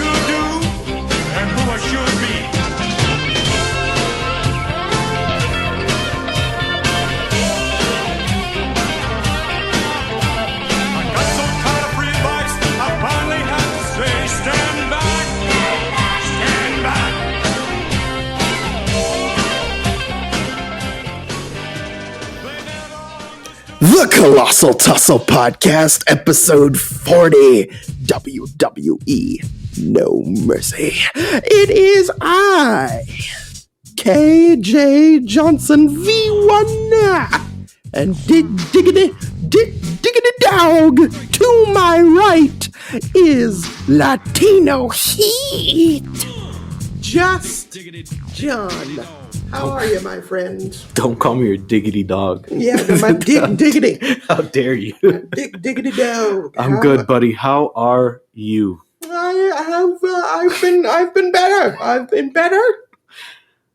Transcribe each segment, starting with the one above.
should do and who I should be. I got so tired of free advice, I finally had to say, stand back, stand back. The Colossal Tussle Podcast, episode 40, WWE No Mercy. It is I, KJ Johnson V1, and diggity dog to my right is Latino Heat. Just John. How are you, my friend? Don't call me your diggity dog. Yeah, my diggity. How dare you? Diggity dog. I'm good, buddy. How are you? I've been better. I've been better.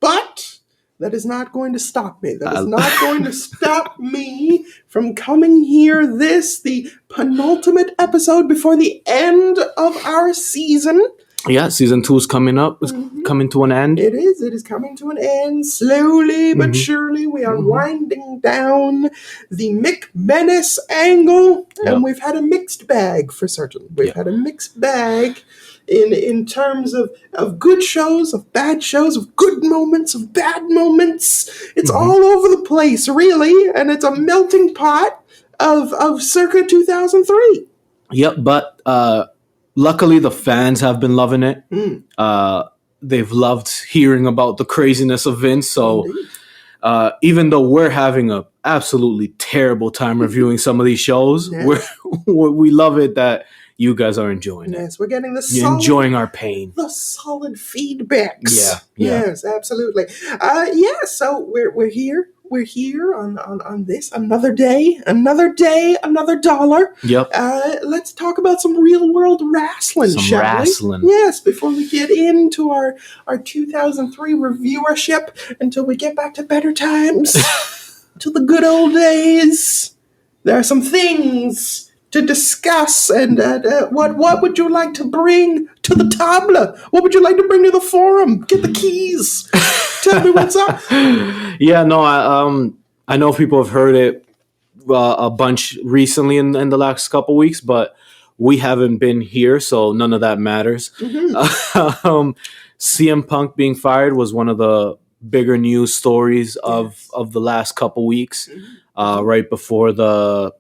But that is not going to stop me. That is not going to stop me from coming here. The penultimate episode before the end of our season. Yeah, season 2 is coming up. It's coming to an end. It is. It is coming to an end. Slowly but surely, we are winding down the McMenace angle. And we've had a mixed bag for certain. We've had a mixed bag in terms of good shows, of bad shows, of good moments, of bad moments. It's all over the place, really. And it's a melting pot of circa 2003. Yep, but luckily the fans have been loving it. They've loved hearing about the craziness of Vince. So even though we're having a absolutely terrible time reviewing some of these shows, we love it that you guys are enjoying it. Yes, we're getting the You're enjoying our pain. The solid feedbacks. Yeah. Yes, absolutely. So we're here. We're here on this another day, another dollar. Yep. Let's talk about some real world wrestling, shall we? Yes, before we get into our 2003 reviewership, until we get back to better times, to the good old days. There are some things to discuss, and what would you like to bring to the table? What would you like to bring to the forum? Get the keys. Tell me what's up. Yeah, no, I know people have heard it a bunch recently in the last couple weeks, but we haven't been here, so none of that matters. CM Punk being fired was one of the bigger news stories of the last couple weeks, right before the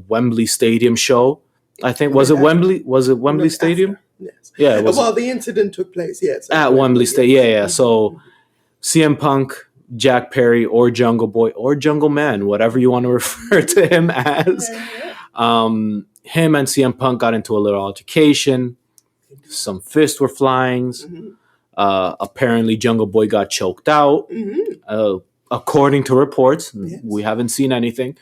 Wembley Stadium show. I think was it Wembley Stadium? Yes. Yeah, it was. Well, the incident took place, yes. At Wembley Stadium. Yeah. So CM Punk, Jack Perry, or Jungle Boy, or Jungle Man, whatever you want to refer to him as. Him and CM Punk got into a little altercation. Some fists were flying. Apparently Jungle Boy got choked out. According to reports. We haven't seen anything.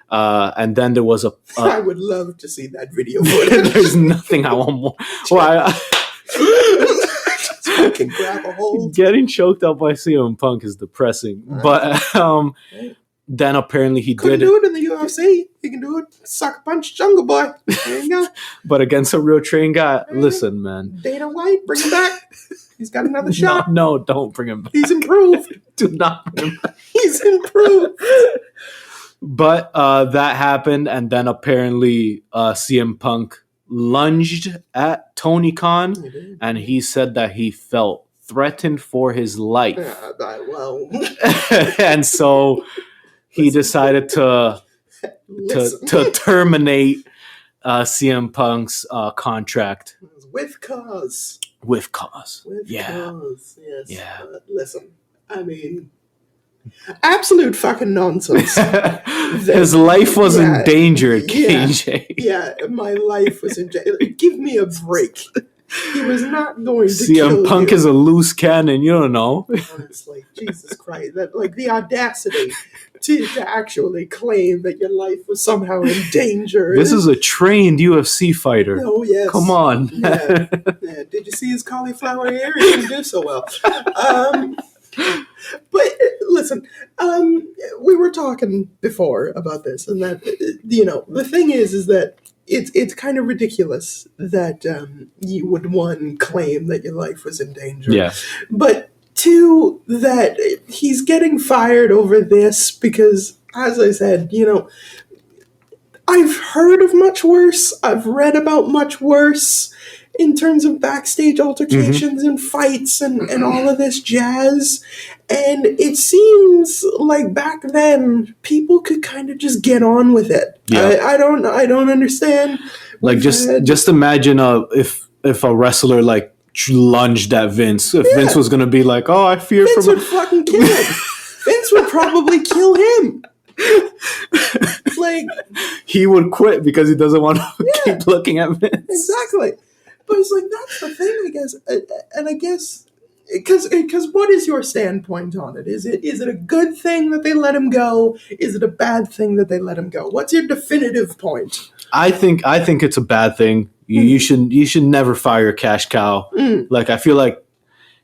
And then there was I would love to see that video footage. There's nothing I want more. Well, Can grab a hold. Getting choked out by CM Punk is depressing. But then apparently he couldn't do it in the UFC. He can do it. Sucker punch Jungle Boy. There you go. But against a real trained guy, listen, man. Dana White, bring him back. He's got another shot. No, don't bring him back. He's improved. Do not bring him back. He's improved. But that happened, and then apparently CM Punk lunged at Tony Khan, and he said that he felt threatened for his life. And so he decided to terminate CM Punk's contract. With cause. With cause. Cause, yes. Yeah. Listen, I mean, absolute fucking nonsense. His life was endangered, KJ. Yeah, my life was in jail. Give me a break. He was not going to kill CM Punk you. is a loose cannon, you don't know. Honestly, Jesus Christ. The audacity to actually claim that your life was somehow in danger. This is a trained UFC fighter. Oh, yes. Come on. Yeah. Did you see his cauliflower hair? He didn't do so well. But listen, we were talking before about this, and that, the thing is that it's kind of ridiculous that you would, one, claim that your life was in danger. Yeah. But two, that he's getting fired over this because, as I said, I've heard of much worse. I've read about much worse in terms of backstage altercations and fights and all of this jazz. And it seems like back then people could kind of just get on with it. Yeah. I don't understand. Like just imagine if a wrestler like lunged at Vince. If Vince was gonna be like, "Oh, I fear Vince would fucking kill him." Vince would probably kill him. Like, he would quit because he doesn't want to keep looking at Vince. Exactly. But it's like, that's the thing, I guess. And I guess, because what is your standpoint on it? Is it a good thing that they let him go? Is it a bad thing that they let him go? What's your definitive point? I think it's a bad thing. You should never fire a cash cow. Like, I feel like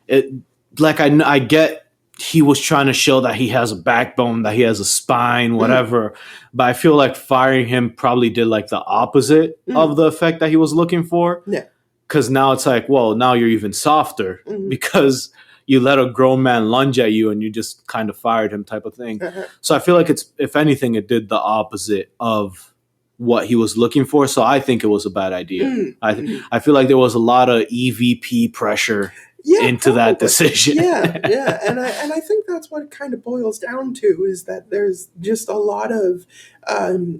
it. Like, I get he was trying to show that he has a backbone, that he has a spine, whatever. But I feel like firing him probably did like the opposite of the effect that he was looking for. Yeah. Because now it's like, well, now you're even softer because you let a grown man lunge at you and you just kind of fired him, type of thing. So I feel like if anything, it did the opposite of what he was looking for. So I think it was a bad idea. I feel like there was a lot of EVP pressure into that decision. Yeah. And I think that's what it kind of boils down to, is that there's just a lot of,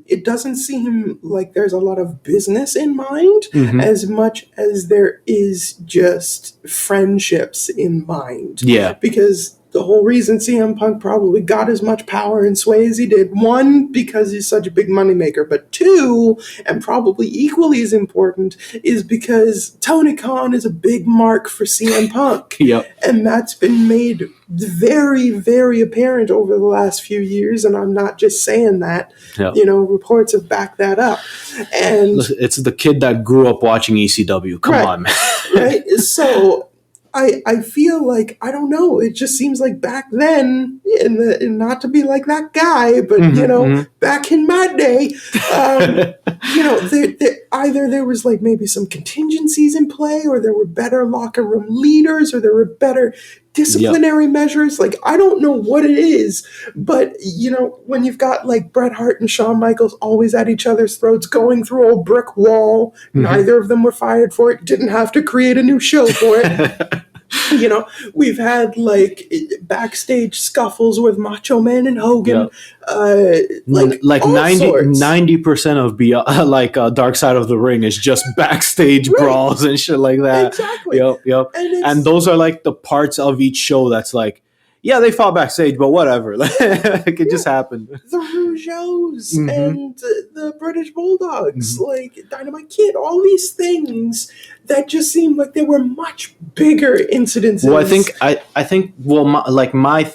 it doesn't seem like there's a lot of business in mind as much as there is just friendships in mind. Yeah. Because the whole reason CM Punk probably got as much power and sway as he did, one, because he's such a big moneymaker, but two, and probably equally as important, is because Tony Khan is a big mark for CM Punk. Yep. And that's been made very, very apparent over the last few years, and I'm not just saying that. Yep. Reports have backed that up. And it's the kid that grew up watching ECW. Come on, man. Right? So I feel like, I don't know, it just seems like back then, and not to be like that guy, but, back in my day, either there was like maybe some contingencies in play, or there were better locker room leaders, or there were better disciplinary measures. Like, I don't know what it is, but, when you've got like Bret Hart and Shawn Michaels always at each other's throats, going through a brick wall, neither of them were fired for it, didn't have to create a new show for it. We've had like backstage scuffles with Macho Man and Hogan. Like 90% of Dark Side of the Ring is just backstage brawls and shit like that. Exactly. Yep. And those are like the parts of each show that's like, yeah, they fought backstage, but whatever. Like, it just happened. The Rougeaus and the British Bulldogs, like Dynamite Kid, all these things that just seemed like they were much bigger incidences. Well, I think. Well, my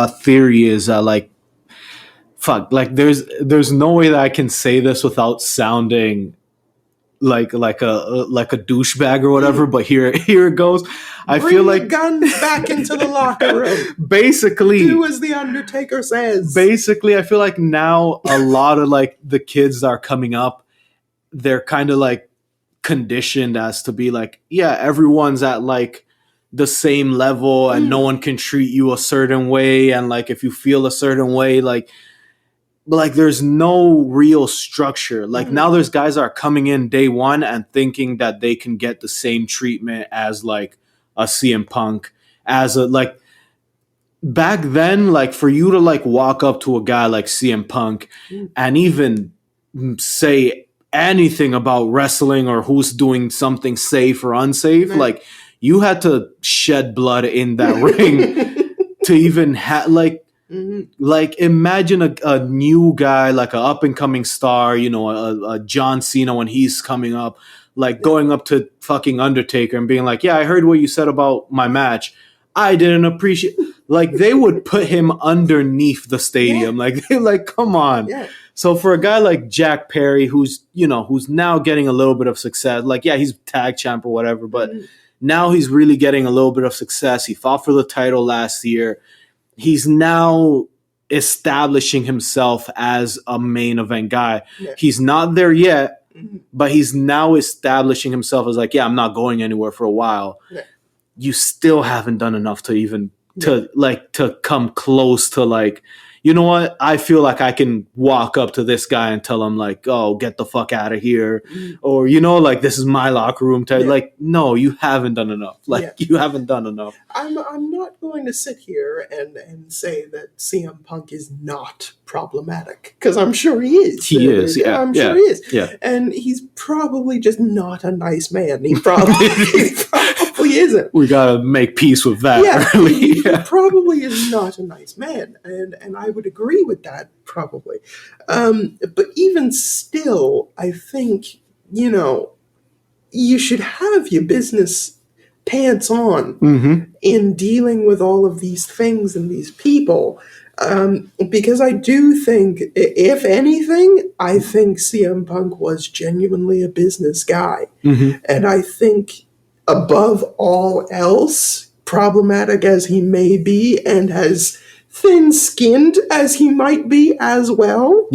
theory is like, fuck, like there's no way that I can say this without sounding like a douchebag or whatever, but here it goes. I Bring feel the like guns back into the locker room. Basically, do as the Undertaker says. Basically, I feel like now a lot of like the kids that are coming up, they're kind of like conditioned as to be like, yeah, everyone's at like the same level and no one can treat you a certain way, and like if you feel a certain way, like there's no real structure. Like now there's guys that are coming in day one and thinking that they can get the same treatment as like a CM Punk, as a like back then, like for you to like walk up to a guy like CM Punk and even say anything about wrestling or who's doing something safe or unsafe, like you had to shed blood in that ring to even have like imagine a new guy, like an up and coming star, a John Cena when he's coming up, like going up to fucking Undertaker and being like, yeah, I heard what you said about my match. I didn't appreciate, like they would put him underneath the stadium. Like they like, come on. Yeah. So for a guy like Jack Perry, who's now getting a little bit of success, like, yeah, he's tag champ or whatever, but now he's really getting a little bit of success. He fought for the title last year. He's now establishing himself as a main event guy. Yeah. He's not there yet, but he's now establishing himself as like, yeah, I'm not going anywhere for a while. Yeah. You still haven't done enough to even to come close to like, you know what? I feel like I can walk up to this guy and tell him like, oh, get the fuck out of here. Or, you know, like this is my locker room. Like, no, you haven't done enough. Like you haven't done enough. I'm not going to sit here and say that CM Punk is not problematic, because I'm sure he is. He is, yeah. I'm sure he is. Yeah. And he's probably just not a nice man. He probably isn't. We gotta make peace with that early. He probably is not a nice man, and I would agree with that probably. But even still, I think, you know, you should have your business pants on in dealing with all of these things and these people. Because I do think, if anything, I think CM Punk was genuinely a business guy. And I think, above all else, problematic as he may be and as thin-skinned as he might be as well,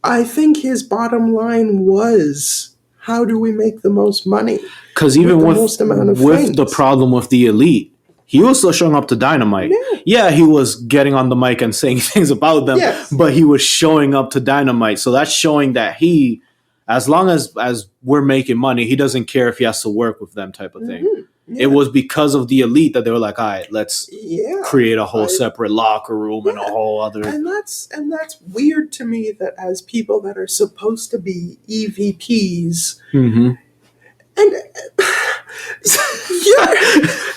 I think his bottom line was, how do we make the most money? Because even with the problem with the Elite, he was still showing up to Dynamite. Yeah, he was getting on the mic and saying things about them, but he was showing up to Dynamite. So that's showing that he, as long as we're making money, he doesn't care if he has to work with them type of thing. It was because of the Elite that they were like, all right, let's create a whole separate locker room and a whole other... And that's weird to me, that as people that are supposed to be EVPs... And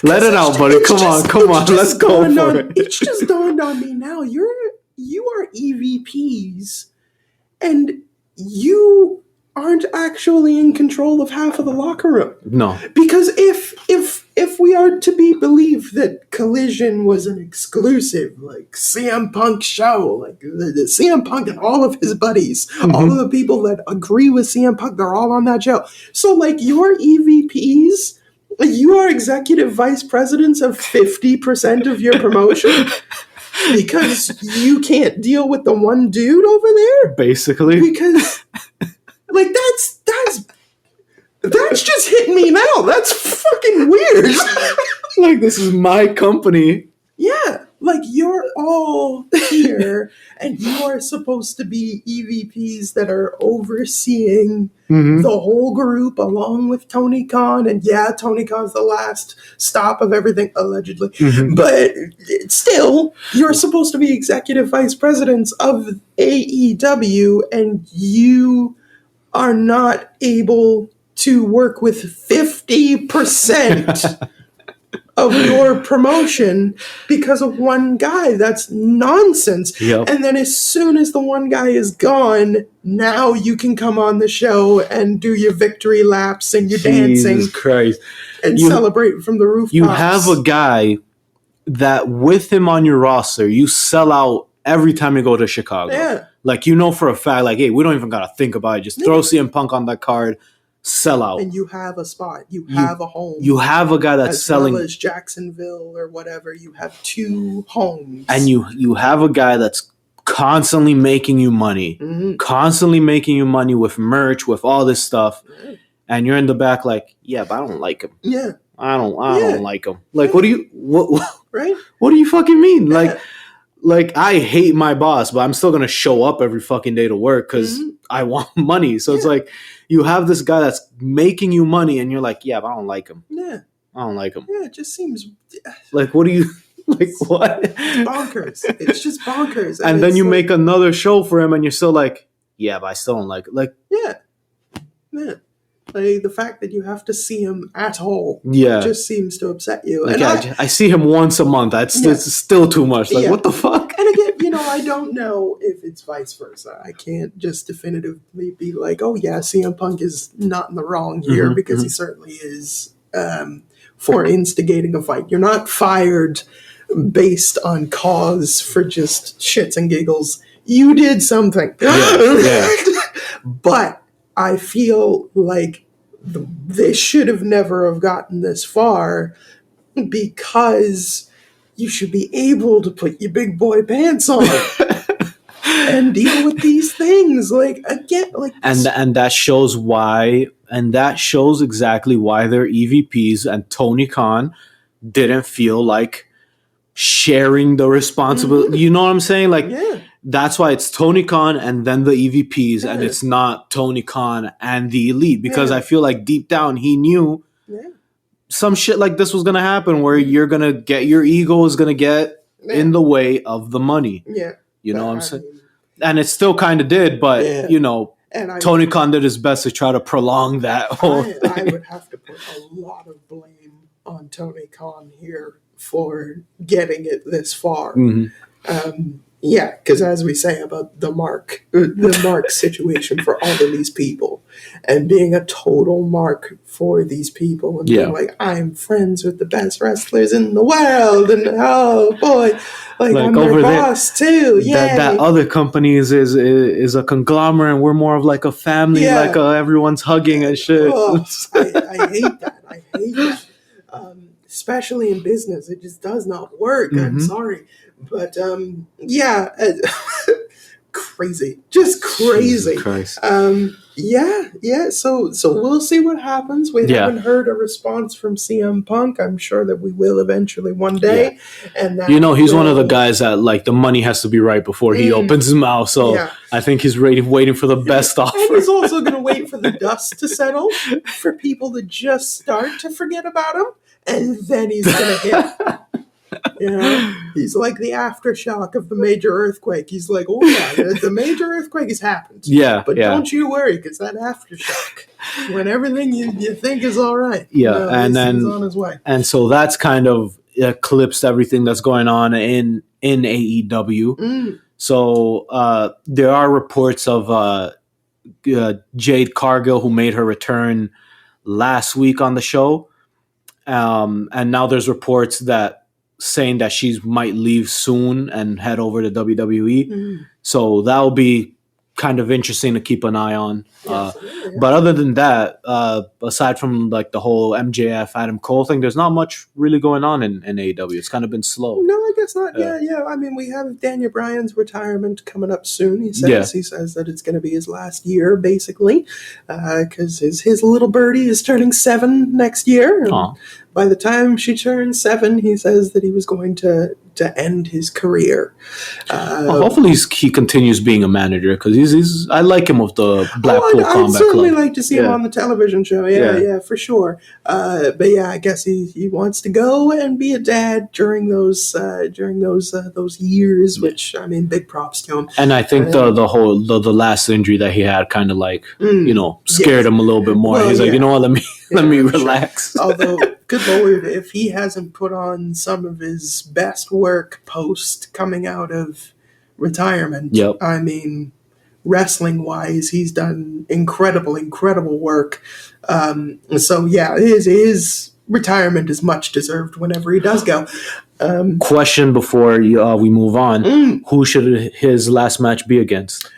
let it out, buddy. Come on. Let's go for it. It's just dawned on me now. You are EVPs, and you aren't actually in control of half of the locker room. No, because if we are to be believed that Collision was an exclusive, like, CM Punk show, like the CM Punk and all of his buddies, all of the people that agree with CM Punk, they're all on that show. So, like, your EVPs, you are executive vice presidents of 50% of your promotion because you can't deal with the one dude over there? Basically. Because, like, that's just hitting me now. That's fucking weird. Like, this is my company. Yeah. Like, you're all here, and you are supposed to be EVPs that are overseeing the whole group, along with Tony Khan. And Tony Khan's the last stop of everything, allegedly. But still, you're supposed to be executive vice presidents of AEW, and you are not able to work with 50% of your promotion because of one guy. That's nonsense. And then as soon as the one guy is gone, now you can come on the show and do your victory laps and your dancing. Jesus Christ. And celebrate from the rooftops. You have a guy that, with him on your roster, you sell out every time you go to Chicago. Yeah. Like, you know for a fact, like, hey, we don't even got to think about it. Just throw CM Punk on that card, sell out. And you have a spot. You have a home. You have a guy that's selling. As well as Jacksonville or whatever. You have 2 homes. And you have a guy that's constantly making you money. Constantly making you money with merch, with all this stuff. And you're in the back like, yeah, but I don't like him. Yeah. I don't like him. Like, what do you... Right? What do you fucking mean? Like, I hate my boss, but I'm still going to show up every fucking day to work because I want money. So it's like, you have this guy that's making you money, and you're like, yeah, but I don't like him. Yeah. I don't like him. Yeah, it just seems... Like, what do you... Like, what? It's bonkers. It's just bonkers. And then you make another show for him, and you're still like, yeah, but I still don't like it. Like... Yeah. Like, the fact that you have to see him at all just seems to upset you. Like, and I see him once a month. It's still too much. Like, what the fuck? And again, I don't know if it's vice versa. I can't just definitively be like, oh yeah, CM Punk is not in the wrong here, because he certainly is for instigating a fight. You're not fired based on cause for just shits and giggles. You did something. But I feel like they should have never have gotten this far, because you should be able to put your big boy pants on. and deal with these things. Like, again, like, and that shows why, and that shows exactly why they're EVPs, and Tony Khan didn't feel like sharing the responsibility. You know what I'm saying? Like, yeah. that's why it's Tony Khan and then the EVPs, and it's not Tony Khan and the Elite, because I feel like deep down he knew some shit like this was gonna happen, where you're gonna get, your ego is gonna get in the way of the money. Yeah. You know what I'm saying? And it still kind of did, but you know, Tony Khan did his best to try to prolong that whole thing. I would have to put a lot of blame on Tony Khan here for getting it this far. Yeah, because as we say about the mark situation for all of these people, and being a total mark for these people, and being like, I'm friends with the best wrestlers in the world, and oh boy, like I'm their boss too. Yeah, that other company is a conglomerate, and we're more of like a family, like everyone's hugging and shit. Oh, I hate that. I hate that. Especially in business, it just does not work. I'm sorry. But crazy, just crazy. So we'll see what happens. We haven't heard a response from CM Punk. I'm sure that we will eventually one day. And that, he's one of the guys that, like, the money has to be right before he opens his mouth. So I think he's waiting for the best offer. And he's also going to wait for the dust to settle, for people to just start to forget about him, and then he's going to hit. You know, he's like the aftershock of the major earthquake. He's like, oh yeah, the major earthquake has happened. But don't you worry, because that aftershock, when everything you think is all right, and then he's on his way. And so that's kind of eclipsed everything that's going on in AEW. So there are reports of Jade Cargill, who made her return last week on the show, and now there's reports that saying that she might leave soon and head over to WWE. So that'll be kind of interesting to keep an eye on. But other than that, aside from like the whole MJF Adam Cole thing, there's not much really going on in AEW. It's kind of been slow. No, I guess not. Yeah. I mean, we have Daniel Bryan's retirement coming up soon. He says that it's going to be his last year, basically, because his little birdie is turning 7 next year. By the time she turns 7, he says that he was going to end his career. Hopefully he continues being a manager, because I like him with the Blackpool Combat Club. I'd certainly like to see him on the television show. Yeah, for sure. But yeah, I guess he wants to go and be a dad during those years, which, I mean, big props to him. And I think the last injury that he had kind of like scared him a little bit more. Well, he's like, you know what, let me relax. Although, good Lord, if he hasn't put on some of his best work post coming out of retirement, I mean, wrestling-wise, he's done incredible work. So, yeah, his retirement is much deserved whenever he does go. Question before we move on. Who should his last match be against?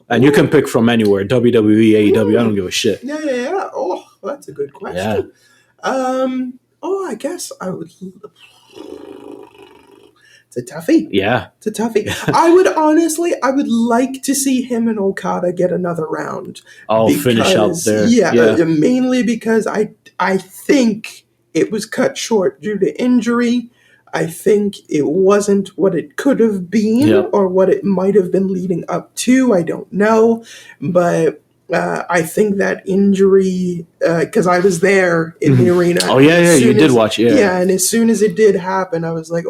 And you can pick from anywhere, WWE, AEW, I don't give a shit. Yeah. Oh, that's a good question. I guess I would... It's a toughie. Yeah. It's a toughie. I would like to see him and Okada get another round. Finish out there. Yeah, mainly because I think it was cut short due to injury. I think it wasn't what it could have been or what it might have been leading up to. I don't know. But I think that injury, because I was there in the arena. Oh, yeah, you did watch it. Yeah, and as soon as it did happen, I was like,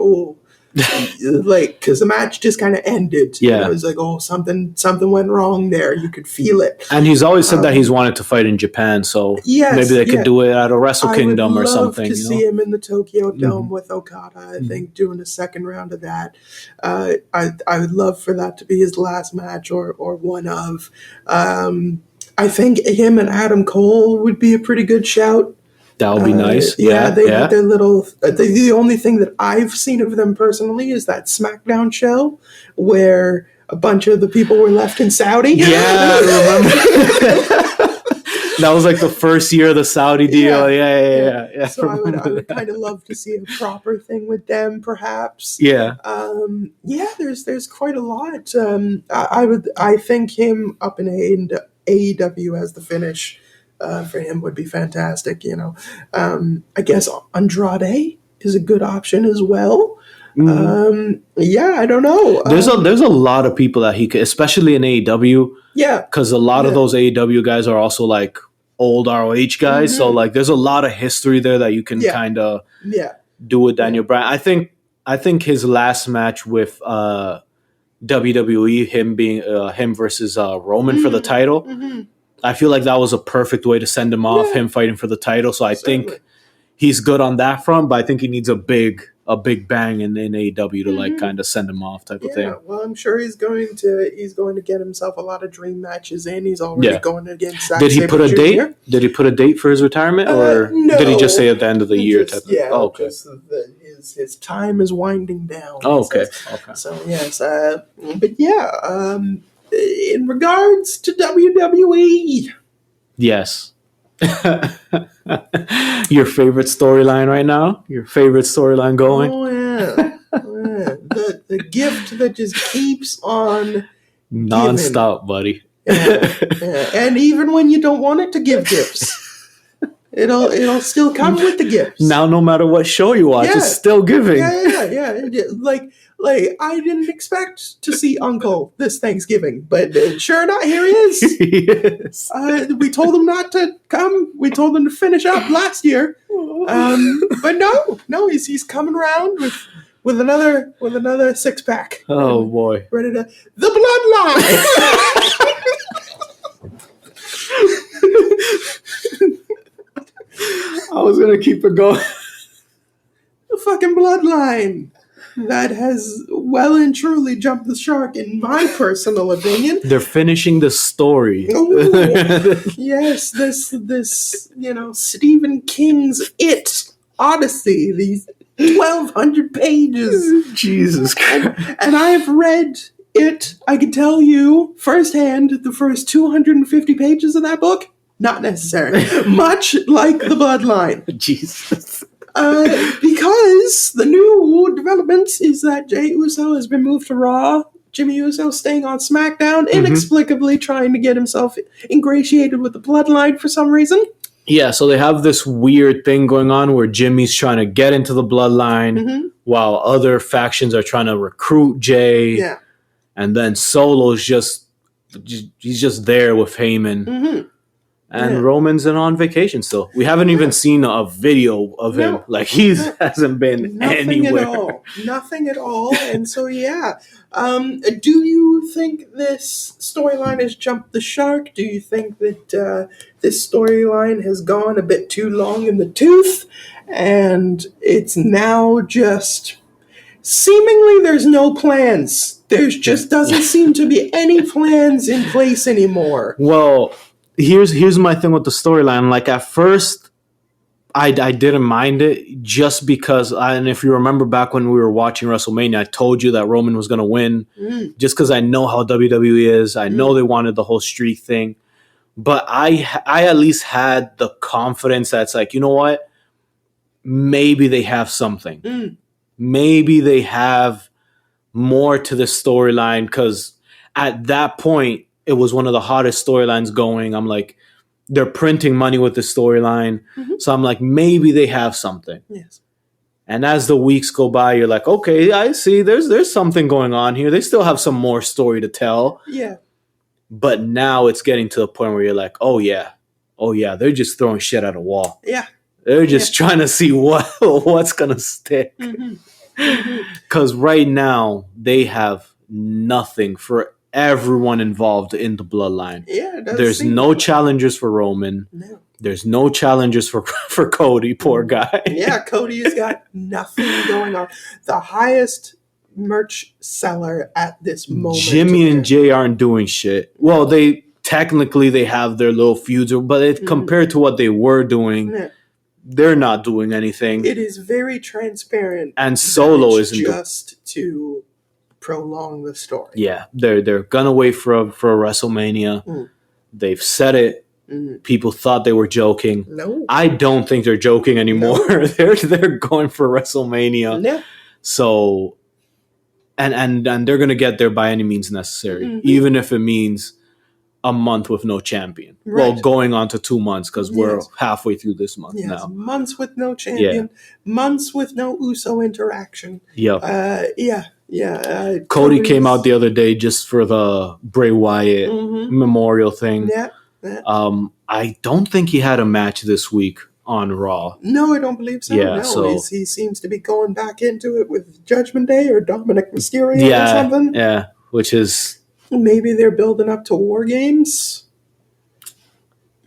like, because the match just kind of ended. I was like, something went wrong there. You could feel it. And he's always said that he's wanted to fight in Japan, so maybe they could do it at a Wrestle Kingdom or something. I would love to see him in the Tokyo Dome with Okada. I think doing a second round of that. I would love for that to be his last match or one of. I think him and Adam Cole would be a pretty good shout. That would be nice. They had their little... the only thing that I've seen of them personally is that SmackDown show where a bunch of the people were left in Saudi. Yeah, I remember. That was like the first year of the Saudi deal. Yeah. So I would kind of love to see a proper thing with them, perhaps. Yeah. There's quite a lot. I think him up in AEW as the finish for him would be fantastic. I guess Andrade is a good option as well. I don't know. There's a lot of people that he could, especially in AEW. Yeah, because a lot of those AEW guys are also like old ROH guys. So like, there's a lot of history there that you can kind of do with Daniel Bryan. I think his last match with WWE, him versus Roman for the title. I feel like that was a perfect way to send him off. Him fighting for the title. So I think he's good on that front, but I think he needs a big bang in AEW to like kind of send him off type of thing. Well, I'm sure he's going to get himself a lot of dream matches in. He's already going against Zack Did he put a Sabre date? Jr. Did he put a date for his retirement, or no. did he just say at the end of the year? Okay. His time is winding down. Okay. So yes, but in regards to WWE, yes. Your favorite storyline right now? Your favorite storyline going? Oh yeah. The gift that just keeps on non-stop, buddy. And even when you don't want it to give gifts, it'll still come with the gifts. Now, no matter what show you watch, it's still giving. Yeah. Like I didn't expect to see Uncle this Thanksgiving, but sure enough, here he is. Yes. We told him not to come. We told him to finish up last year, but no, he's coming around with another 6-pack. Oh boy! Ready to the bloodline. I was gonna keep it going. The fucking bloodline that has well and truly jumped the shark, in my personal opinion. They're finishing the story. Ooh, yes, this Stephen King's It Odyssey, these 1,200 pages. Jesus Christ! And I have read it. I can tell you firsthand, the first 250 pages of that book, not necessary. Much like the bloodline. Jesus. Because the new development is that Jey Uso has been moved to Raw. Jimmy Uso staying on SmackDown, inexplicably trying to get himself ingratiated with the bloodline for some reason. Yeah, so they have this weird thing going on where Jimmy's trying to get into the bloodline while other factions are trying to recruit Jay. Yeah. And then Solo's he's just there with Heyman. And Roman's on vacation still. We haven't even seen a video of him. Like, he hasn't been anywhere. Nothing at all. And so, do you think this storyline has jumped the shark? Do you think that this storyline has gone a bit too long in the tooth? And it's now just... Seemingly, there's no plans. There's just doesn't seem to be any plans in place anymore. Well... Here's my thing with the storyline. Like, at first, I didn't mind it just because, and if you remember back when we were watching WrestleMania, I told you that Roman was going to win just because I know how WWE is. I know they wanted the whole streak thing. But I at least had the confidence that it's like, you know what? Maybe they have something. Maybe they have more to the storyline, because at that point, it was one of the hottest storylines going. I'm like, they're printing money with the storyline. So I'm like, maybe they have something. Yes. And as the weeks go by, you're like, okay, I see there's something going on here. They still have some more story to tell. Yeah. But now it's getting to the point where you're like, oh yeah, they're just throwing shit at a wall. Yeah. They're just trying to see what's going to stick. Because right now, they have nothing for everyone involved in the bloodline. Yeah, there's no challengers for Roman. No. There's no challengers for Cody, poor guy. Yeah, Cody has got nothing going on. The highest merch seller at this moment. Jimmy and Jay aren't doing shit. Well, they technically have their little feuds, but compared to what they were doing, they're not doing anything. It is very transparent. And Solo isn't just to prolong the story. Yeah, they're gonna wait for a WrestleMania. They've said it People thought they were joking. No. I don't think they're joking anymore. They're going for WrestleMania. Yeah. So, and they're going to get there by any means necessary, even if it means a month with no champion. Right. Well, going on to 2 months because we're halfway through this month now. Months with no champion. Months with no Uso interaction. Yep. Cody Cody came out the other day just for the Bray Wyatt memorial thing. Yeah. I don't think he had a match this week on Raw. No, I don't believe so. Yeah, no, so he seems to be going back into it with Judgment Day or Dominic Mysterio or something. Yeah, which is... Maybe they're building up to War Games.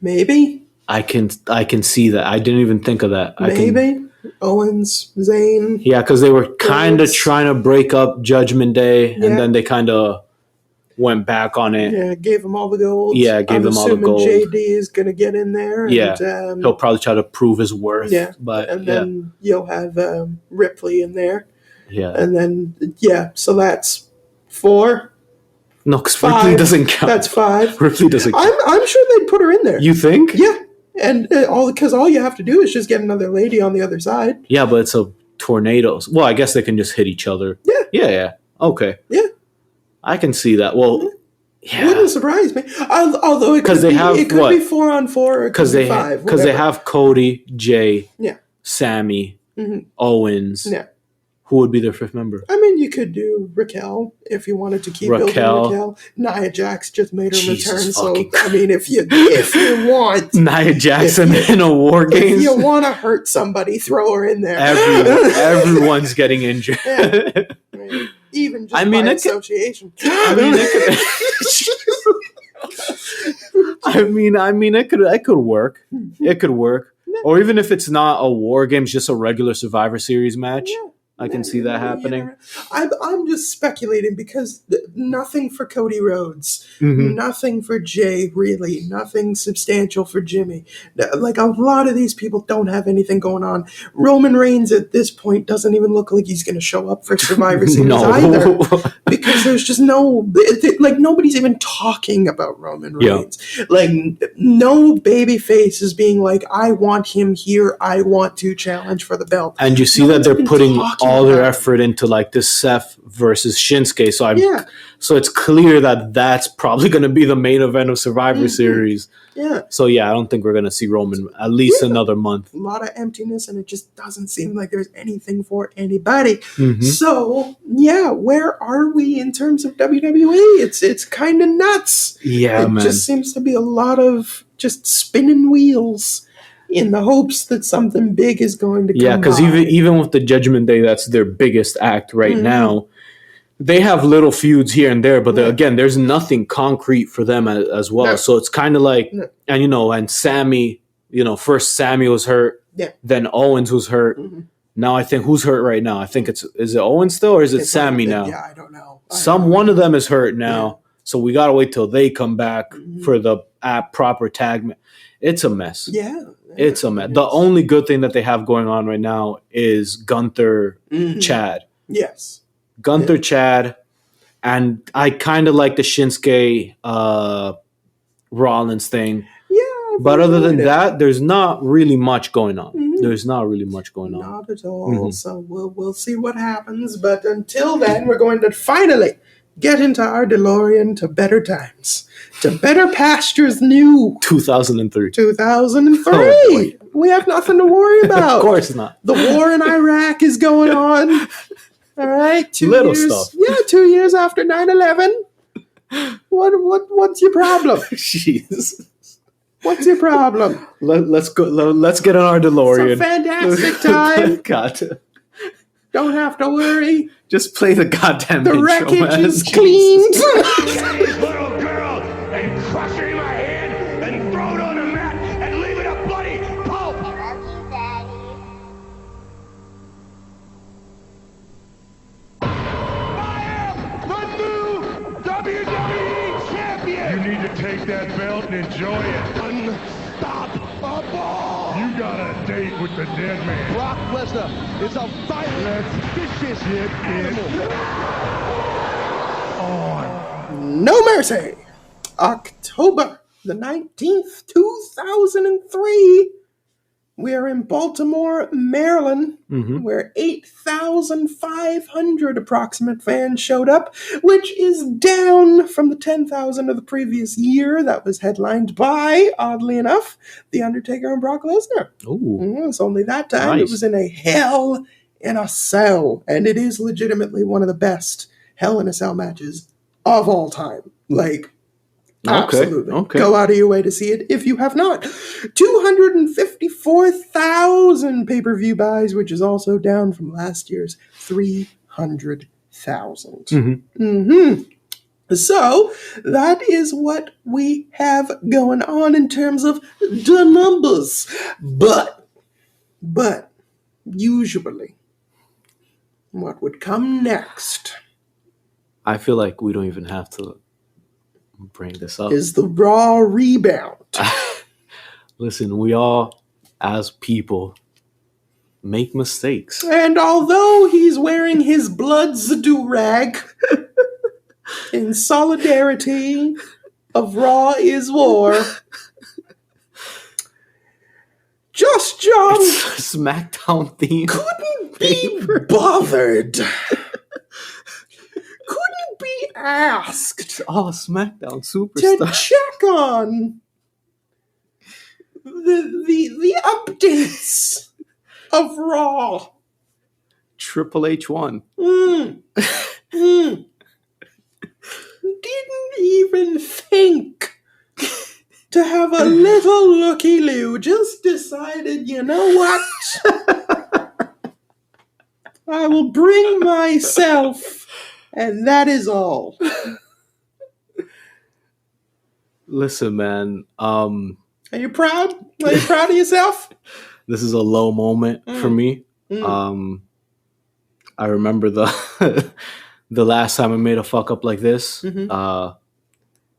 Maybe. I can see that. I didn't even think of that. Maybe. Owens, Zayn. Yeah, because they were kind of trying to break up Judgment Day, and then they kind of went back on it. Yeah, gave them all the gold. Yeah, gave them all the gold. JD is going to get in there. Yeah, and, he'll probably try to prove his worth. Yeah, but and then you'll have Ripley in there. Yeah. And then, so that's 4. No, because Ripley doesn't count. That's 5. Ripley doesn't count. I'm sure they'd put her in there. You think? Yeah. And all you have to do is just get another lady on the other side. Yeah, but it's a tornadoes. Well, I guess they can just hit each other. Yeah. Okay. Yeah. I can see that. Well, wouldn't surprise me. Although it could be 4-on-4 or it could be 5. Because they have Cody, Jay, yeah, Sammy, Owens. Yeah. Who would be their 5th member? I mean, you could do Raquel if you wanted to keep building Raquel. Nia Jax just made her return, so I mean, if you want Nia Jax in a War Games, if you want to hurt somebody, throw her in there. Everyone's getting injured. Yeah. Even just by association. It could work. It could work. Or even if it's not a War Games, just a regular Survivor Series match. Yeah. I can see that happening. I'm just speculating because nothing for Cody Rhodes, nothing for Jay, really, nothing substantial for Jimmy. Like a lot of these people don't have anything going on. Roman Reigns at this point doesn't even look like he's going to show up for Survivor Series either, because there's just nobody's even talking about Roman Reigns. Like no babyface is being like, I want him here. I want to challenge for the belt. And you see that they're putting all their effort into like this Seth versus Shinsuke, so it's clear that that's probably going to be the main event of Survivor Series. Yeah. So I don't think we're going to see Roman at least another month. A lot of emptiness, and it just doesn't seem like there's anything for anybody. So where are we in terms of WWE? It's kind of nuts. Yeah, man. It just seems to be a lot of just spinning wheels in the hopes that something big is going to come. Yeah, because even with the Judgment Day, that's their biggest act right now. They have little feuds here and there, but again, there's nothing concrete for them as well. No. So it's kind of like, and Sammy, first Sammy was hurt, then Owens was hurt. Now I think who's hurt right now? I think is it Owens still, or is it Sammy now? Yeah, I don't know. One of them is hurt now, so we gotta wait till they come back for the proper tag. It's a mess. Yeah. It's a mess. The only good thing that they have going on right now is Gunther, Chad. Yes. Gunther, Chad, and I kind of like the Shinsuke Rollins thing. Yeah. But other than that, there's not really much going on. There's not really much going on. Not at all. So we'll see what happens. But until then, we're going to finally get into our DeLorean to better times. To better pastures new. 2003. 2003. Oh, we have nothing to worry about. Of course not. The war in Iraq is going on. All right. 2 Little years. Stuff. Yeah, 2 years after 9/11. What's your problem? Jeez. What's your problem? Let's go. Let's get on our DeLorean. It's a fantastic time. God. Don't have to worry. Just play the goddamn The intro, wreckage man. is cleaned. Little girl and crush her in my hand and throw it on the mat and leave it a bloody pulp. I love you, Daddy. I am the new WWE champion. You need to take that belt and enjoy it. Unstoppable. You got a date with the dead man. Brock Lesnar is a violent, vicious animal. No Mercy. October the 19th, 2003. We are in Baltimore, Maryland, where 8,500 approximate fans showed up, which is down from the 10,000 of the previous year that was headlined by, oddly enough, The Undertaker and Brock Lesnar. Ooh. It's only that time. Nice. It was in a Hell in a Cell, and it is legitimately one of the best Hell in a Cell matches of all time. Like, absolutely. Okay. Go out of your way to see it if you have not. 254,000 pay-per-view buys, which is also down from last year's 300,000. So that is what we have going on in terms of the numbers. But usually, what would come next I feel like we don't even have to bring this up. is the Raw rebound. Listen, we all, as people, make mistakes. And although he's wearing his blood's do-rag in solidarity of Raw is War, Just John It's a SmackDown theme. couldn't be bothered. Couldn't be asked Oh, SmackDown to Superstar. check on the updates of Raw. Triple H won. Didn't even think to have a little looky-loo. Just decided, you know what? I will bring myself, and that is all. Listen, man. Are you proud? Are you proud of yourself? This is a low moment for me. I remember the the last time I made a fuck up like this.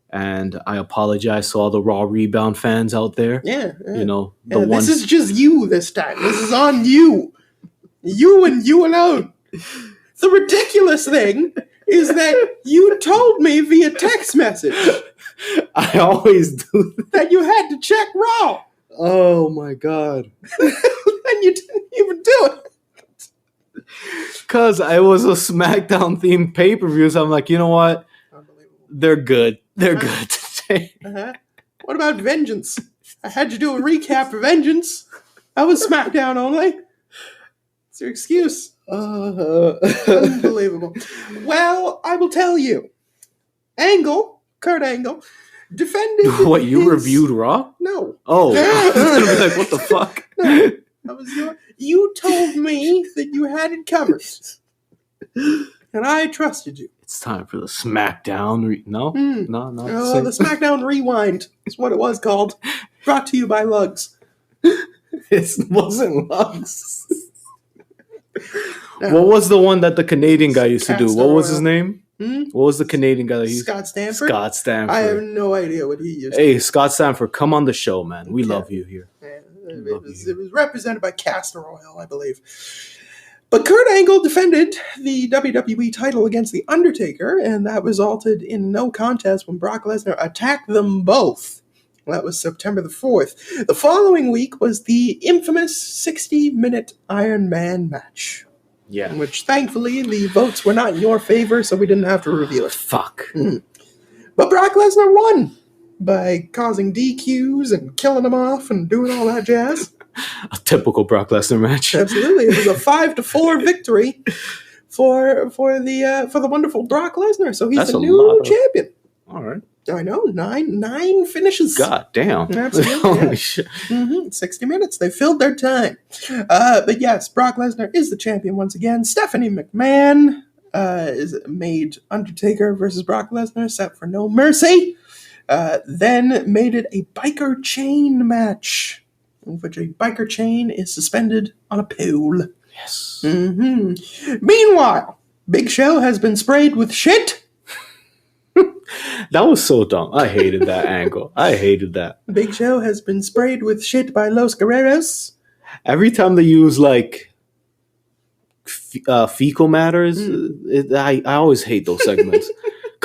And I apologize to all the Raw Rebound fans out there. Yeah. You know, the Yeah, ones. this is just you this time. This is on you. You and you alone. The ridiculous thing is that you told me via text message I always do that. that you had to check Raw. Oh my god. And you didn't even do it. Because I was a SmackDown themed pay-per-view, so I'm like, you know what? Unbelievable. They're good. They're good today. What about Vengeance? I had you do a recap for Vengeance. That was SmackDown only. It's your excuse. Unbelievable. Well, I will tell you. Kurt Angle, defended What, you his- reviewed Raw? No. Oh. I was gonna be like, what the fuck? No. That was you told me that you had it covered. And I trusted you. It's time for the SmackDown. No? No. Oh, the SmackDown Rewind is what it was called. Brought to you by Lugs. It wasn't Lux. What was the one that the Canadian guy used to do? Castor What was Oil. his name? What was the Canadian guy that he used? Scott Stanford? Scott Stanford. I have no idea what he used. Hey, Scott Stanford, come on the show, man. We love you here. It was represented by Castor Oil, I believe. But Kurt Angle defended the WWE title against The Undertaker, and that resulted in no contest when Brock Lesnar attacked them both. That was September the 4th. The following week was the infamous 60-minute Iron Man match, Yeah. which thankfully the votes were not in your favor, so we didn't have to reveal it. Fuck. But Brock Lesnar won by causing DQs and killing them off and doing all that jazz. A typical Brock Lesnar match. Absolutely, it was a 5-4 victory for the wonderful Brock Lesnar. So he's That's the a new lot of- champion. All right. I know, nine finishes. God damn. Absolutely, Holy yeah. shit. 60 minutes. They filled their time. But yes, Brock Lesnar is the champion once again. Stephanie McMahon is made Undertaker versus Brock Lesnar set for No Mercy. Then made it a biker chain match, in which a biker chain is suspended on a pole. Yes. Meanwhile, Big Show has been sprayed with shit. That was so dumb. I hated that angle. I hated that. Big Show has been sprayed with shit by Los Guerreros. Every time they use like fecal matters, I always hate those segments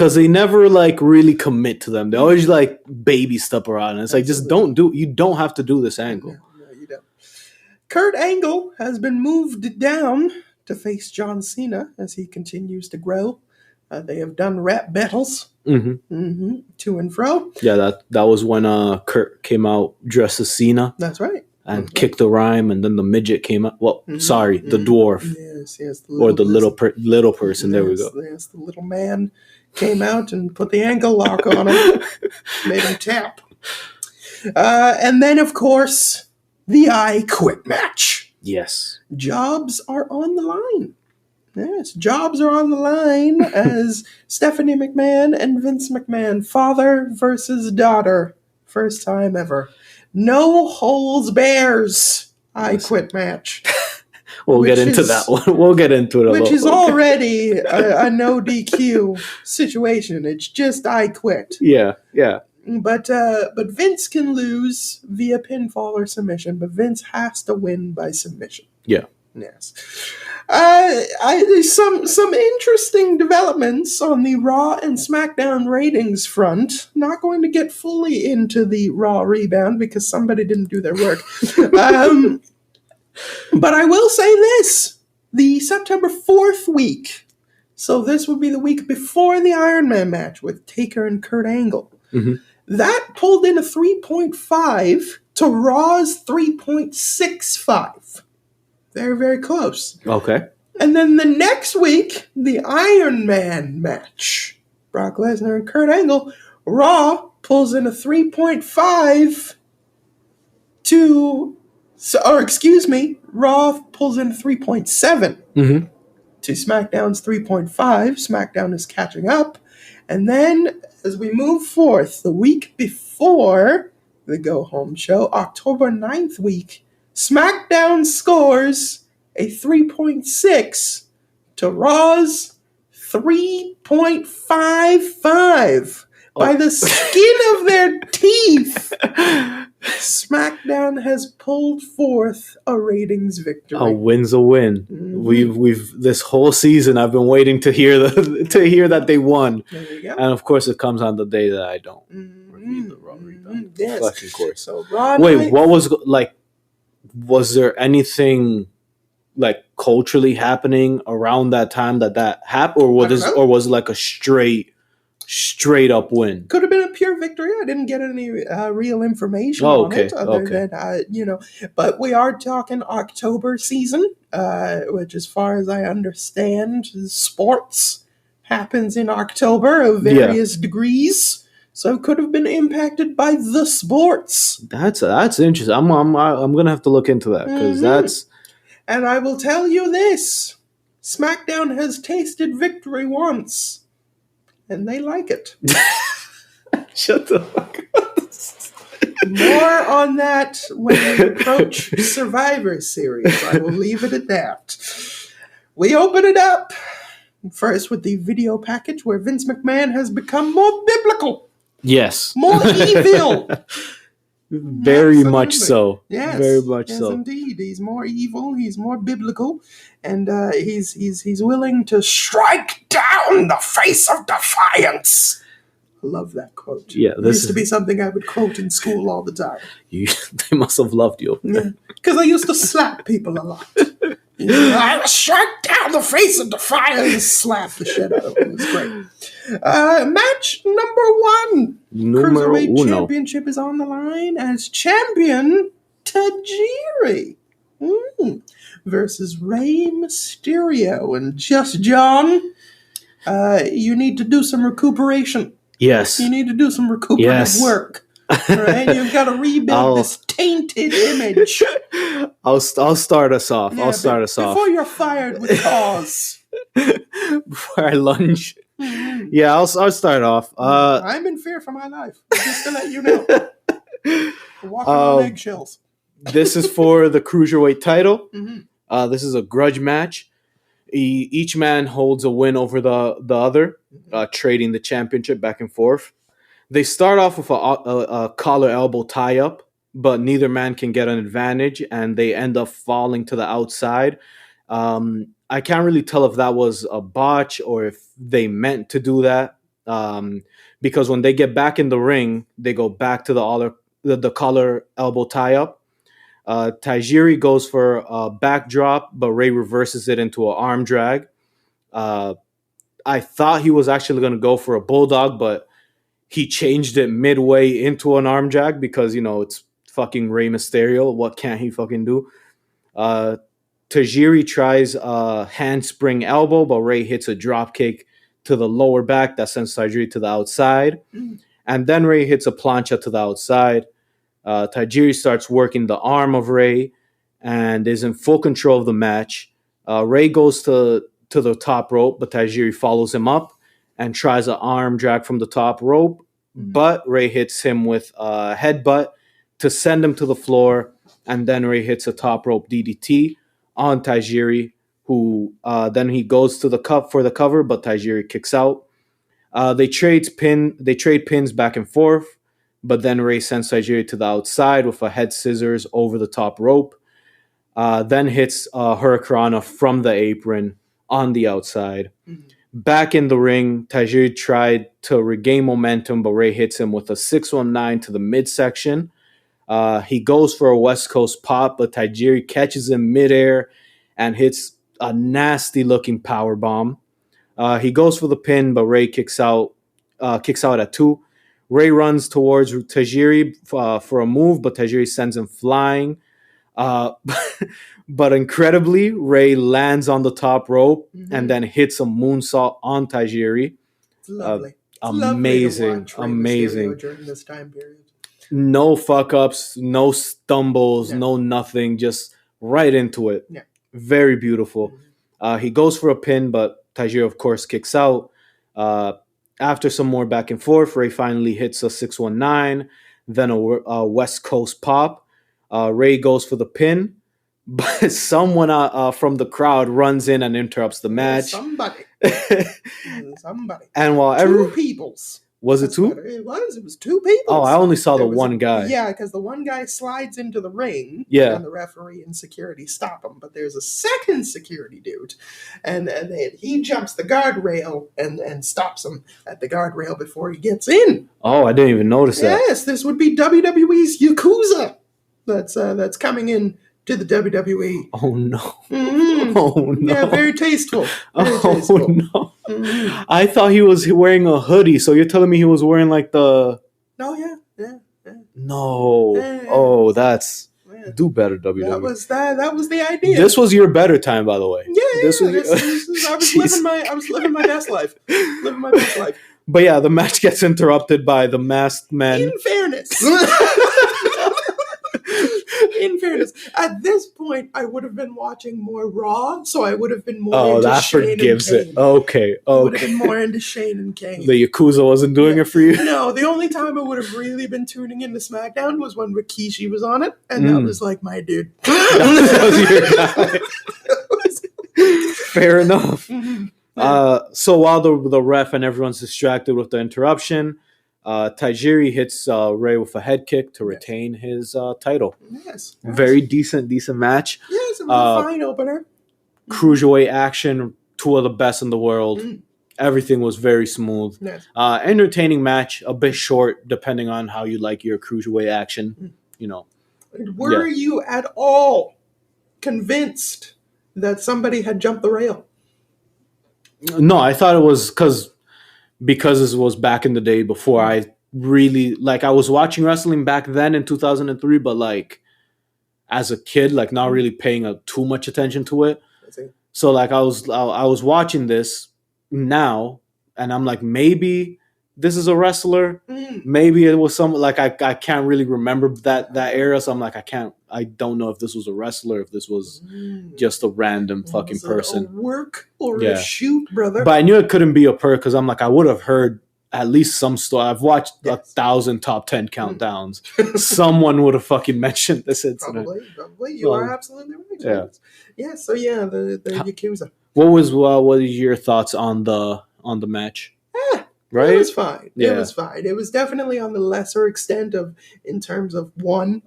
because they never like really commit to them. They always like baby step around. And it's like, just you don't have to do this angle. No, you don't. Kurt Angle has been moved down to face John Cena as he continues to grow. They have done rap battles to and fro. Yeah, that was when Kurt came out dressed as Cena. That's right. And kicked the rhyme, and then the midget came out. Well, sorry, the dwarf. Yes. Or the little person. There we go. Yes, the little man came out and put the ankle lock on him. Made him tap. And then, of course, the I Quit match. Yes. Jobs are on the line. Yes, jobs are on the line as Stephanie McMahon and Vince McMahon, father versus daughter. First time ever. No holds bears. I Quit match. We'll get into that one. We'll get into it. Which is already a no DQ situation. It's just I quit. Yeah. But Vince can lose via pinfall or submission, but Vince has to win by submission. Yeah. Yes. Some interesting developments on the Raw and SmackDown ratings front. Not going to get fully into the Raw rebound because somebody didn't do their work. But I will say this. The September 4th week, so this would be the week before the Iron Man match with Taker and Kurt Angle. That pulled in a 3.5 to Raw's 3.65. Very, very close. Okay. And then the next week, the Iron Man match. Brock Lesnar and Kurt Angle. Raw pulls in a 3.5 to... Raw pulls in 3.7 to SmackDown's 3.5. SmackDown is catching up. And then, as we move forth, the week before the go-home show, October 9th week, SmackDown scores a 3.6 to Raw's 3.55 by the skin of their teeth. SmackDown has pulled forth a ratings victory. A win's a win. We've this whole season I've been waiting to hear that they won. There you go. And of course it comes on the day that I don't review the Raw rebound. Yes. Fucking course. So Raw Wait, what was like? Was there anything like culturally happening around that time that happened, or was it like a straight up win? Could have been a pure victory. I didn't get any real information on it other than but we are talking October season, which, as far as I understand, sports happens in October of various degrees. So it could have been impacted by the sports. That's interesting. I'm gonna have to look into that because that's. And I will tell you this: SmackDown has tasted victory once, and they like it. Shut the fuck up. More on that when we approach Survivor Series. I will leave it at that. We open it up first with the video package where Vince McMahon has become more biblical. Yes. More evil. Very much so. Yes. Very much so. Yes, indeed. He's more evil. He's more biblical. And he's willing to strike down the face of defiance. I love that quote. Yeah, it used to be something I would quote in school all the time. They must have loved you. Yeah, because I used to slap people a lot. I strike down the face of defiance and slap the shit out of them. It was great. Match number 1. Cruiserweight Championship is on the line as champion Tajiri versus Rey Mysterio. And just John, you need to do some recuperation. Yes. You need to do some recuperative work. All right? You've got to rebuild this tainted image. I'll start us off. Yeah, I'll start us off. Before you're fired with cause. Before I lunge. Yeah, I'll start off. I'm in fear for my life, just to let you know. Walking on eggshells. This is for the Cruiserweight title. This is a grudge match. Each man holds a win over the other, trading the championship back and forth. They start off with a collar elbow tie-up, but neither man can get an advantage, and they end up falling to the outside. I can't really tell if that was a botch or if they meant to do that. because when they get back in the ring, they go back to the collar elbow tie up. Tajiri goes for a backdrop, but Ray reverses it into an arm drag. I thought he was actually going to go for a bulldog, but he changed it midway into an arm drag because, it's fucking Rey Mysterio. What can't he fucking do? Tajiri tries a handspring elbow, but Ray hits a drop kick to the lower back that sends Tajiri to the outside. And then Ray hits a plancha to the outside. Tajiri starts working the arm of Ray and is in full control of the match. Ray goes to the top rope, but Tajiri follows him up and tries an arm drag from the top rope. But Ray hits him with a headbutt to send him to the floor. And then Ray hits a top rope DDT on Tajiri, who then he goes to the cup for the cover, but Tajiri kicks out. They trade pins back and forth, but then Ray sends Tajiri to the outside with a head scissors over the top rope. Then hits Hurricanrana from the apron on the outside. Back in the ring, Tajiri tried to regain momentum, but Ray hits him with a 619 to the midsection. He goes for a West Coast pop, but Tajiri catches him midair and hits a nasty-looking power bomb. He goes for the pin, but Ray kicks out at 2. Ray runs towards Tajiri for a move, but Tajiri sends him flying. But incredibly, Ray lands on the top rope and then hits a moonsault on Tajiri. It's lovely. Amazing. Amazing. During this time period. No fuck-ups, no stumbles, no nothing. Just right into it. Yeah. Very beautiful. He goes for a pin, but Tajiri, of course, kicks out. After some more back and forth, Ray finally hits a 619, then a West Coast pop. Ray goes for the pin, but someone from the crowd runs in and interrupts the match. Somebody. And while Two peoples. Was it 2? It was. It was 2 people. Oh, I only saw the one guy. Yeah, because the one guy slides into the ring. Yeah. And the referee and security stop him. But there's a second security dude. And then he jumps the guardrail and stops him at the guardrail before he gets in. Oh, I didn't even notice that. Yes, this would be WWE's Yakuza that's coming in to the WWE. Oh, no. Mm-hmm. Oh, no. Yeah, very tasteful. Oh, no. Mm-hmm. I thought he was wearing a hoodie, so you're telling me he was wearing like the... Oh, yeah. No. Yeah. Oh, that's... Yeah. Do better, WWE. That was the idea. This was your better time, by the way. Yeah, This was I was living my best life. Living my best life. But yeah, the match gets interrupted by the masked men. In fairness. In fairness, at this point, I would have been watching more Raw, so I would have been more into that Shane forgives and Kane. it. Okay. I would have been more into Shane and Kane. The Yakuza wasn't doing it for you? No, the only time I would have really been tuning into SmackDown was when Rikishi was on it, and that was like my dude. That was your guy. Fair enough. So while the ref and everyone's distracted with the interruption, Tajiri hits Ray with a head kick to retain his title. Yes. Very decent match. Yes, it was a fine opener. Cruiserweight action, 2 of the best in the world. Everything was very smooth. Yes. Entertaining match, a bit short depending on how you like your cruiserweight action. Were you at all convinced that somebody had jumped the rail? No, I thought it was because it was back in the day before I really, I was watching wrestling back then in 2003, but as a kid, not really paying too much attention to it. So I was watching this now and I'm like, maybe this is a wrestler. Maybe it was some, I can't really remember that era. So I'm like, I don't know if this was a wrestler, if this was just a random fucking person. A work or a shoot, brother. But I knew it couldn't be a because I'm like, I would have heard at least some story. I've watched 1,000 top 10 countdowns. Someone would have fucking mentioned this incident. Probably. You are absolutely right. Yeah. So the Yakuza. What is your thoughts on the match? right? It was fine. Yeah. It was fine. It was definitely on the lesser extent in terms of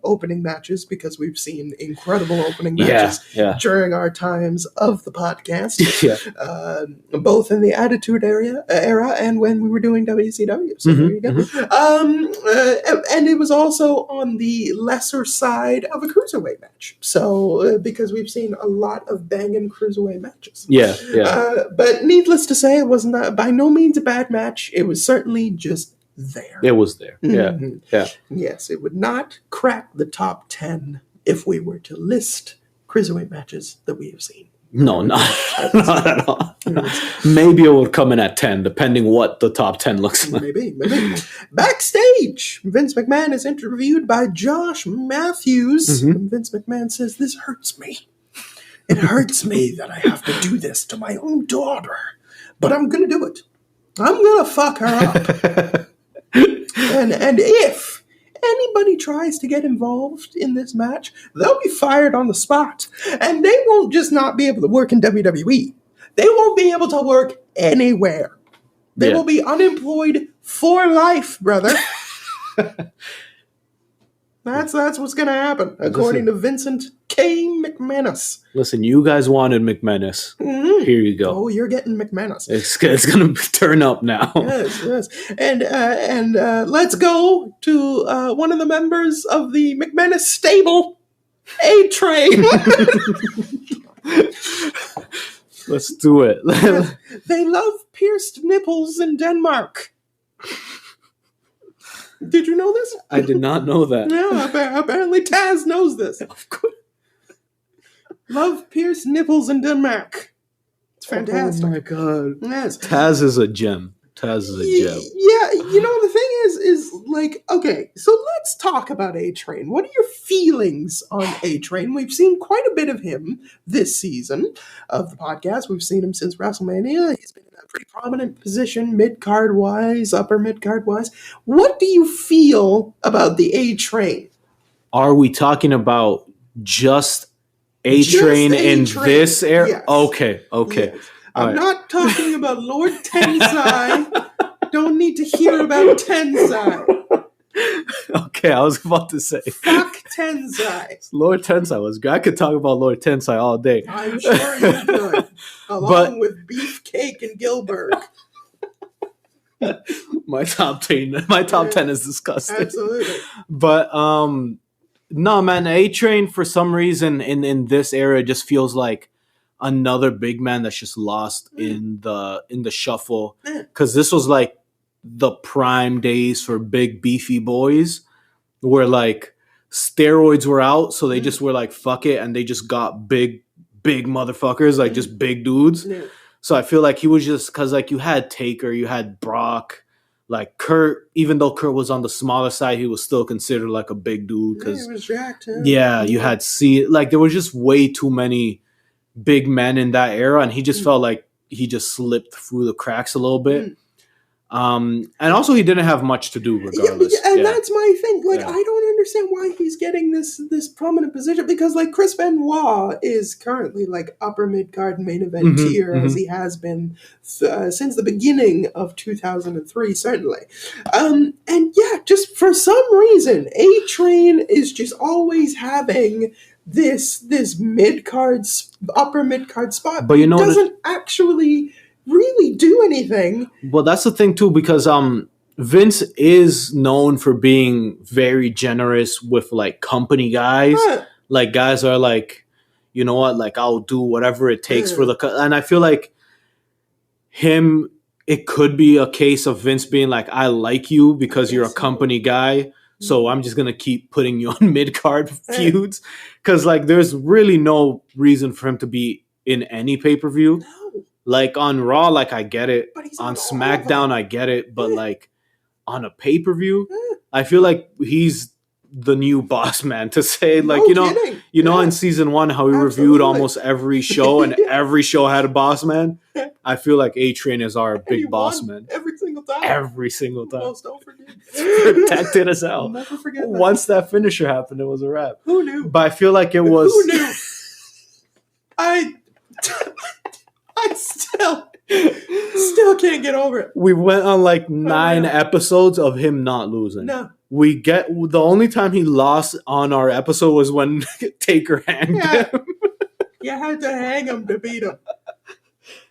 opening matches, because we've seen incredible opening matches Yeah. during our times of the podcast, Yeah. both in the Attitude era and when we were doing WCW. So there you go. And it was also on the lesser side of a cruiserweight match. So because we've seen a lot of banging cruiserweight matches. Yeah. But needless to say, it wasn't by no means a bad match. It was certainly just there. It was there. Mhm. Yeah. Yes, it would not crack the top 10 if we were to list cruiserweight matches that we have seen. No, not at all. Maybe it would come in at 10, depending what the top 10 looks like. Maybe. Backstage, Vince McMahon is interviewed by Josh Matthews. And Vince McMahon says, "This hurts me. It hurts me that I have to do this to my own daughter. But I'm going to do it. I'm going to fuck her up." And if anybody tries to get involved in this match, they'll be fired on the spot. And they won't just not be able to work in WWE. They won't be able to work anywhere. They will be unemployed for life, brother. That's what's going to happen, according to Vincent K. McMenace. Listen, you guys wanted McMenace. Here you go. Oh, you're getting McMenace. It's going to turn up now. Yes. And let's go to one of the members of the McMenace stable, A-Train. Let's do it. They love pierced nipples in Denmark. Did you know this? I did not know that. Yeah, apparently Taz knows this. Of course. Love pierced nipples in Denmark. It's fantastic. Oh my god. Yes. Taz is a gem. Taz is a gem. Yeah, the thing is like, okay, so let's talk about A-Train. What are your feelings on A-Train? We've seen quite a bit of him this season of the podcast. We've seen him since WrestleMania. He's been in a pretty prominent position, mid-card wise, upper mid-card wise. What do you feel about the A-Train? Are we talking about just A-Train in this era? Yes. Okay. Yes. I'm Right. not talking about Lord Tensai. Don't need to hear about Tensai. Okay, I was about to say. Fuck Tensai. Lord Tensai was good. I could talk about Lord Tensai all day. I'm sure you could. Along with Beefcake and Gilbert. My top 10 is disgusting. Absolutely. But no, man, A-Train for some reason in this era just feels like another big man that's just lost in the shuffle, because this was like the prime days for big beefy boys, where like steroids were out, so they just were like fuck it, and they just got big motherfuckers, like just big dudes. So I feel like he was just, because like you had Taker, you had Brock, like Kurt, even though Kurt was on the smaller side, he was still considered like a big dude, because he was jacked. you had C, like there was just way too many big men in that era, and he just felt like he just slipped through the cracks a little bit. And also he didn't have much to do regardless. That's my thing. Like, I don't understand why he's getting this prominent position, because like Chris Benoit is currently like upper mid-card main event tier, as he has been since the beginning of 2003, certainly. And yeah, just for some reason, A-Train is just always having this upper mid-card spot, but you know, doesn't actually really do anything. Well, that's the thing too, because Vince is known for being very generous with like company guys. Like guys are like, you know what, like I'll do whatever it takes for the and I feel like it could be a case of Vince being like, I like you because you're a company guy, so I'm just gonna keep putting you on mid-card feuds, because like there's really no reason for him to be in any pay-per-view. Like on Raw, like I get it. On SmackDown, I get it. But like on a pay-per-view, I feel like he's the new boss man to say, like, in season 1, how we reviewed almost every show and every show had a boss man. I feel like A-Train is our big boss man. Every single time. Every single time. Most don't forget. Protected as hell. I'll never forget that. Once that finisher happened, it was a wrap. Who knew? But I feel like it was. Who knew? I still can't get over it. We went on like 9 episodes of him not losing. No. The only time he lost on our episode was when Taker hanged him. You had to hang him to beat him.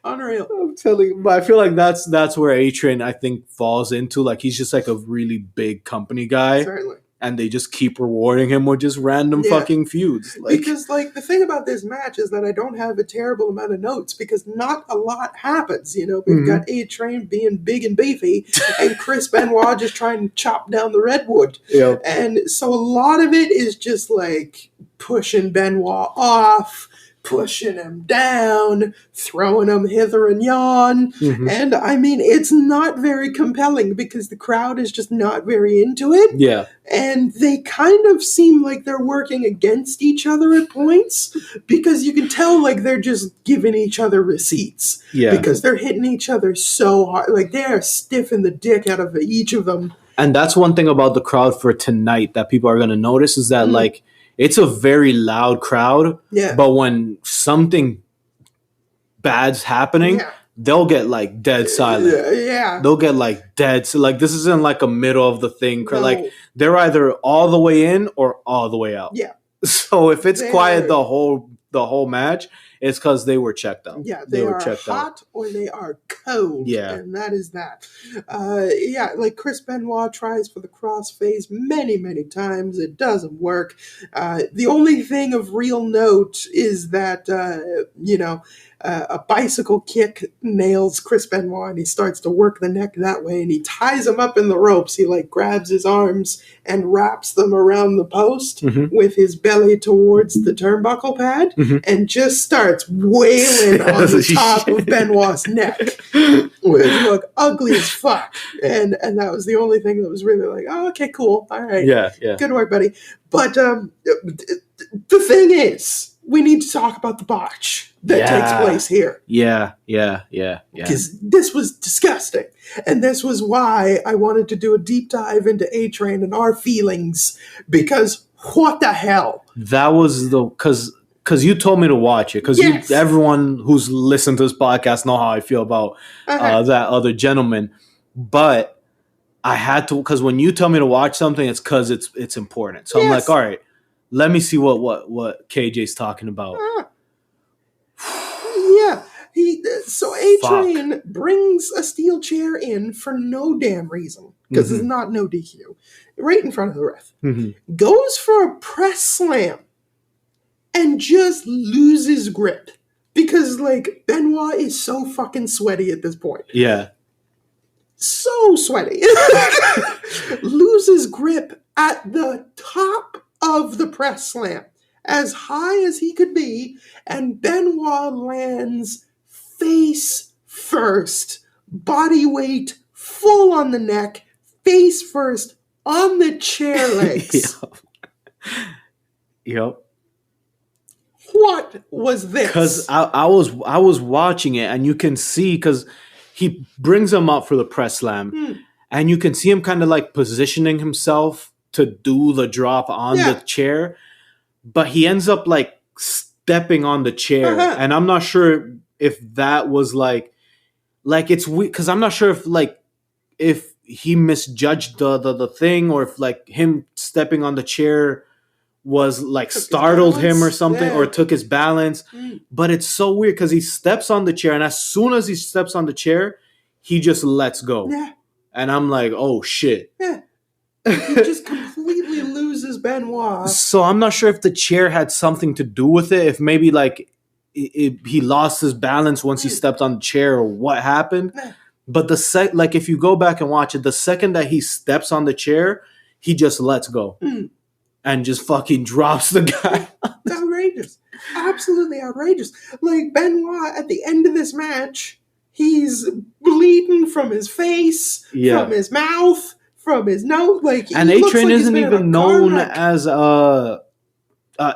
Unreal. I'm telling you, but I feel like that's where A-Train, I think, falls into. Like, he's just like a really big company guy. Certainly. And they just keep rewarding him with just random fucking feuds. Like, because, like, the thing about this match is that I don't have a terrible amount of notes because not a lot happens. You know, we've got A-Train being big and beefy and Chris Benoit just trying to chop down the redwood. Yep. And so a lot of it is just, like, pushing Benoit off, pushing him down, throwing him hither and yon. And, I mean, it's not very compelling because the crowd is just not very into it. Yeah. And they kind of seem like they're working against each other at points because you can tell like they're just giving each other receipts. Yeah. Because they're hitting each other so hard. Like they are stiffing the dick out of each of them. And that's one thing about the crowd for tonight that people are going to notice is that like it's a very loud crowd. Yeah. But when something bad's happening, they'll get like dead silent. Yeah. They'll get like dead. So like this isn't like a middle of the thing. No. Like they're either all the way in or all the way out. Yeah. So if it's quiet the whole match, it's because they were checked out. Yeah, they are checked hot out. or they are cold. Yeah. And that is that. Like Chris Benoit tries for the crossface many, many times. It doesn't work. The only thing of real note is that, a bicycle kick nails Chris Benoit and he starts to work the neck that way and he ties him up in the ropes. He like grabs his arms and wraps them around the post with his belly towards the turnbuckle pad and just starts wailing on the top of Benoit's neck. Which look ugly as fuck. And that was the only thing that was really like, oh, okay, cool. All right. Yeah. Good work, buddy. But the thing is, we need to talk about the botch that takes place here. Yeah. Because this was disgusting. And this was why I wanted to do a deep dive into A-Train and our feelings. Because what the hell? That was because you told me to watch it. Because everyone who's listened to this podcast know how I feel about that other gentleman. But I had to, because when you tell me to watch something, it's because it's important. So I'm like, all right, let me see what KJ's talking about. So A-Train brings a steel chair in for no damn reason, because it's not no DQ, right in front of the ref. Goes for a press slam and just loses grip because like Benoit is so fucking sweaty at this point. Yeah. So sweaty. Loses grip at the top of the press slam, as high as he could be, and Benoit lands face first, body weight full on the neck, face first on the chair legs. Yep. What was this? Because I was watching it, and you can see, because he brings him up for the press slam, and you can see him kind of like positioning himself to do the drop on the chair, but he ends up like stepping on the chair, and I'm not sure if that was like it's weird, because I'm not sure if he misjudged the thing, or if like him stepping on the chair was like startled him or something, or took his balance. But it's so weird because he steps on the chair, and as soon as he steps on the chair, he just lets go. And I'm like, oh shit. He just completely loses Benoit. So I'm not sure if the chair had something to do with it, if maybe like he lost his balance once he stepped on the chair, or what happened. But if you go back and watch it, the second that he steps on the chair, he just lets go. And just fucking drops the guy. It's outrageous. Absolutely outrageous. Like, Benoit, at the end of this match, he's bleeding from his face, from his mouth, from his nose. And A-Train isn't even known as a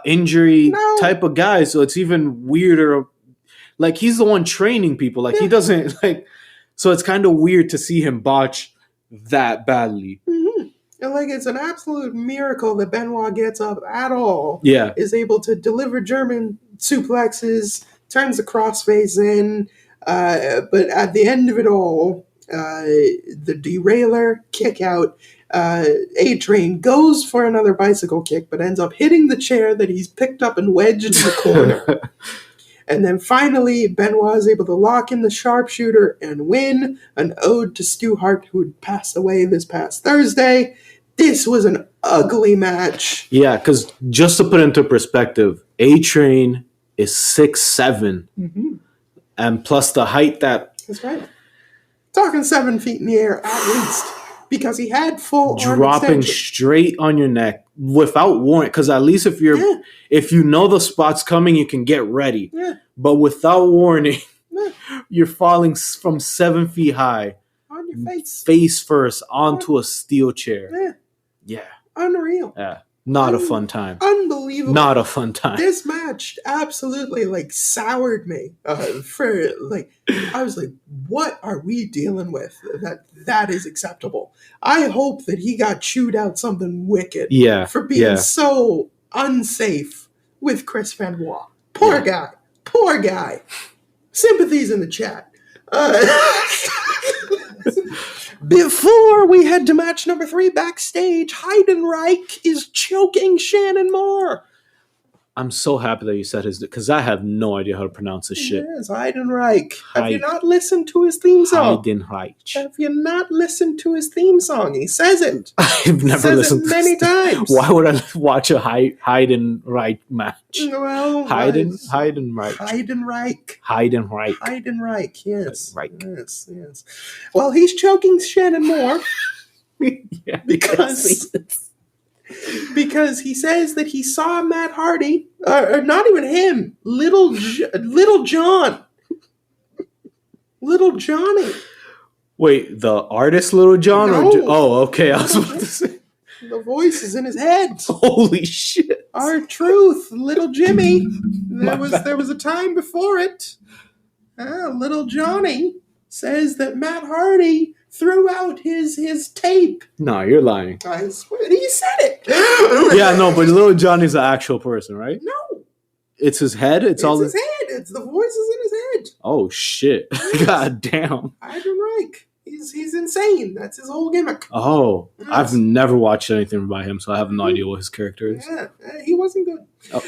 injury type of guy, so it's even weirder. Like, he's the one training people. Like, he doesn't, so it's kind of weird to see him botch that badly. And it's an absolute miracle that Benoit gets up at all. Yeah. Is able to deliver German suplexes, turns the crossface in, But at the end of it all, the derailer kick out. A-Train goes for another bicycle kick, but ends up hitting the chair that he's picked up and wedged in the corner. And then finally, Benoit is able to lock in the sharpshooter and win, an ode to Stu Hart, who had passed away this past Thursday. This was an ugly match. Yeah, because just to put into perspective, A-Train is 6'7", and plus the height that... That's right. Talking 7 feet in the air, at least. Because he had full arm dropping extension. straight on your neck without warning. Because at least if you know the spot's coming, you can get ready. Yeah. But without warning, Yeah. you're falling from 7 feet high, On your face. face first, onto a steel chair. Yeah. Yeah, Unreal. yeah. Not a fun time. Unbelievable. Not a fun time. This match absolutely soured me. I was like, what are we dealing with? That is acceptable. I hope that he got chewed out something wicked. Yeah, For being yeah. so unsafe with Chris Benoit. Poor guy. Poor guy. Sympathies in the chat. Before we head to match number 3 backstage, Heidenreich is choking Shannon Moore. I'm so happy that you said his, because I have no idea how to pronounce this shit. Yes, Heidenreich. Have you not listened to his theme song? Heidenreich. Have you not listened to his theme song? He says it. I've never Says listened it to many this. times. Why would I watch a Heidenreich match? Well, Heidenreich. Heidenreich, yes. Reich. Yes. Well, he's choking Shannon Moore Yeah, because he says that he saw Matt Hardy, or not even him, Little John. Little Johnny. Wait, the artist Little John? No. Oh, okay. I was about to say. The voice is in his head. Holy shit. R-Truth, Little Jimmy. There My bad. was a time before it. Little Johnny says that Matt Hardy threw out his tape. No, you're lying. I swear, he said it. Yeah, no, but Little Johnny's an actual person, right? No, It's his head? It's all his head. It's the voice is in his head. Oh, shit. God damn. Heidenreich. He's insane. That's his whole gimmick. Oh, Yes. I've never watched anything by him, so I have no idea what his character is. Yeah, he wasn't good. Oh.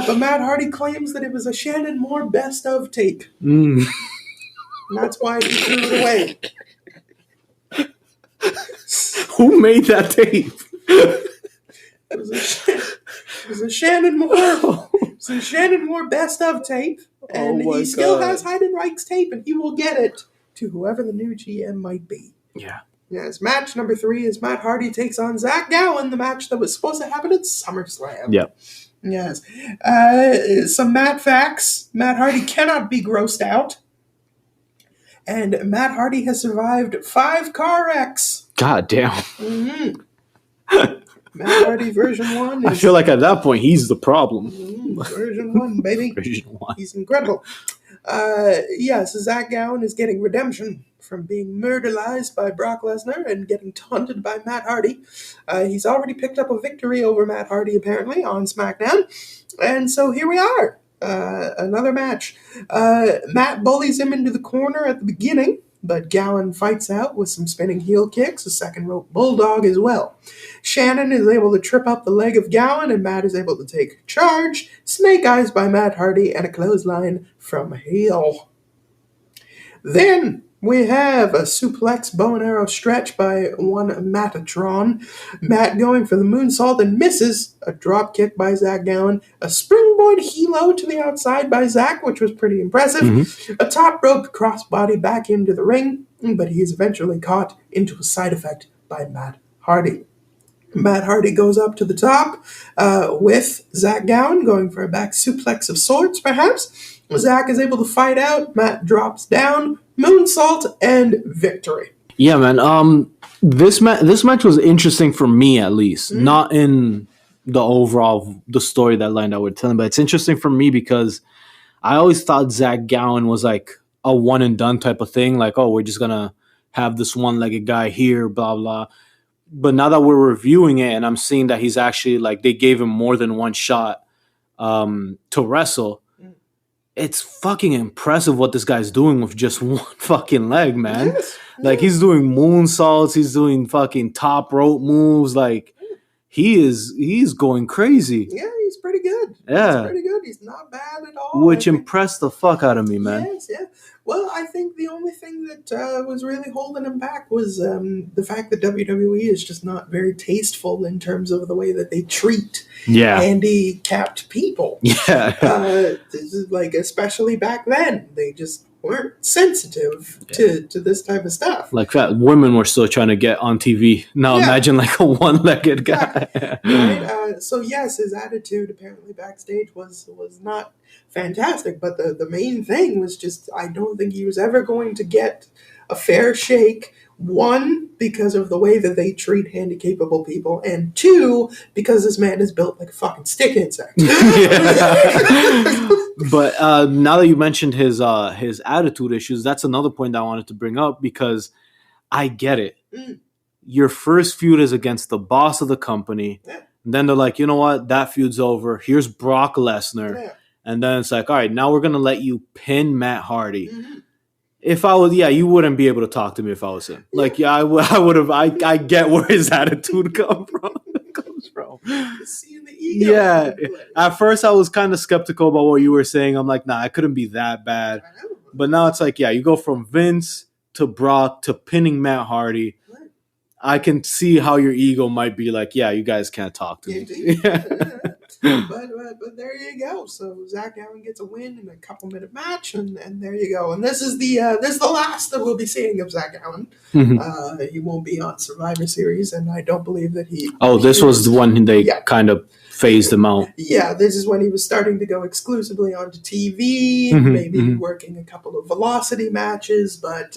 But Matt Hardy claims that it was a Shannon Moore best of tape. Mm. And that's why he threw it away. Who made that tape? It was a Shannon Moore. It's a Shannon Moore best of tape. And Oh my he still God. has Heidenreich's tape, and he will get it to whoever the new GM might be. Yeah. Yes, match number 3 is Matt Hardy takes on Zach Gowen, the match that was supposed to happen at SummerSlam. Yeah. Yes. Some Matt facts. Matt Hardy cannot be grossed out. And Matt Hardy has survived 5 car wrecks. God damn. Mm-hmm. Matt Hardy version 1 I is feel like at that point, he's the problem. version 1, baby. Version 1. He's incredible. Yes, Zach Gowen is getting redemption from being murderized by Brock Lesnar and getting taunted by Matt Hardy. He's already picked up a victory over Matt Hardy, apparently, on SmackDown. And so here we are. Another match. Matt bullies him into the corner at the beginning, but Gowen fights out with some spinning heel kicks, a second rope bulldog as well. Shannon is able to trip up the leg of Gowen, and Matt is able to take charge. Snake eyes by Matt Hardy, and a clothesline from heel. Then we have a suplex bow and arrow stretch by one Mattatron. Matt going for the moonsault and misses. A drop kick by Zach Gowen. A springboard helo to the outside by Zach, which was pretty impressive. A top rope crossbody back into the ring, but he is eventually caught into a side effect by Matt Hardy. Matt Hardy goes up to the top with Zach Gowen going for a back suplex of sorts, perhaps. Zach is able to fight out. Matt drops down, moonsault, and victory. Yeah, man. This match was interesting for me, at least. Not in the overall the story that line that we're telling, but it's interesting for me because I always thought Zach Gowen was like a one and done type of thing. Like, oh, we're just gonna have this one-legged guy here, blah blah. But now that we're reviewing it, and I'm seeing that he's actually like they gave him more than one shot to wrestle. it's fucking impressive what this guy's doing with just one fucking leg, man. Yes, Like, he's doing moonsaults, he's doing fucking top rope moves. Like, he's going crazy. Yeah, he's pretty good. Yeah. He's pretty good. He's not bad at all. Which I think- impressed the fuck out of me, man. Yes, yeah. Well, I think the only thing that was really holding him back was the fact that WWE is just not very tasteful in terms of the way that they treat Yeah. handicapped people. Yeah. This is like, especially back then, they just weren't sensitive to this type of stuff. Like that, women were still trying to get on TV. Now Yeah. imagine like a one-legged guy. Right? So yes, his attitude apparently backstage was not fantastic, but the main thing was just, I don't think he was ever going to get a fair shake. One, because of the way that they treat handicapable people, and two, because this man is built like a fucking stick insect. But now that you mentioned his attitude issues, that's another point that I wanted to bring up, because I get it. Mm. Your first feud is against the boss of the company. Yeah. And then they're like, you know what? That feud's over. Here's Brock Lesnar. Yeah. And then it's like, all right, now we're going to let you pin Matt Hardy. Mhm. If I was, you wouldn't be able to talk to me if I was him. Like, I would have. I get where his attitude comes from. Seeing the ego. Yeah. At first, I was kind of skeptical about what you were saying. I'm like, nah, it couldn't be that bad. I know. But now it's like, you go from Vince to Brock to pinning Matt Hardy. Right. I can see how your ego might be like, you guys can't talk to me. Indeed. But there you go. So Zach Allen gets a win in a couple-minute match, and there you go. And this is the last that we'll be seeing of Zach Allen. Mhm. He won't be on Survivor Series, and I don't believe that he. Oh, this was the one they Yeah. kind of phased him out. Yeah, this is when he was starting to go exclusively onto TV, Mhm, maybe mhm. working a couple of Velocity matches, but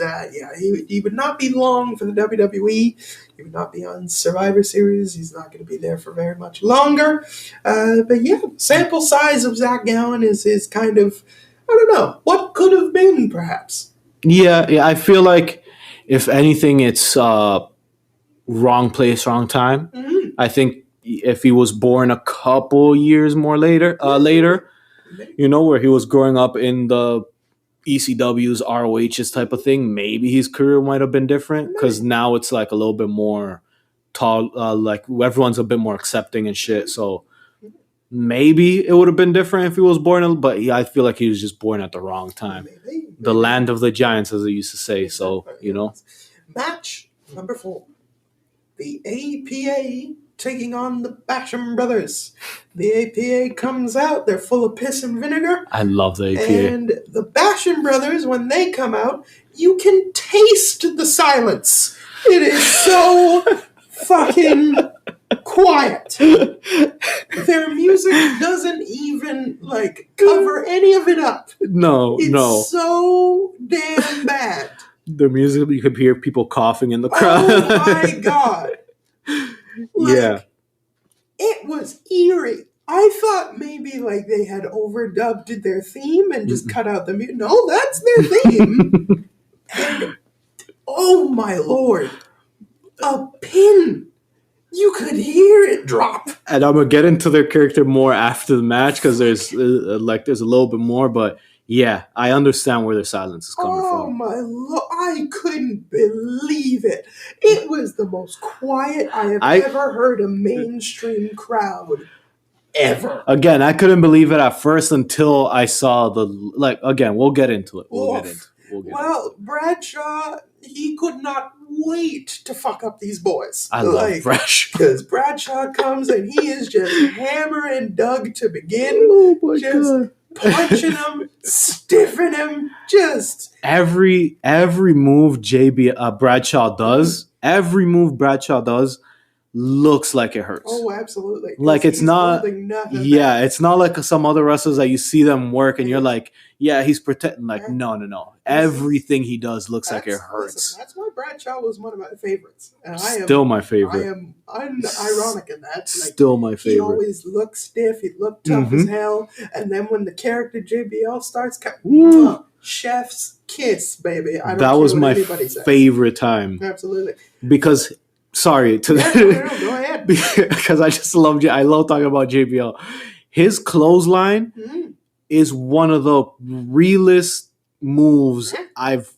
he would not be long for the WWE. He would not be on Survivor Series. He's not going to be there for very much longer. But yeah, sample size of Zach Allen is kind of, I don't know, what could have been, perhaps. Yeah, I feel like if anything, it's wrong place, wrong time. Mhm. I think if he was born a couple years more later, where he was growing up in the ECW's, ROH's type of thing, maybe his career might have been different, because now it's like a little bit more tall, like everyone's a bit more accepting and shit. So maybe it would have been different if he was born, but I feel like he was just born at the wrong time. Maybe. The land of the giants, as they used to say. So, Match number 4. The APA taking on the Basham Brothers. The APA comes out. They're full of piss and vinegar. I love the APA. And the Basham Brothers, when they come out, you can taste the silence. It is so fucking quiet. Their music doesn't even cover any of it up. No. It's so damn bad. The music, you could hear people coughing in the crowd. Oh my god. Yeah. It was eerie. I thought maybe they had overdubbed their theme and just cut out the music. No, that's their theme. And, oh my lord. A pin. You could hear it drop. And I'm gonna get into their character more after the match, because there's a little bit more, but yeah, I understand where their silence is coming Oh from. my lord, I couldn't believe it. It was the most quiet I have ever heard a mainstream crowd ever. Again, I couldn't believe it at first until I saw again, we'll get into it. Well, Bradshaw, he could not wait to fuck up these boys. I love Bradshaw. Because Bradshaw comes and he is just hammering Doug to begin. Oh my God. Punching him, stiffing him, just every move Bradshaw does, looks like it hurts. Oh, absolutely. Like it's not. Nothing Yeah, back. it's not like some other wrestlers that you see them work and you're like, yeah, he's protecting. Like, no. Everything he does looks like it hurts. Listen, that's why Bradshaw was one of my favorites. And Still my favorite. I am unironic in that. Still my favorite. He always looked stiff. He looked tough as hell. And then when the character JBL starts, chef's kiss, baby. That was my favorite time. Absolutely. Because, sorry. Go ahead. Because I just love I love talking about JBL. His clothesline is one of the realest moves I've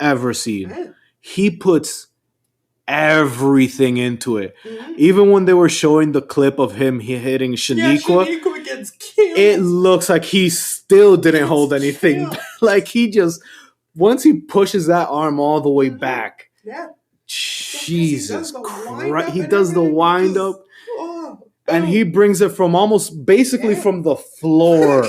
ever seen. He puts everything into it. Even when they were showing the clip of him hitting Shaniqua, Shaniqua gets killed. it looks like he still didn't hold anything. Like he just, once he pushes that arm all the way back, Jesus Christ, he does the wind up, and he brings it from almost basically from the floor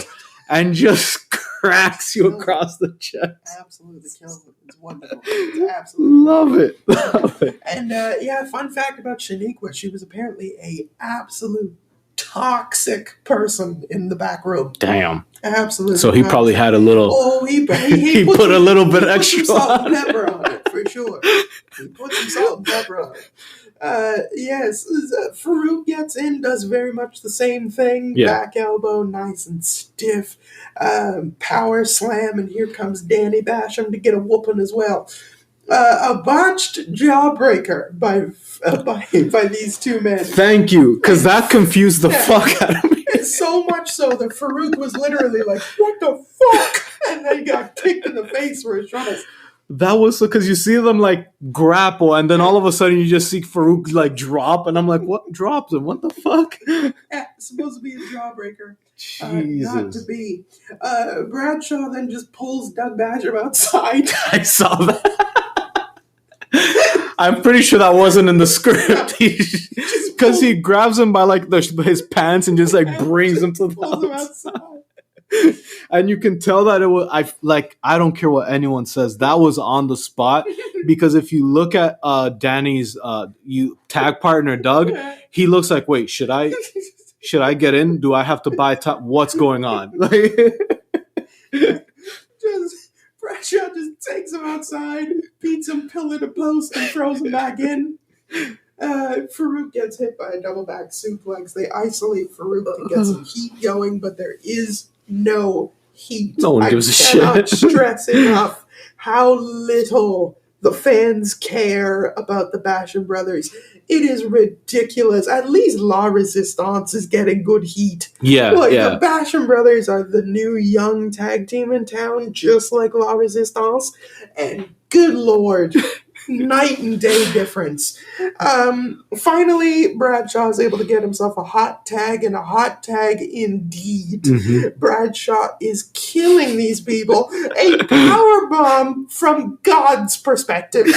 and just cracks you across the chest. Absolutely kills it. It's wonderful. It's absolutely Love it. And fun fact about Shaniqua, she was apparently a absolute toxic person in the back room. Damn. Absolutely. So he probably had a little. Oh, he put a little bit extra salt on and pepper on it for sure. He put some salt and pepper on it. Yes, Farouk gets in, does very much the same thing. Yeah. Back elbow, nice and stiff. Power slam, and here comes Danny Basham to get a whooping as well. A botched jawbreaker by these two men. Thank you, because that confused the fuck out of me. So much so that Farouk was literally like, "What the fuck?" And then he got kicked in the face for his troubles. That was because you see them like grapple, and then all of a sudden you just see Farouk like drop, and I'm like, "What drops him? What the fuck?" It's supposed to be a jawbreaker. Jesus. Not to be. Bradshaw then just pulls Doug Basham outside. I saw that. I'm pretty sure that wasn't in the script. Because he grabs him by like his pants and just like brings him to the outside. And you can tell that it was I don't care what anyone says, that was on the spot, because if you look at Danny's tag partner Doug, he looks like, wait, should I get in? Do I have to buy top? What's going on? Bradshaw just takes him outside, beats him pillar to post, and throws him back in. Farouk gets hit by a double back suplex. They isolate Farouk to get some heat going, but there is no heat. No one gives a shit. I cannot stress enough how little the fans care about the Basham brothers. It is ridiculous. At least La Resistance is getting good heat. Yeah. The Basham brothers are the new young tag team in town, just like La Resistance. And good Lord, night and day difference. Finally, Bradshaw is able to get himself a hot tag, and a hot tag indeed. Mm-hmm. Bradshaw is killing these people. A powerbomb from God's perspective.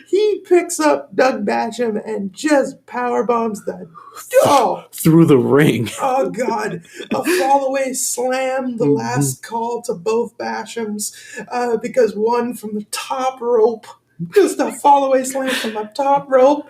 He picks up Doug Basham and just powerbombs the through the ring. Oh God! A fall-away slam, the last call to both Bashams, because one from the top rope, just a fall-away slam from the top rope.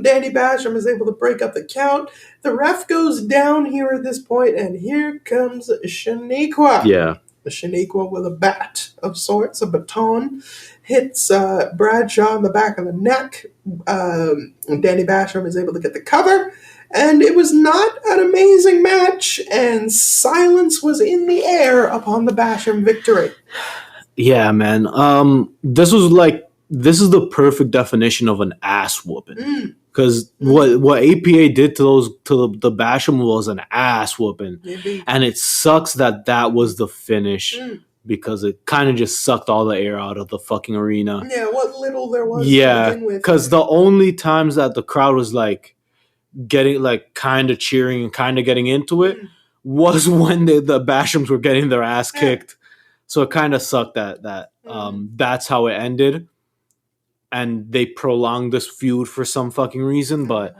Danny Basham is able to break up the count. The ref goes down here at this point, and here comes Shaniqua. Yeah. Shaniqua with a bat of sorts, a baton, hits Bradshaw in the back of the neck. Danny Basham is able to get the cover, and it was not an amazing match, and silence was in the air upon the Basham victory. Yeah, man. This is the perfect definition of an ass whooping. Because what APA did to the Basham was an ass whooping, and it sucks that was the finish, because it kind of just sucked all the air out of the fucking arena. Yeah, what little there was. Yeah, because the only times that the crowd was like getting like kind of cheering and kind of getting into it was when the Bashams were getting their ass kicked. So it kind of sucked that that's how it ended. And they prolonged this feud for some fucking reason, but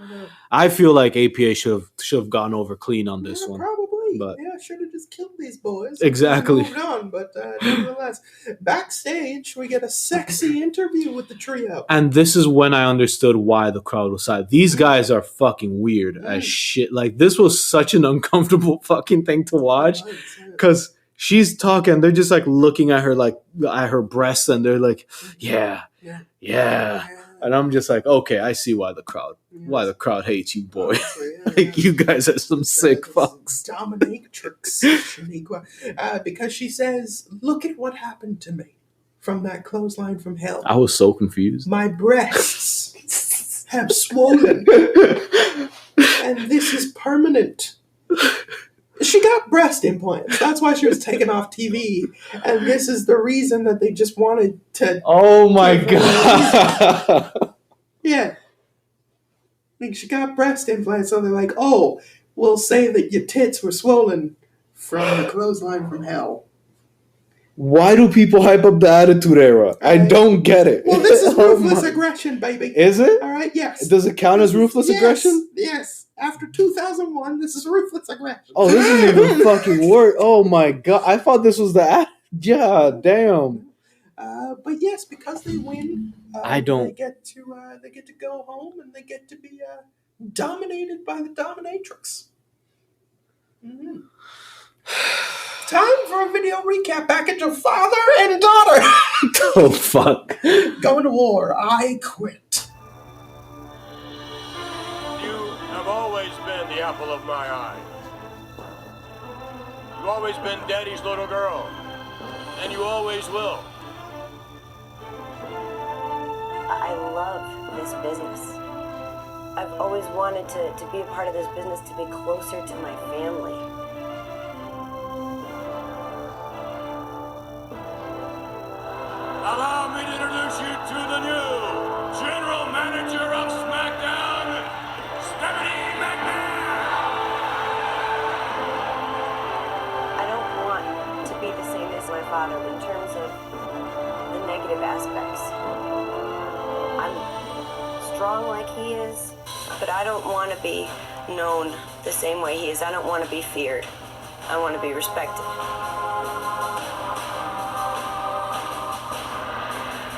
I feel like APA should have gone over clean on this one. Probably, but should have just killed these boys. Exactly. Moved on, but nevertheless, backstage we get a sexy interview with the trio, and this is when I understood why the crowd was silent. These guys are fucking weird as shit. Like, this was such an uncomfortable fucking thing to watch, because she's talking, they're just like looking at her, like at her breasts, and they're like, yeah. And I'm just like, okay, I see why the crowd hates you, boy. Like, you guys are some sick fucks. Dominatrix, Shaniqua, because she says, "Look at what happened to me from that clothesline from hell." I was so confused. My breasts have swollen, and this is permanent. She got breast implants. That's why she was taken off TV. And this is the reason that they just wanted to. Oh my god. Yeah. Like, she got breast implants, so they're like, oh, we'll say that your tits were swollen from the clothesline from hell. Why do people hype up the Attitude Era? I don't get it. Well, this is ruthless aggression, baby. Is it? All right, yes. Does it count as ruthless aggression? Yes. After 2001, this is ruthless aggression. Oh, this isn't even fucking work. Oh my god. I thought this was the... Yeah, damn. But yes, because they win, I don't... They get to go home and they get to be dominated by the dominatrix. Mm-hmm. Time for a video recap package of father and daughter. Oh fuck! Going to war. I quit. You have always been the apple of my eye. You've always been Daddy's little girl, and you always will. I love this business. I've always wanted to be a part of this business, to be closer to my family. Allow me to introduce you to the new General Manager of SmackDown, Stephanie McMahon. I don't want to be the same as my father in terms of the negative aspects. I'm strong like he is, but I don't want to be known the same way he is. I don't want to be feared. I want to be respected.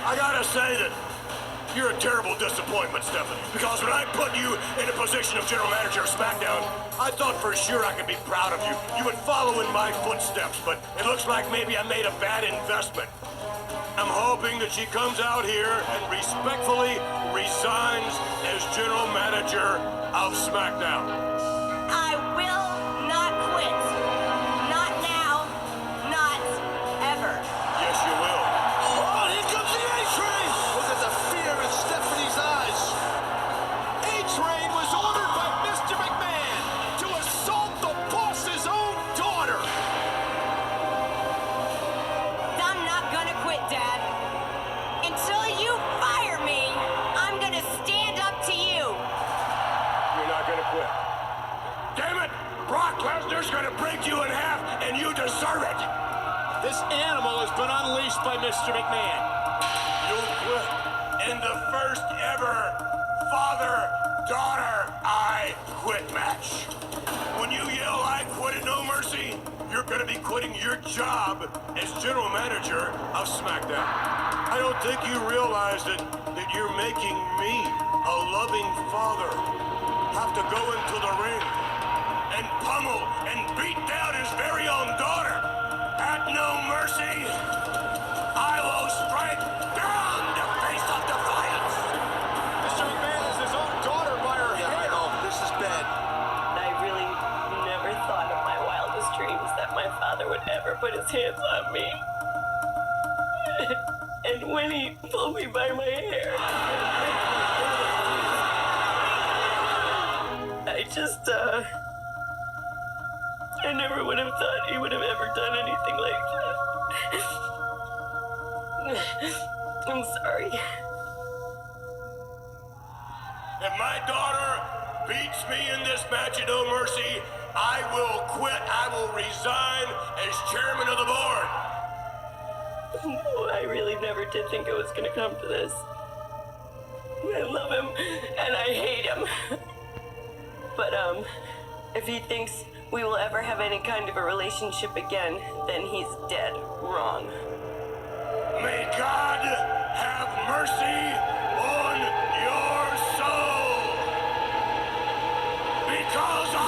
I gotta say that you're a terrible disappointment, Stephanie, because when I put you in a position of General Manager of SmackDown, I thought for sure I could be proud of you. You would follow in my footsteps, but it looks like maybe I made a bad investment. I'm hoping that she comes out here and respectfully resigns as General Manager of SmackDown. I will not quit. Not now. Not ever. Yes, you will. Oh, here comes the A-Train! Look at the fear in Stephanie's eyes. A-Train was ordered by Mr. McMahon to assault the boss's own daughter. I'm not gonna quit, Dad. Until you fire me, I'm gonna stand up to you. You're not gonna quit. Damn it! Brock Lesnar's gonna break you in half, and you deserve it! This animal has been unleashed by Mr. McMahon. You'll quit in the first ever father-daughter I quit match. When you yell I quit at No Mercy, you're gonna be quitting your job as General Manager of SmackDown. I don't think you realize that you're making me, a loving father, have to go into the ring and pummel and beat down his very own daughter. At No Mercy, I will strike down the face of defiance. Mr. McMahon has his own daughter by her hair. I know. This is bad. I really never thought in my wildest dreams that my father would ever put his hands on me. And when he pulled me by my hair, I never would have thought he would have ever done anything like that. I'm sorry. If my daughter beats me in this match at No Mercy, I will quit. I will resign as chairman of the board. No, I really never did think it was going to come to this. I love him, and I hate him. But, if he thinks we will ever have any kind of a relationship again, then he's dead wrong. May God have mercy on your soul. Because I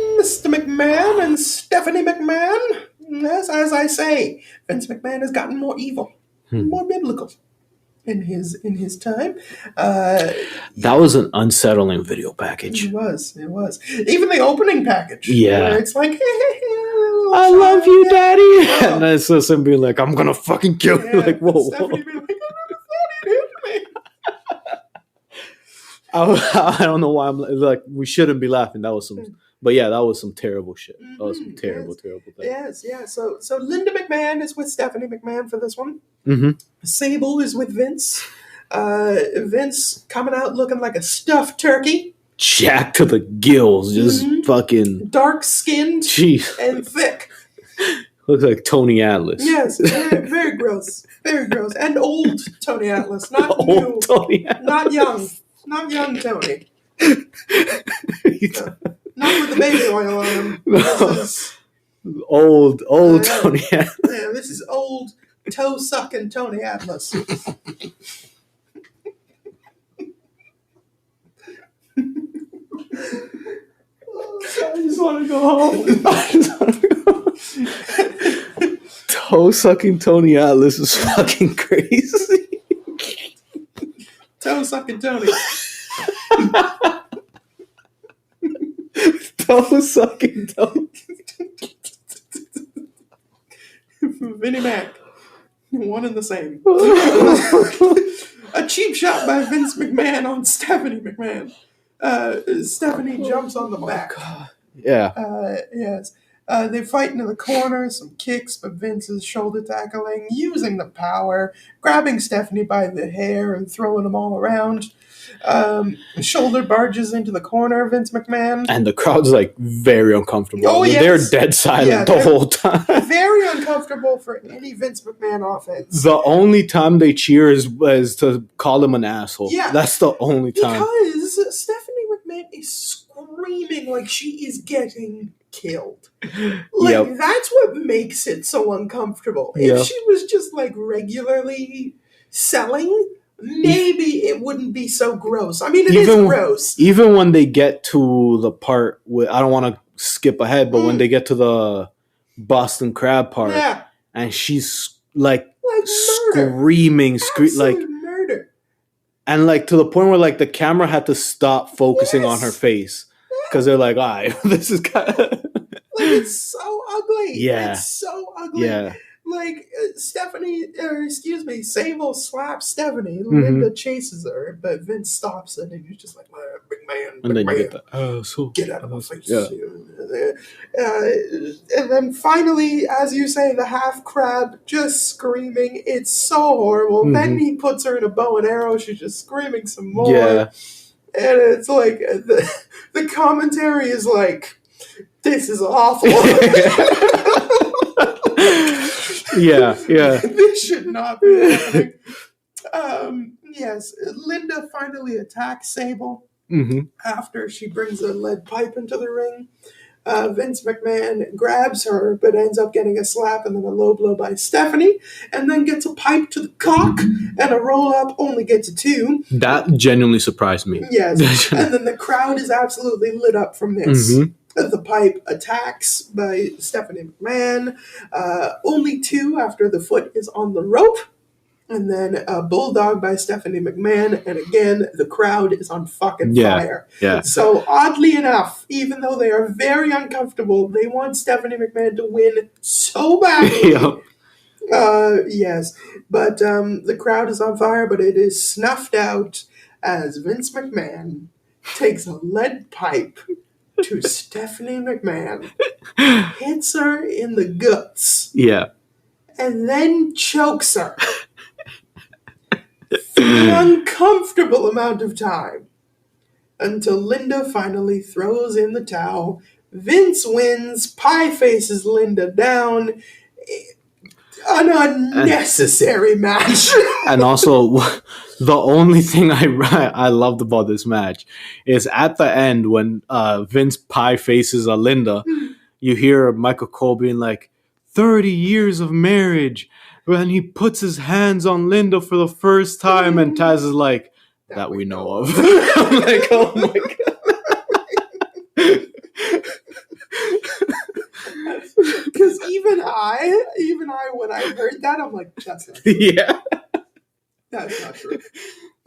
won't. Mr. McMahon and Stephanie McMahon. Yes, as I say, Vince McMahon has gotten more evil, more biblical in his time. That was an unsettling video package. It was. Even the opening package. Yeah. Where it's like, I love you, Daddy. And then it's just him being like, I'm gonna fucking kill you. Like, whoa. Stephanie being like, I never thought he'd hit me. I don't know why I'm like, we shouldn't be laughing. That was some, but yeah, that was some terrible shit. That was some terrible, terrible thing. Yes, yeah. So Linda McMahon is with Stephanie McMahon for this one. Mm-hmm. Sable is with Vince. Vince coming out looking like a stuffed turkey. Jacked to the gills, just fucking dark skinned and thick. Looks like Tony Atlas. Yes, very, very gross. Very gross. And old Tony Atlas. Not new. Tony Atlas. Not young. Not young Tony. Not with the baby oil on him. No. This is old Tony Atlas. Yeah, this is old toe sucking Tony Atlas. I just want to go home. I just want to go home. Toe sucking Tony Atlas is fucking crazy. Toe sucking Tony. Toe sucking Tony. Vinny Mac. One and the same. A cheap shot by Vince McMahon on Stephanie McMahon. Stephanie jumps on the back. God. Yeah. Yes. They fight into the corner, some kicks, but Vince is shoulder tackling, using the power, grabbing Stephanie by the hair and throwing them all around. Shoulder barges into the corner, Vince McMahon. And the crowd's like very uncomfortable. Oh, yes. They're dead silent the whole time. Very uncomfortable for any Vince McMahon offense. The only time they cheer is to call him an asshole. Yeah. That's the only time. Because Stephanie McMahon is screaming like she is getting killed. Like, that's what makes it so uncomfortable. If she was just like regularly selling, maybe it wouldn't be so gross. I mean, it is gross. Even when they get to the part with, I don't want to skip ahead, but when they get to the Boston Crab part, and she's like screaming, like murder, and like to the point where like the camera had to stop focusing on her face because they're like, all right, this is kind of like, it's so ugly. Yeah, it's so ugly. Yeah. Like, Sable slaps Stephanie. Linda chases her, but Vince stops it, and he's just like, McMahon. And then you get get out of my face. Yeah. And then finally, as you say, the half crab just screaming. It's so horrible. Then he puts her in a bow and arrow. She's just screaming some more. Yeah. And it's like, the commentary is like, this is awful. Yeah. This should not be happening. Yes, Linda finally attacks Sable after she brings a lead pipe into the ring. Vince McMahon grabs her, but ends up getting a slap and then a low blow by Stephanie, and then gets a pipe to the cock, and a roll-up only gets a 2. That genuinely surprised me. Yes, and then the crowd is absolutely lit up from this. The pipe attacks by Stephanie McMahon. Only 2 after the foot is on the rope. And then a bulldog by Stephanie McMahon. And again, the crowd is on fucking fire. Yeah. So oddly enough, even though they are very uncomfortable, they want Stephanie McMahon to win so badly. Yes. But the crowd is on fire, but it is snuffed out as Vince McMahon takes a lead pipe to Stephanie McMahon, hits her in the guts, and then chokes her for an uncomfortable amount of time until Linda finally throws in the towel. Vince wins, pie faces Linda down. An unnecessary match. And also, the only thing I loved about this match is at the end when Vince pie faces a Linda, you hear Michael Cole being like, 30 years of marriage. When he puts his hands on Linda for the first time, and Taz is like, that we know of. I'm like, oh my God. Because even I, when I heard that, I'm like, that's not true. Yeah. That's not true.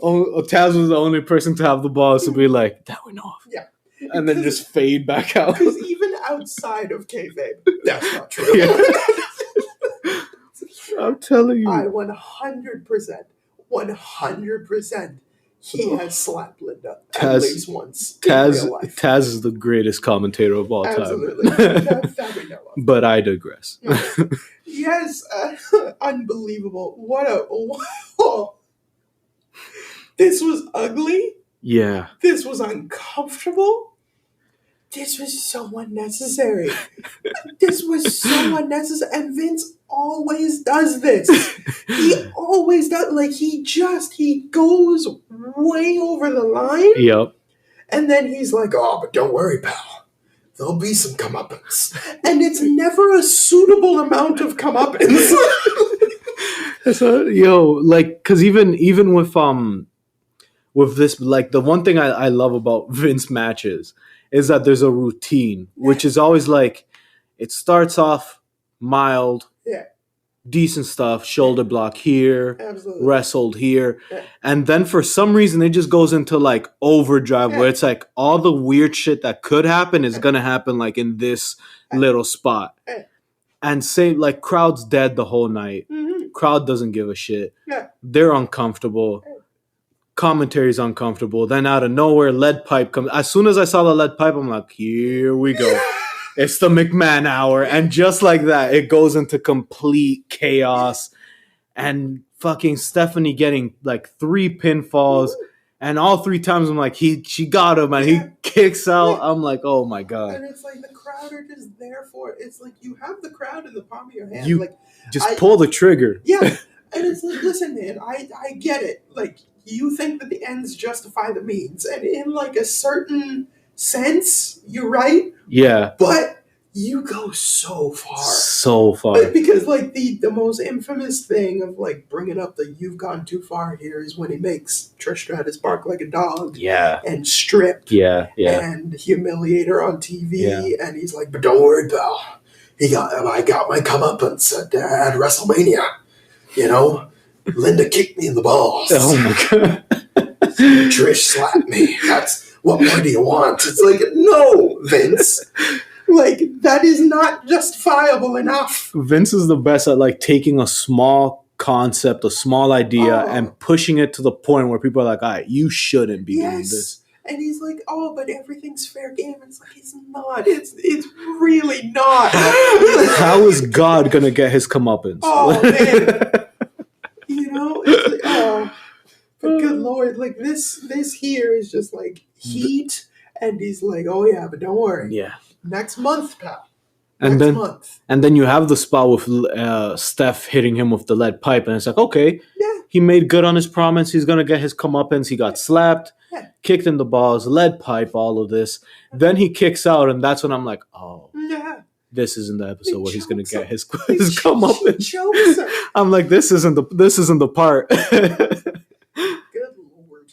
Taz was the only person to have the balls to be like, that we know of. Yeah. And then just fade back out. Because even outside of kayfabe, that's not true. Yeah. I'm telling you. I 100% he has slapped Linda at least once in real life. Taz is the greatest commentator of all Absolutely. time. That we know of. But I digress. Yes, unbelievable. This was ugly. Yeah. This was uncomfortable. This was so unnecessary. This was so unnecessary. And Vince always does this. He always does. Like, he goes way over the line. Yep. And then he's like, oh, but don't worry, pal. There'll be some comeuppance. And it's never a suitable amount of comeuppance. Because even with this, like, the one thing I love about Vince matches is that there's a routine, which is always like, it starts off mild, decent stuff, shoulder block here, Absolutely. wrestled here, and then for some reason it just goes into like overdrive where it's like all the weird shit that could happen is gonna happen like in this little spot. And say like crowd's dead the whole night. Mm-hmm. Crowd doesn't give a shit. Yeah. They're uncomfortable. Commentary's uncomfortable. Then out of nowhere, lead pipe comes. As soon as I saw the lead pipe, I'm like, here we go. It's the McMahon hour. And just like that, it goes into complete chaos. And fucking Stephanie getting like 3 pinfalls. And all 3 times I'm like, she got him. And he kicks out. I'm like, oh my God. And it's like the crowd are just there for it. It's like you have the crowd in the palm of your hand. You like just pull the trigger. Yeah. And it's like, listen, man, I get it. Like, you think that the ends justify the means. And in like a certain sense, you're right. Yeah. But you go so far. So far. Because like the most infamous thing of like bringing up the you've gone too far here is when he makes Trish Stratus bark like a dog. Yeah. And strip. Yeah. And humiliate her on TV. Yeah. And he's like, but don't worry, pal. I got my comeuppance at WrestleMania. You know? Linda kicked me in the balls. Oh my God. Trish slapped me. What more do you want? It's like, no, Vince. Like, that is not justifiable enough. Vince is the best at like taking a small concept, a small idea, and pushing it to the point where people are like, all right, you shouldn't be doing this. And he's like, oh, but everything's fair game. It's like, it's not. It's really not. How is God going to get his comeuppance? Oh, man. You know, it's like, oh, but good Lord, like this here is just like heat, and he's like, oh yeah, but don't worry, next month, pal. And then you have the spot with Steph hitting him with the lead pipe, and it's like, okay, he made good on his promise. He's gonna get his comeuppance. He got slapped, kicked in the balls, lead pipe, all of this. Then he kicks out, and that's when I'm like, oh. This isn't the episode where he's going to get his comeuppance. I'm like, this isn't the part. Good Lord.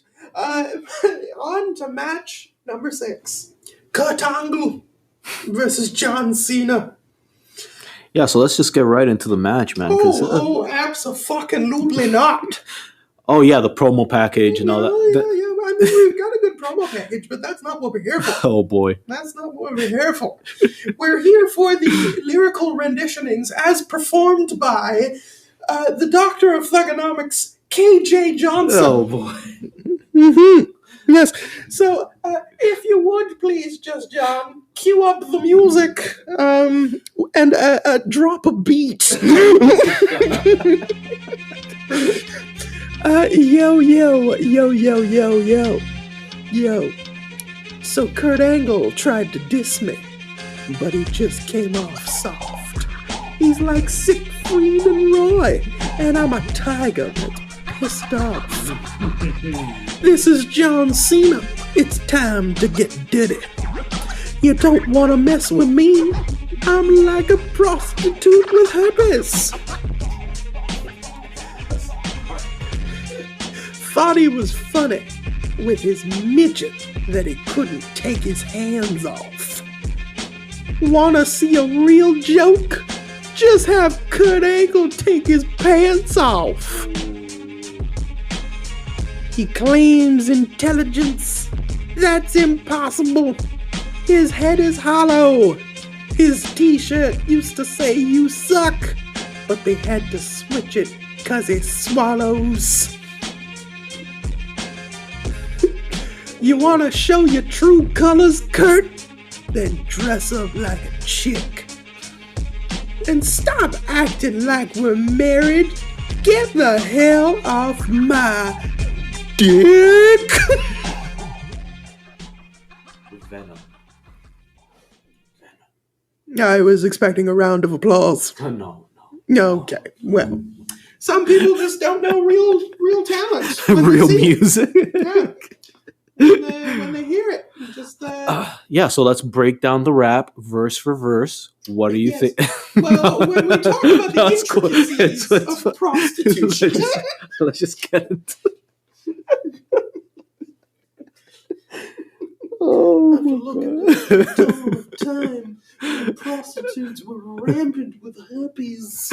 On to match number 6. Kurt Angle versus John Cena. Yeah, so let's just get right into the match, man. Abso-fucking-lutely not. Oh, yeah, the promo package and all that. Yeah. I mean, we've got a good promo package, but that's not what we're here for. Oh, boy. That's not what we're here for. We're here for the lyrical renditionings as performed by the Doctor of Thugonomics, KJ Johnson. Oh, boy. Mm-hmm. Yes. So, if you would, please, just, John, cue up the music and drop a beat. Yo. So Kurt Angle tried to diss me, but he just came off soft. He's like Siegfried and Roy, and I'm a tiger that's pissed off. This is John Cena. It's time to get dirty. You don't want to mess with me. I'm like a prostitute with herpes. Thought he was funny with his midget that he couldn't take his hands off. Wanna see a real joke? Just have Kurt Angle take his pants off. He claims intelligence. That's impossible. His head is hollow. His t-shirt used to say you suck, but they had to switch it 'cause he swallows. You want to show your true colors, Kurt? Then dress up like a chick. And stop acting like we're married. Get the hell off my dick. Venom. I was expecting a round of applause. No. Okay, well, some people just don't know real talent. when Real they see it. music. Yeah. When they hear it, just Yeah, so let's break down the rap verse for verse. What do you Yes. think? Well, when we talk about the That's cool. intricacies of prostitution, Let's just get into Oh, have to look at the dawn of time when prostitutes were rampant with herpes.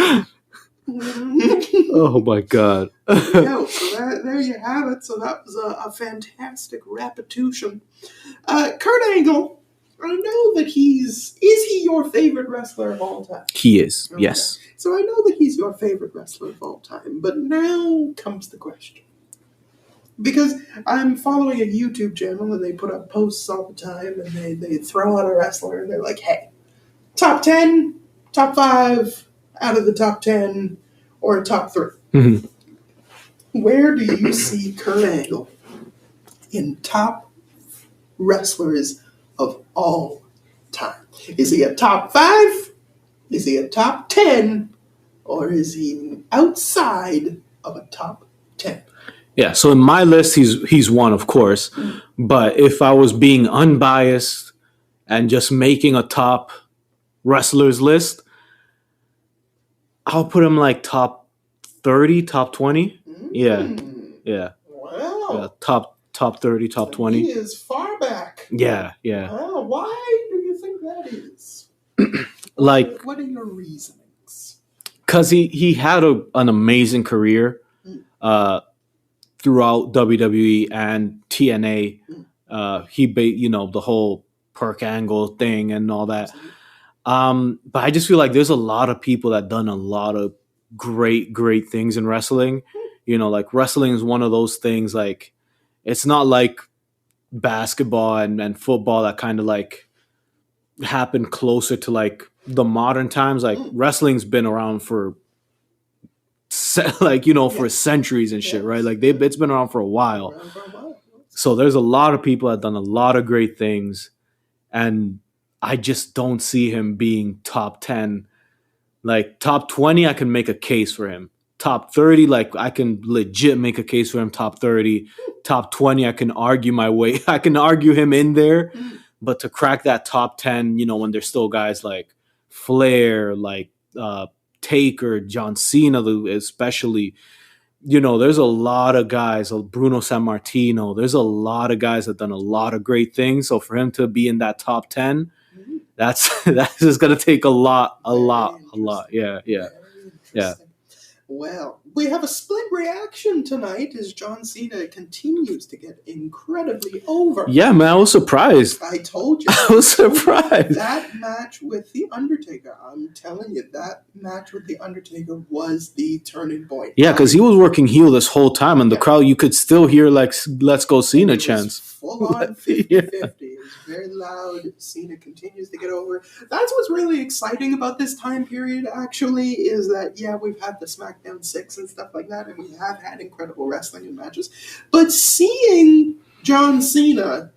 oh my god. Yeah, so there you have it. So that was a fantastic repetition. Kurt Angle, I know that is he your favorite wrestler of all time? He is, Okay. yes. So I know that he's your favorite wrestler of all time, but now comes the question. Because I'm following a YouTube channel and they put up posts all the time and they throw out a wrestler and they're like, hey, top 10, top 5 out of the top 10 or top 3. Mhm. Where do you see Kurt Angle in top wrestlers of all time? Is he a top 5? Is he a top 10? Or is he outside of a top 10? Yeah, so in my list he's one, of course. But if I was being unbiased and just making a top wrestlers list, I'll put him like top 30, top 20. Yeah. Wow. Yeah, top 30, top 20. He is far back. Yeah. Wow. Why do you think that is? Like, What are your reasonings? because he had an amazing career throughout WWE and TNA. The whole Perk Angle thing and all that. But I just feel like there's a lot of people that done a lot of great things in wrestling. Like wrestling is one of those things, like it's not like basketball and football that kind of like happened closer to like the modern times. Like wrestling's been around for for centuries and shit, right? Like it's been around for a while. So there's a lot of people that have done a lot of great things, and I just don't see him being top 10. Like top 20, I can make a case for him. Top 30, like I can legit make a case for him. Top 30, top 20, I can argue my way. I can argue him in there. But to crack that top 10, when there's still guys like Flair, like Taker, John Cena, especially, there's a lot of guys, Bruno Sammartino, there's a lot of guys that done a lot of great things. So for him to be in that top 10, that's just going to take a lot. Yeah. Well, we have a split reaction tonight as John Cena continues to get incredibly over. Yeah, man, I was surprised. I told you. I was surprised. That match with The Undertaker, I'm telling you, that match with The Undertaker was the turning point. Yeah, because he was working heel this whole time, and the crowd, you could still hear, like, let's go Cena chants. Full on 50-50. It was very loud. Cena continues to get over. That's what's really exciting about this time period, actually, is that, we've had the SmackDown 6 and stuff like that, and we have had incredible wrestling and matches. But seeing John Cena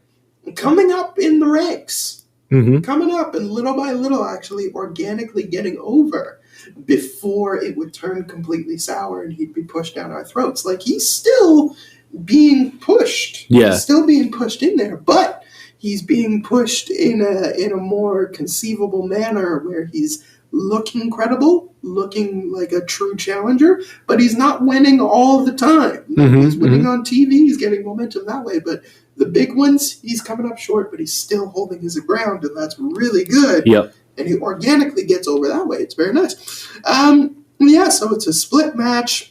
coming up in the ranks, coming up and little by little, actually, organically getting over before it would turn completely sour and he'd be pushed down our throats. Like, he's still being pushed. Yeah. He's still being pushed in there, but he's being pushed in a more conceivable manner where he's looking credible, looking like a true challenger, but he's not winning all the time. He's winning on TV, he's getting momentum that way, but the big ones, he's coming up short, but he's still holding his ground, and that's really good. Yep. And he organically gets over that way. It's very nice. So it's a split match.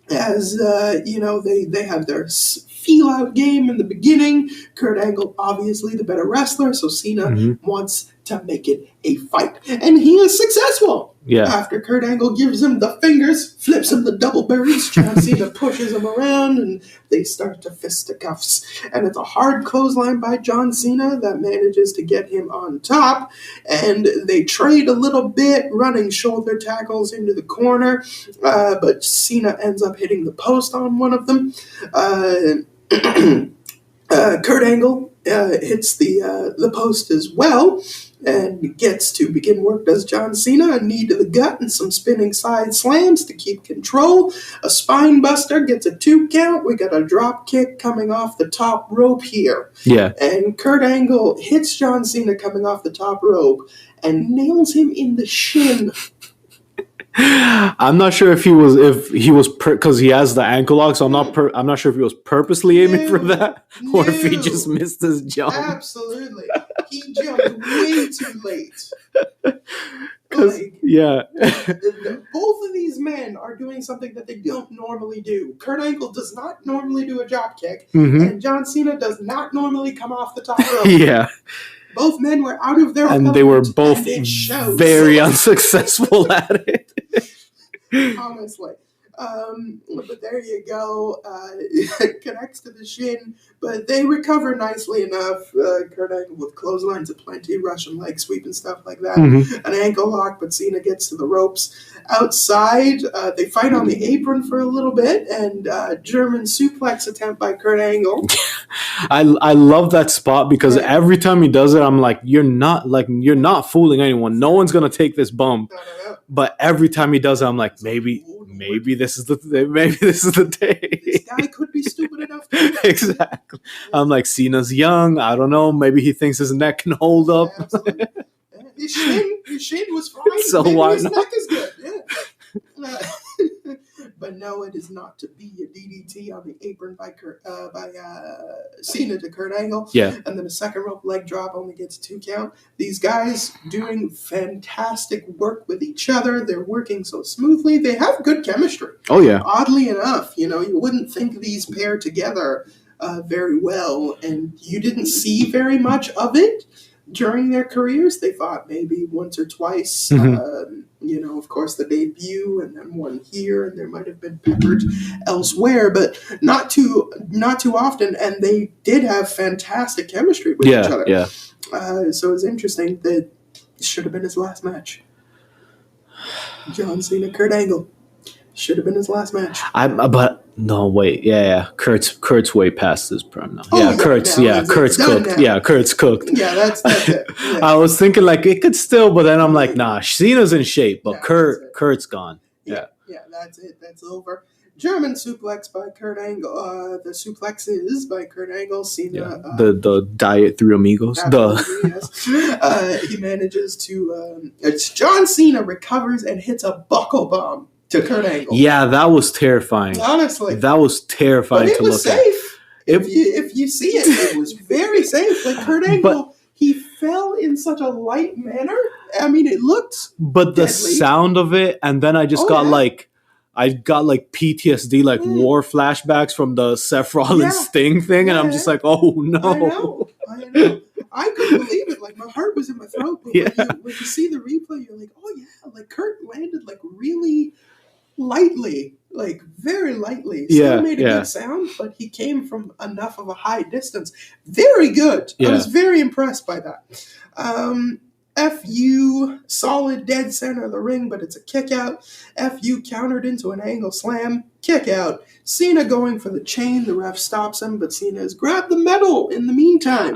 As, they have their feel-out game in the beginning. Kurt Angle, obviously the better wrestler, so Cena wants to make it a fight. And he is successful. Yeah. After Kurt Angle gives him the fingers, flips him the double birds, John Cena pushes him around, and they start to fisticuffs. And it's a hard clothesline by John Cena that manages to get him on top. And they trade a little bit, running shoulder tackles into the corner. But Cena ends up hitting the post on one of them. Kurt Angle hits the post as well and gets to begin work. Does John Cena, a knee to the gut and some spinning side slams to keep control. A spine buster gets a 2 count. We got a drop kick coming off the top rope here. Yeah. And Kurt Angle hits John Cena coming off the top rope and nails him in the shin. I'm not sure if he was because he has the ankle lock, so I'm not sure if he was purposely aiming for that or if he just missed his jump. Absolutely, he jumped way too late. Both of these men are doing something that they don't normally do. Kurt Angle does not normally do a drop kick, and John Cena does not normally come off the top rope. Yeah. Both men were out of their and they were both very unsuccessful at it. Honestly. But there you go. Connects to the shin, but they recover nicely enough. Kurt Angle with clotheslines aplenty, Russian leg sweep and stuff like that. An ankle lock, but Cena gets to the ropes. Outside, they fight on the apron for a little bit, and German suplex attempt by Kurt Angle. I love that spot because every time he does it, I'm like, you're not fooling anyone. No one's gonna take this bump. No. But every time he does it, I'm like, maybe this is the day. This guy could be stupid enough to do that. Exactly. I'm like, Cena's young. I don't know. Maybe he thinks his neck can hold up. Absolutely. His shin was fine. So maybe why his not? neck is good. Yeah. But no, it is not to be a DDT on the apron by Cena to Kurt Angle. Yeah. And then a second rope leg drop only gets a 2 count. These guys doing fantastic work with each other. They're working so smoothly. They have good chemistry. Oh, yeah. Oddly enough, you wouldn't think these pair together very well, and you didn't see very much of it during their careers. They fought maybe once or twice. Of course, the debut, and then one here, and there might have been peppered elsewhere, but not too often. And they did have fantastic chemistry with each other. Yeah. So it's interesting that it should have been his last match. John Cena, Kurt Angle. Should have been his last match. But no, wait, yeah. Kurt's way past his prime now. Oh, Kurt's cooked. Now. Yeah, Kurt's cooked. Yeah, that's it. Yeah. I was thinking like it could still, but then I'm like, nah, Cena's in shape, but Kurt's gone. Yeah, that's it. That's over. German suplex by Kurt Angle. The suplexes by Kurt Angle. Cena. The diet through amigos. Yes. He manages to. It's John Cena recovers and hits a buckle bomb to Kurt Angle. Yeah, that was terrifying. Honestly, that was terrifying to look at. It was safe. If you see it, it was very safe. Like Kurt Angle, he fell in such a light manner. I mean, it looked. But the sound of it, and then I just got PTSD, war flashbacks from the Seth Rollins Sting thing, and I'm just like, oh no. I know. I couldn't believe it. Like, my heart was in my throat. But when you see the replay, you're like, oh yeah, like Kurt landed like really lightly, like very lightly. Still made a good sound, but he came from enough of a high distance. Very good. I was very impressed by that. FU, solid dead center of the ring, but it's a kick out. FU countered into an angle slam, kick out. Cena going for the chain, the ref stops him, but Cena has grabbed the medal in the meantime.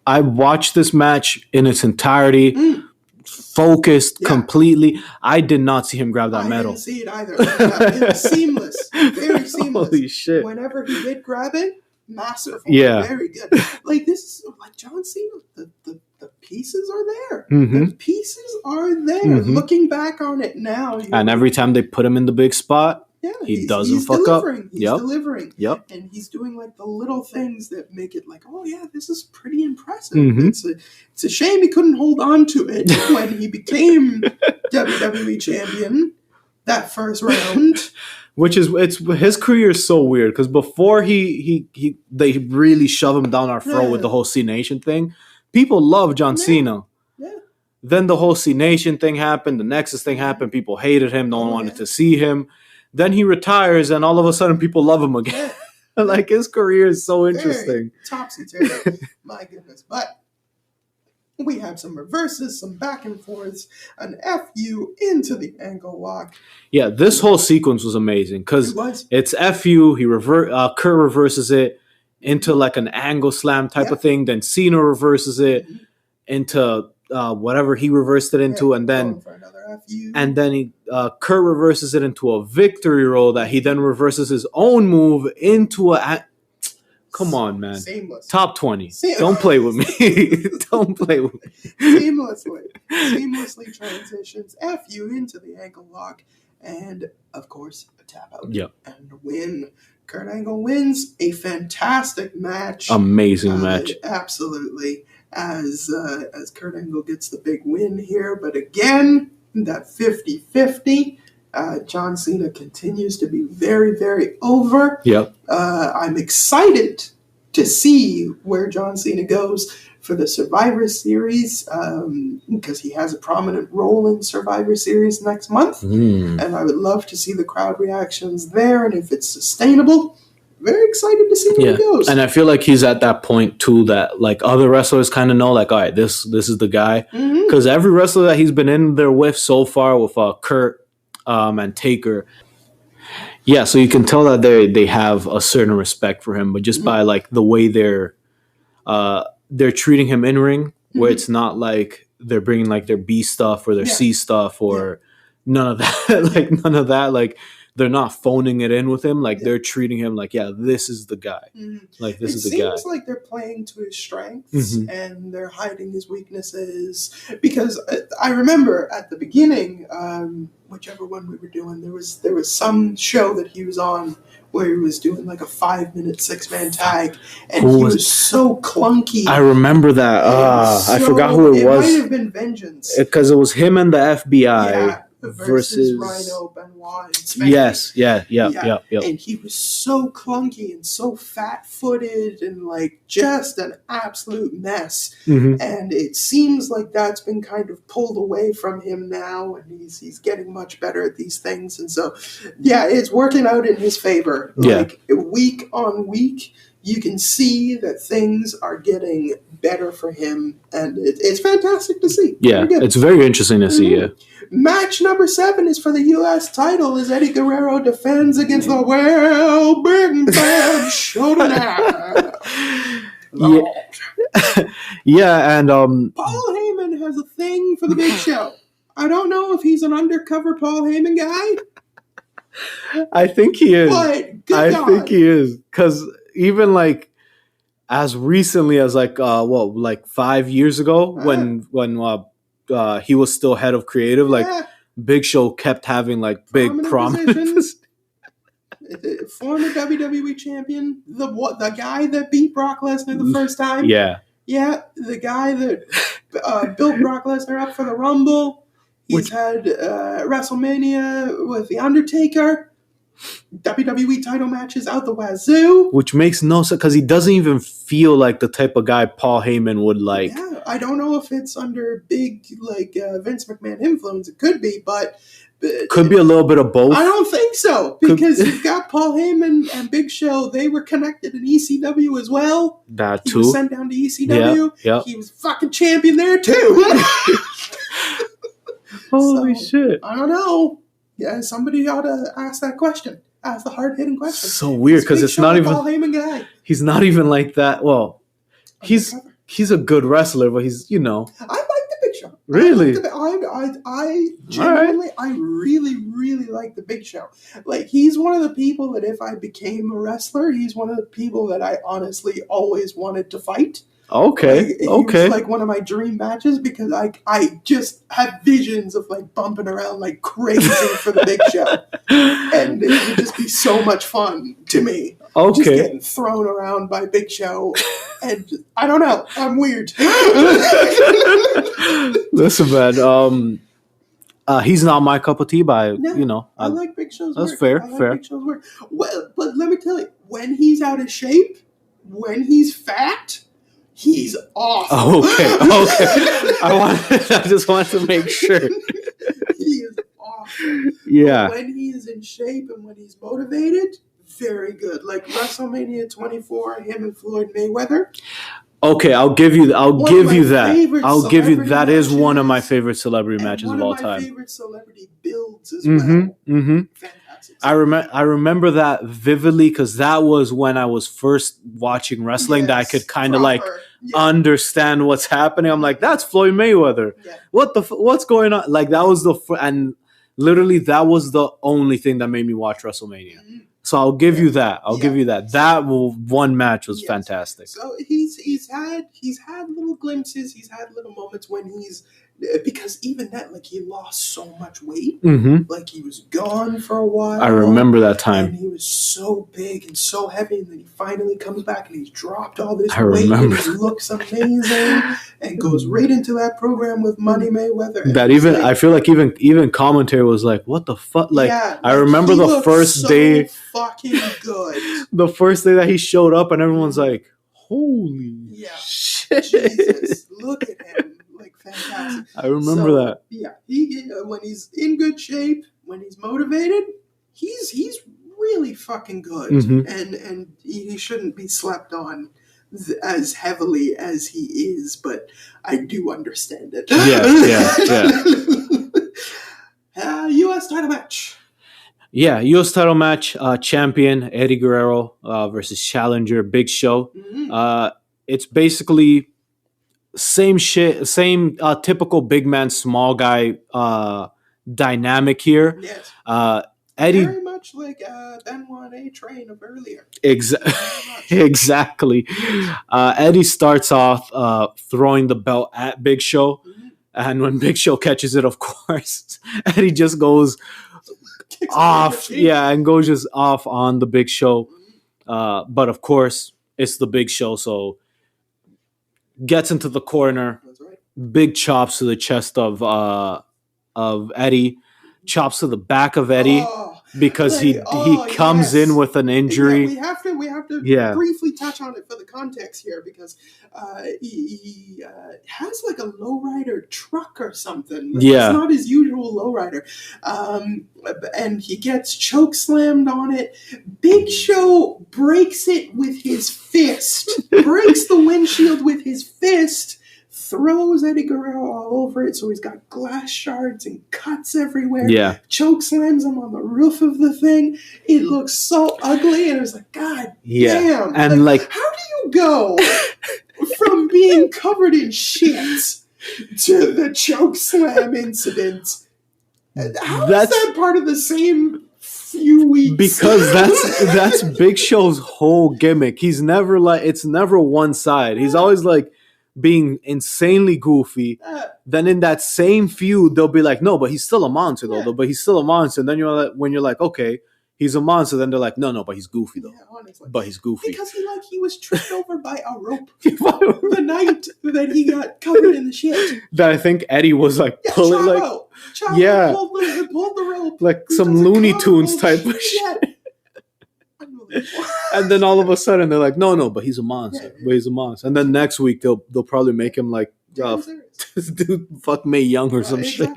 I watched this match in its entirety, focused completely. I did not see him grab that medal. I didn't see it either. It was seamless, very seamless. Holy shit. Whenever he did grab it, masterful, very good. Like this, like John Cena, the pieces are there. The pieces are there. Looking back on it now, and every time they put him in the big spot, he doesn't fuck up. He's delivering. Yep. And he's doing like the little things that make it like, oh yeah, this is pretty impressive. It's a shame he couldn't hold on to it when he became WWE champion that first round. Which is his career is so weird because before they really shove him down our throat with the whole C Nation thing. People love John Cena. Then the whole C Nation thing happened. The Nexus thing happened. People hated him. No one wanted to see him. Then he retires, and all of a sudden, people love him again. Like, his career is so interesting. Topsy-turvy. My goodness. But we have some reverses, some back and forths, an FU into the ankle lock. Yeah, this whole sequence was amazing because it's FU. Kurt reverses it into like an angle slam type of thing. Then Cena reverses it into whatever he reversed it into, and then Kurt reverses it into a victory roll that he then reverses his own move into a. Come on, man. Seamless. Top 20. Don't play with me. Don't play with me. Seamlessly transitions FU into the ankle lock, and of course a tap out and win. Kurt Angle wins a fantastic match. Amazing match. Absolutely. As Kurt Angle gets the big win here, but again, that 50-50. John Cena continues to be very, very over. Yep. I'm excited to see where John Cena goes for the Survivor Series because he has a prominent role in Survivor Series next month. And I would love to see the crowd reactions there and if it's sustainable. Very excited to see where he goes. And I feel like he's at that point too that like other wrestlers kind of know like, all right, this is the guy. Because every wrestler that he's been in there with so far with Kurt and Taker, so you can tell that they have a certain respect for him, but just by like the way they're treating him in ring, where it's not like they're bringing like their B stuff or their C stuff or none of that. Like they're not phoning it in with him. Like they're treating him like, this is the guy. Like this is the guy. It seems like they're playing to his strengths and they're hiding his weaknesses. Because I remember at the beginning, whichever one we were doing, there was some show that he was on where he was doing like a 5-minute 6-man tag, and he was so clunky. I remember that. I forgot who it was. It might have been Vengeance because it was him and the FBI. Versus Rhino, Benoit, and Spanky. Yes, yeah. And he was so clunky and so fat-footed and like just an absolute mess. And it seems like that's been kind of pulled away from him now, and he's getting much better at these things. And so, it's working out in his favor. Like week on week, you can see that things are getting better for him, and it's fantastic to see. Yeah, it's very interesting to see. Match number 7 is for the U.S. title as Eddie Guerrero defends against the Big Bad Showdown. And Paul Heyman has a thing for the Big Show. I don't know if he's an undercover Paul Heyman guy. I think he is. But I think he is, because even like as recently as like 5 years ago when he was still head of creative, like Big Show kept having like big prominent former WWE champion, the guy that beat Brock Lesnar the first time. The guy that built Brock Lesnar up for the Rumble. He's had WrestleMania with the Undertaker. WWE title matches out the wazoo. Which makes no sense because he doesn't even feel like the type of guy Paul Heyman would like. Yeah, I don't know if it's under big Vince McMahon influence. It could be, but could be a little bit of both. I don't think so because you've got Paul Heyman and Big Show. They were connected in ECW as well. That too. He was sent down to ECW. Yeah. He was fucking champion there too. Holy shit! I don't know. Yeah, somebody ought to ask that question. Ask the hard-hitting question. So weird because it's not even Paul Heyman guy. He's not even like that. Well, he's a good wrestler, but he's I like the Big Show. Really? I genuinely, I really, really like the Big Show. Like he's one of the people that if I became a wrestler, he's one of the people that I honestly always wanted to fight. Okay. It was like one of my dream matches because I just had visions of like bumping around like crazy for the Big Show, and it would just be so much fun to me. Okay, just getting thrown around by Big Show, and I don't know, I'm weird. Listen, man. He's not my cup of tea, but I like Big Show's that's work. fair. I like Big Show's work. Well, but let me tell you, when he's out of shape, when he's fat, he's awesome. Okay. I just wanted to make sure. He is awesome. Yeah. But when he is in shape and when he's motivated, very good. Like WrestleMania 24, him and Floyd Mayweather. Okay, I'll give you that. That is one of my matches. favorite celebrity matches of all One of my time. favorite celebrity builds as well. Fantastic. I remember that vividly because that was when I was first watching wrestling that I could kind of like understand what's happening. I'm like, that's Floyd Mayweather. Yeah. What's going on? Like that was and literally that was the only thing that made me watch WrestleMania. Mm-hmm. So I'll give you that. I'll give you that. That one match was fantastic. So he's had little glimpses. He's had little moments when because even that, like, he lost so much weight. Mm-hmm. Like, he was gone for a while. I remember that time. And he was so big and so heavy, and then he finally comes back and he's dropped all this I weight remember. and he looks amazing and goes right into that program with Money Mayweather. That even I feel like even commentary was like, what the fuck? Like, yeah, I remember he the looked first so day, fucking good. the first day that he showed up, and everyone's like, holy shit! Jesus, look at him. Like, fantastic. I remember that. Yeah, he when he's in good shape, when he's motivated, he's really fucking good, and he shouldn't be slept on as heavily as he is. But I do understand it. Yeah. U.S. title match. Yeah, U.S. title match. Champion Eddie Guerrero versus challenger Big Show. Mm-hmm. It's basically same shit, same typical big man, small guy dynamic here. Yes. Eddie, very much like Benoit A Train of earlier. Exactly. Eddie starts off throwing the belt at Big Show, and when Big Show catches it, of course, Eddie just goes off. Yeah, and goes just off on the Big Show. But of course, it's the Big Show, so gets into the corner. That's right. Big chops to the chest of Eddie, chops to the back of Eddie because he comes in with an injury. Yeah, we have to briefly touch on it for the context here because he has like a lowrider truck or something. Like, it's not his usual lowrider, and he gets choke slammed on it. Big Show breaks it with his fist, breaks the windshield with his fist. Throws Eddie Guerrero all over it, so he's got glass shards and cuts everywhere. Yeah. Choke slams him on the roof of the thing. It looks so ugly, and it was like, God damn. And like how do you go from being covered in shit to the choke slam incident? How is that part of the same few weeks? Because that's Big Show's whole gimmick. He's never like, it's never one side. He's always like being insanely goofy. Then in that same feud, they'll be like, no, but he's still a monster though. But he's still a monster. And then when you're like, okay, he's a monster. Then they're like, no, but he's goofy though. Yeah, honestly. But he's goofy because he was tripped over by a rope the night that he got covered in the shit. That I think Eddie was like pulling Chavo pulled the rope like some Looney Tunes type of shit. And then all of a sudden they're like, no, but he's a monster. But he's a monster. And then next week they'll probably make him like dude, fuck Mae Young or some shit.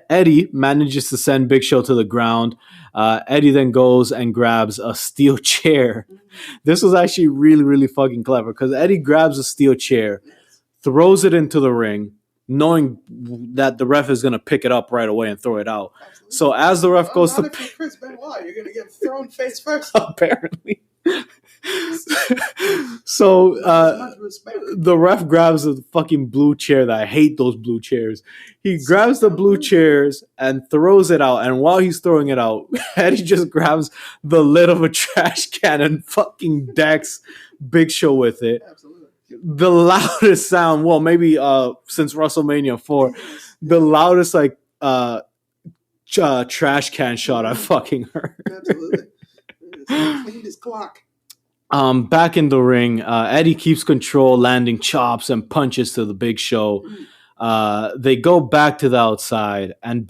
Eddie manages to send Big Show to the ground. Eddie then goes and grabs a steel chair. This was actually really, really fucking clever because Eddie grabs a steel chair, throws it into the ring, knowing that the ref is going to pick it up right away and throw it out. Absolutely. So as the ref goes to... If you're Chris Benoit, you're going to get thrown face first. Apparently. So the ref grabs a fucking blue chair that I hate those blue chairs. He grabs the blue chairs and throws it out. And while he's throwing it out, Eddie just grabs the lid of a trash can and fucking decks Big Show with it. Absolutely. The loudest sound, well, maybe since WrestleMania 4, the loudest like trash can shot I've fucking heard. Absolutely. Cleaned his clock. Back in the ring, Eddie keeps control, landing chops and punches to the Big Show. They go back to the outside, and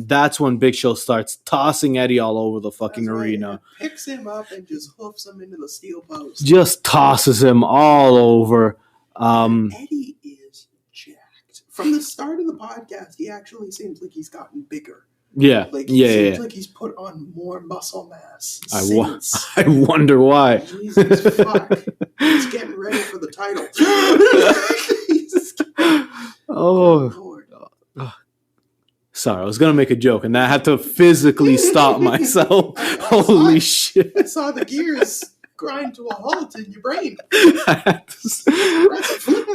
that's when Big Show starts tossing Eddie all over the fucking arena. Picks him up and just hoofs him into the steel post. Just tosses him all over. Eddie is jacked. From the start of the podcast, he actually seems like he's gotten bigger. Yeah, seems like he's put on more muscle mass. I wonder why. Jesus fuck. He's getting ready for the title. Oh. Sorry, I was going to make a joke, and I had to physically stop myself. Holy shit. I saw the gears grind to a halt in your brain.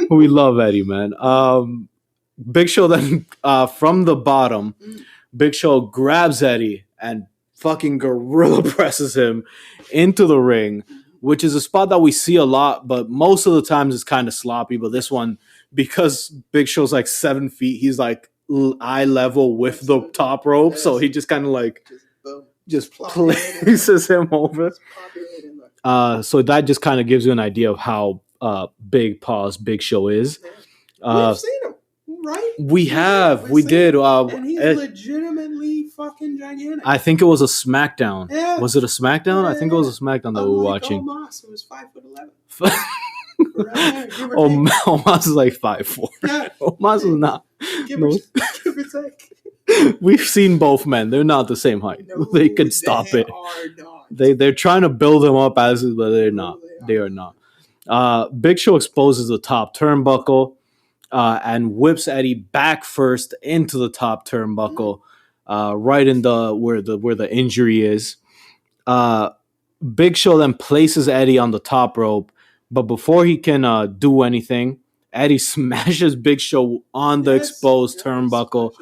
We love Eddie, man. Big Show then, from the bottom, Big Show grabs Eddie and fucking gorilla presses him into the ring, which is a spot that we see a lot, but most of the times it's kind of sloppy. But this one, because Big Show's like 7 feet, he's like eye level with the top rope, so he just kind of like just places him over. So that just kind of gives you an idea of how big paws Big Show is. We've seen him. Right? We did. And he's legitimately fucking gigantic. I think it was a SmackDown. Yeah. Was it a SmackDown? I think it was a SmackDown that we were watching. Omos, who was 5'11". Omos is like 5'4". Yeah. Omos is not. Give or take. We've seen both men. They're not the same height. No, they could stop it. Not. They're trying to build them up as is, but they're not. They are not. Big Show exposes the top turnbuckle. And whips Eddie back first into the top turnbuckle, right in where the injury is. Big Show then places Eddie on the top rope, but before he can do anything, Eddie smashes Big Show on the exposed turnbuckle,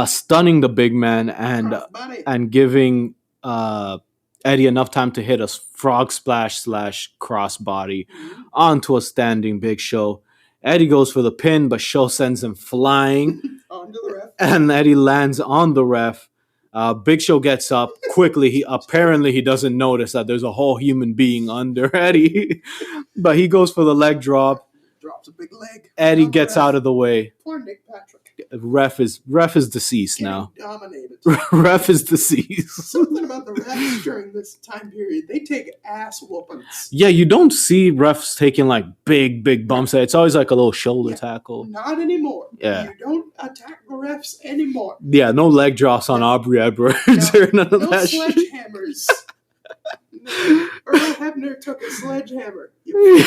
stunning the big man and giving Eddie enough time to hit a frog splash / crossbody onto a standing Big Show. Eddie goes for the pin, but Show sends him flying. Onto the ref. And Eddie lands on the ref. Big Show gets up quickly. He doesn't notice that there's a whole human being under Eddie. But he goes for the leg drop. Drops a big leg. Eddie gets out of the way. Poor Nick Patrick. Ref is deceased now. Dominated. Ref is deceased. Something about the refs during this time period. They take ass whoopings. Yeah, you don't see refs taking like big bumps. It's always like a little shoulder tackle. Not anymore. Yeah. You don't attack the refs anymore. Yeah, no leg drops on Aubrey Edwards or none of that shit. Sledgehammers. Earl Hebner took a sledgehammer. You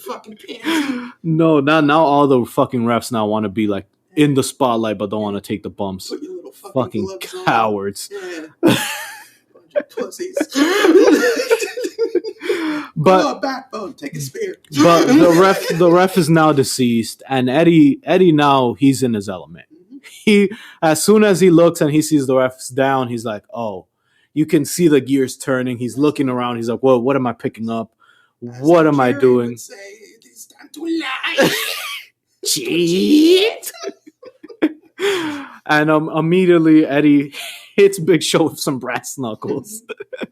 fucking pansy. No, now all the fucking refs now want to be like in the spotlight, but don't want to take the bumps. Put your little fucking cowards. Yeah. Bunch of pussies. But backbone, take a spear. But the ref is now deceased, and Eddie now he's in his element. He as soon as he looks and he sees the ref's down, he's like, oh. You can see the gears turning. He's looking around. He's like, "Whoa, what am I picking up? What am I doing?" Would say, it's time to lie. Cheat. And immediately Eddie hits Big Show with some brass knuckles.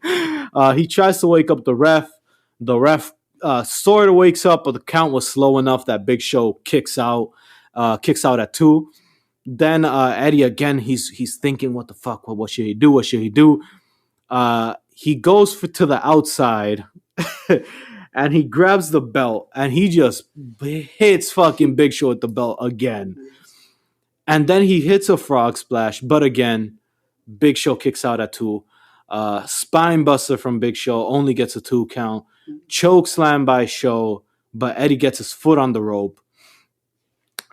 He tries to wake up the ref. The ref sort of wakes up, but the count was slow enough that Big Show kicks out at 2. Then Eddie again, he's thinking, what the fuck? What should he do? What should he do? He goes to the outside and he grabs the belt and he just hits fucking Big Show with the belt again. And then he hits a frog splash, but again, Big Show kicks out at 2. Spine buster from Big Show only gets a 2 count. Choke slam by Show, but Eddie gets his foot on the rope.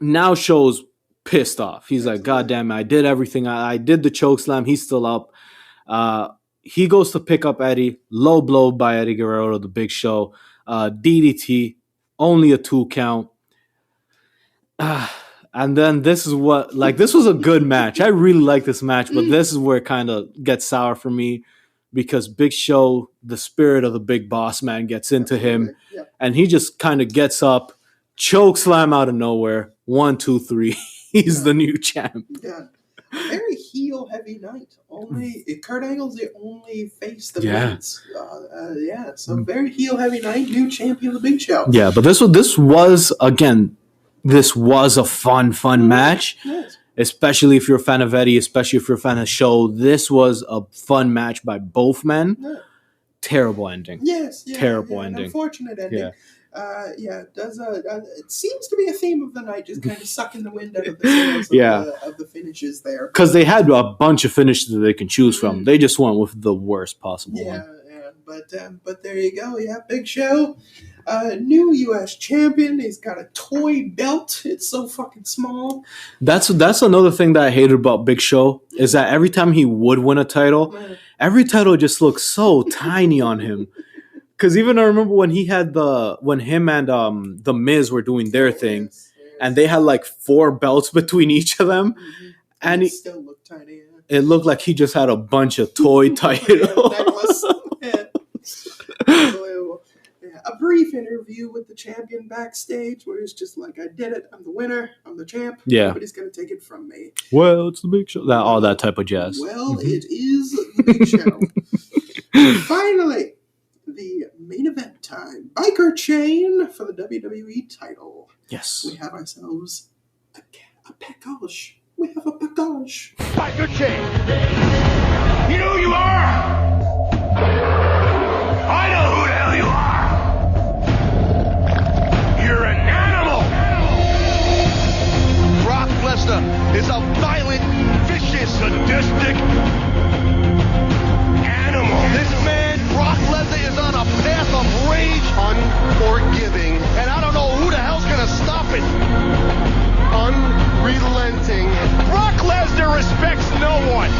Now Show's pissed off. He's like, God damn it, I did everything. I did the choke slam. He's still up. He goes to pick up Eddie. Low blow by Eddie Guerrero, the Big Show. DDT, only a 2 count. And then this was a good match. I really like this match, but this is where it kind of gets sour for me because Big Show, the spirit of the big boss man, gets into him. And he just kind of gets up, choke slam out of nowhere. 1, 2, 3. He's the new champ. Yeah. Very heel heavy night. Only Kurt Angle's the only face that wins. So very heel heavy night. New champion of the Big Show. Yeah, but this was again this was a fun match. Yes. Especially if you're a fan of Eddie, especially if you're a fan of the show. This was a fun match by both men. Yeah. Terrible ending. Yes. Yeah, Terrible an ending. unfortunate ending. Yeah. It does. It seems to be a theme of the night, just kind of sucking the wind out of the sails of the finishes there. Because they had a bunch of finishes that they can choose from. They just went with the worst possible one. But there you go. Yeah, Big Show, new U.S. champion. He's got a toy belt. It's so fucking small. That's another thing that I hated about Big Show is that every time he would win a title, every title just looks so tiny on him. Because even I remember when him and the Miz were doing their thing, and they had like 4 belts between each of them, and it still looked tiny. Yeah. It looked like he just had a bunch of toy titles. Unbelievable. Yeah. A brief interview with the champion backstage where he's just like, I did it. I'm the winner. I'm the champ. Yeah. Nobody's going to take it from me. Well, it's the Big Show. All that type of jazz. Well, it is the Big Show. Finally, the main event time. Biker chain for the WWE title. Yes. We have ourselves a package. We have a package. Biker chain. You know who you are. I know who the hell you are. You're an animal. Brock Lesnar is a violent, vicious, Sadistic animal. This man, Brock Lesnar, is on a path of rage, unforgiving, and I don't know who the hell's gonna stop it. Unrelenting. Brock Lesnar respects no one.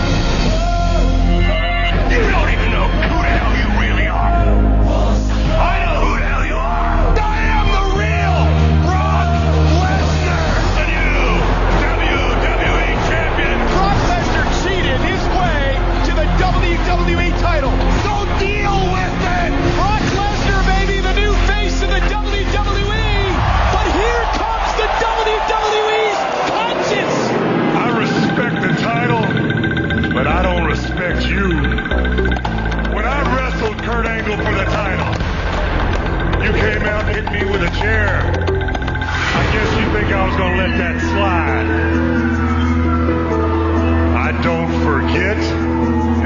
You don't even know who the hell you really are. I know who the hell you are. I am the real Brock Lesnar. The new WWE champion. Brock Lesnar cheated his way to the WWE title. So deal with it. Brock Lesnar may be the new face of the WWE, but here comes the WWE's conscience. I respect the title, but I don't respect you. When I wrestled Kurt Angle for the title, you came out and hit me with a chair. I guess you think I was gonna let that slide. I don't forget,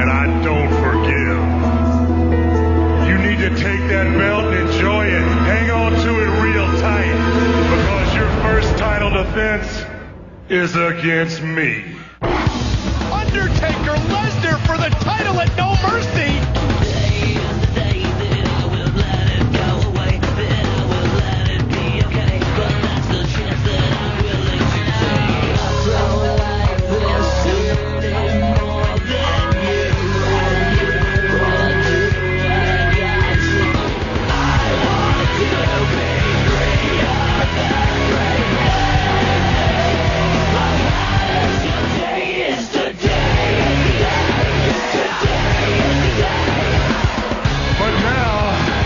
and I don't forgive. You need to take that belt and enjoy it. Hang on to it real tight, because your first title defense is against me. Undertaker Lesnar for the title at No Mercy.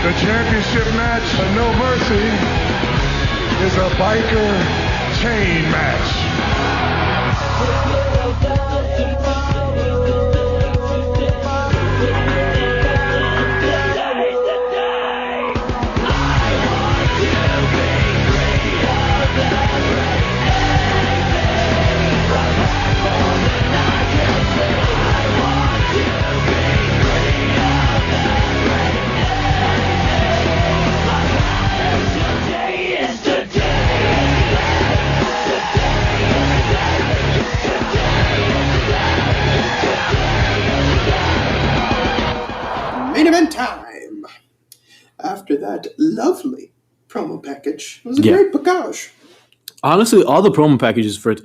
The championship match of No Mercy is a biker chain match. Main event time. After that lovely promo package, it was a great package. Honestly, all the promo packages for it,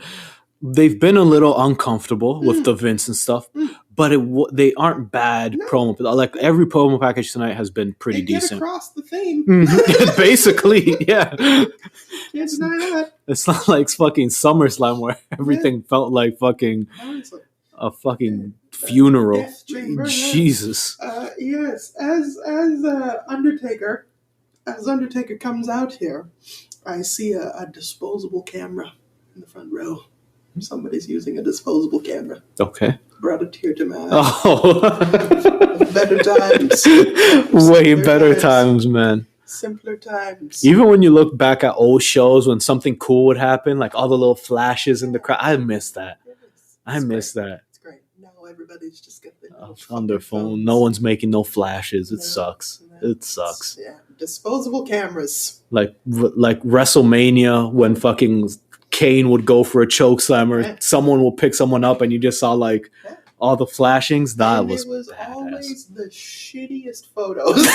they've been a little uncomfortable with the Vince and stuff, but they aren't bad promo. Like every promo package tonight has been pretty decent. Get across the theme. Basically, yeah. Can't deny that. It's not like fucking SummerSlam where everything felt like fucking a fucking funeral. Death chamber, Jesus. Yes, as Undertaker comes out here, I see a disposable camera in the front row. Somebody's using a disposable camera. Okay. Brought a tear to my eye. Oh. Better times. Way better times, man. Simpler times. Even when you look back at old shows when something cool would happen, like all the little flashes in the crowd, I miss that. I miss that. It's great. Now everybody's just got their On their phone. phones. No one's making no flashes. It sucks. No. It sucks. Yeah, disposable cameras. Like WrestleMania when fucking Kane would go for a choke slam or someone will pick someone up and you just saw like all the flashings. That And was it was badass. always the shittiest photos.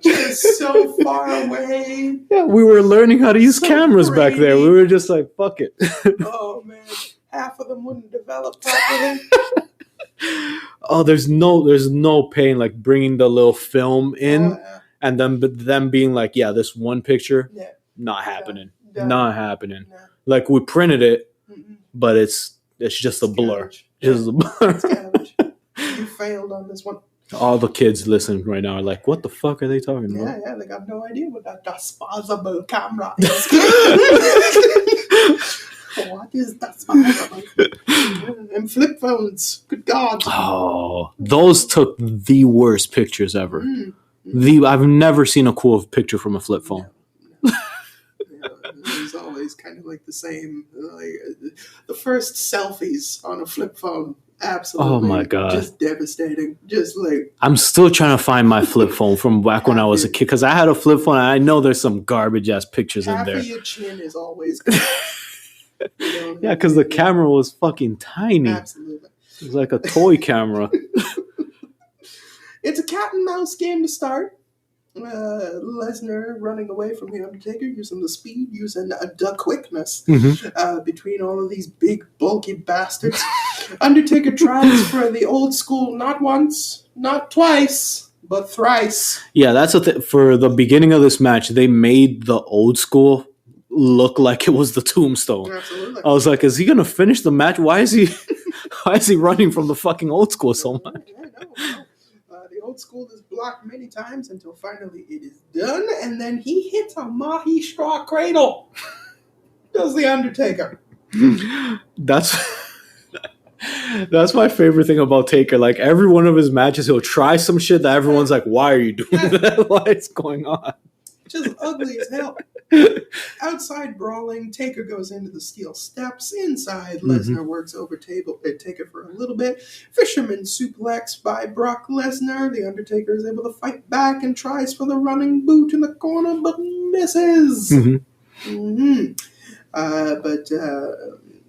Just so far away. Yeah, we were learning how to use So cameras back there. grainy. We were just like, fuck it. Oh man, half of them wouldn't develop properly. Oh, there's no pain like bringing the little film in and then them being like, yeah, this one picture, not happening, Done. not happening. No. Like we printed it, but it's just a blur, just a blur. Scavenge. You failed on this one. All the kids listening right now are like, what the fuck are they talking about? Yeah, they got no idea what that disposable camera is. What is disposable? And flip phones. Good God. Oh, those took the worst pictures ever. I've never seen a cool picture from a flip phone. It was always kind of like the same. Like, the first selfies on a flip phone. Absolutely. Oh my God. Just devastating. Just like. I'm still trying to find my flip phone from back when I was a kid because I had a flip phone and I know there's some garbage ass pictures in Half there. of your chin is always good. Yeah, because the camera was fucking tiny. Absolutely. It was like a toy camera. It's a cat and mouse game to start. Lesnar running away from the Undertaker, using the speed, using the quickness between all of these big, bulky bastards. Undertaker tries for the old school not once, not twice, but thrice. Yeah, that's the thing. For the beginning of this match, they made the old school look like it was the Tombstone. Absolutely. I was like, is he gonna finish the match? Why is he running from the fucking old school so much? Yeah, no. The old school is blocked many times until finally it is done, and then he hits a Mahi straw cradle. Does the Undertaker. That's my favorite thing about Taker. Like every one of his matches, he'll try some shit that everyone's like, why are you doing that? What's going on? Just ugly as hell. Outside brawling, Taker goes into the steel steps. Inside, Lesnar works over Taker for a little bit. Fisherman suplex by Brock Lesnar. The Undertaker is able to fight back and tries for the running boot in the corner, but misses. But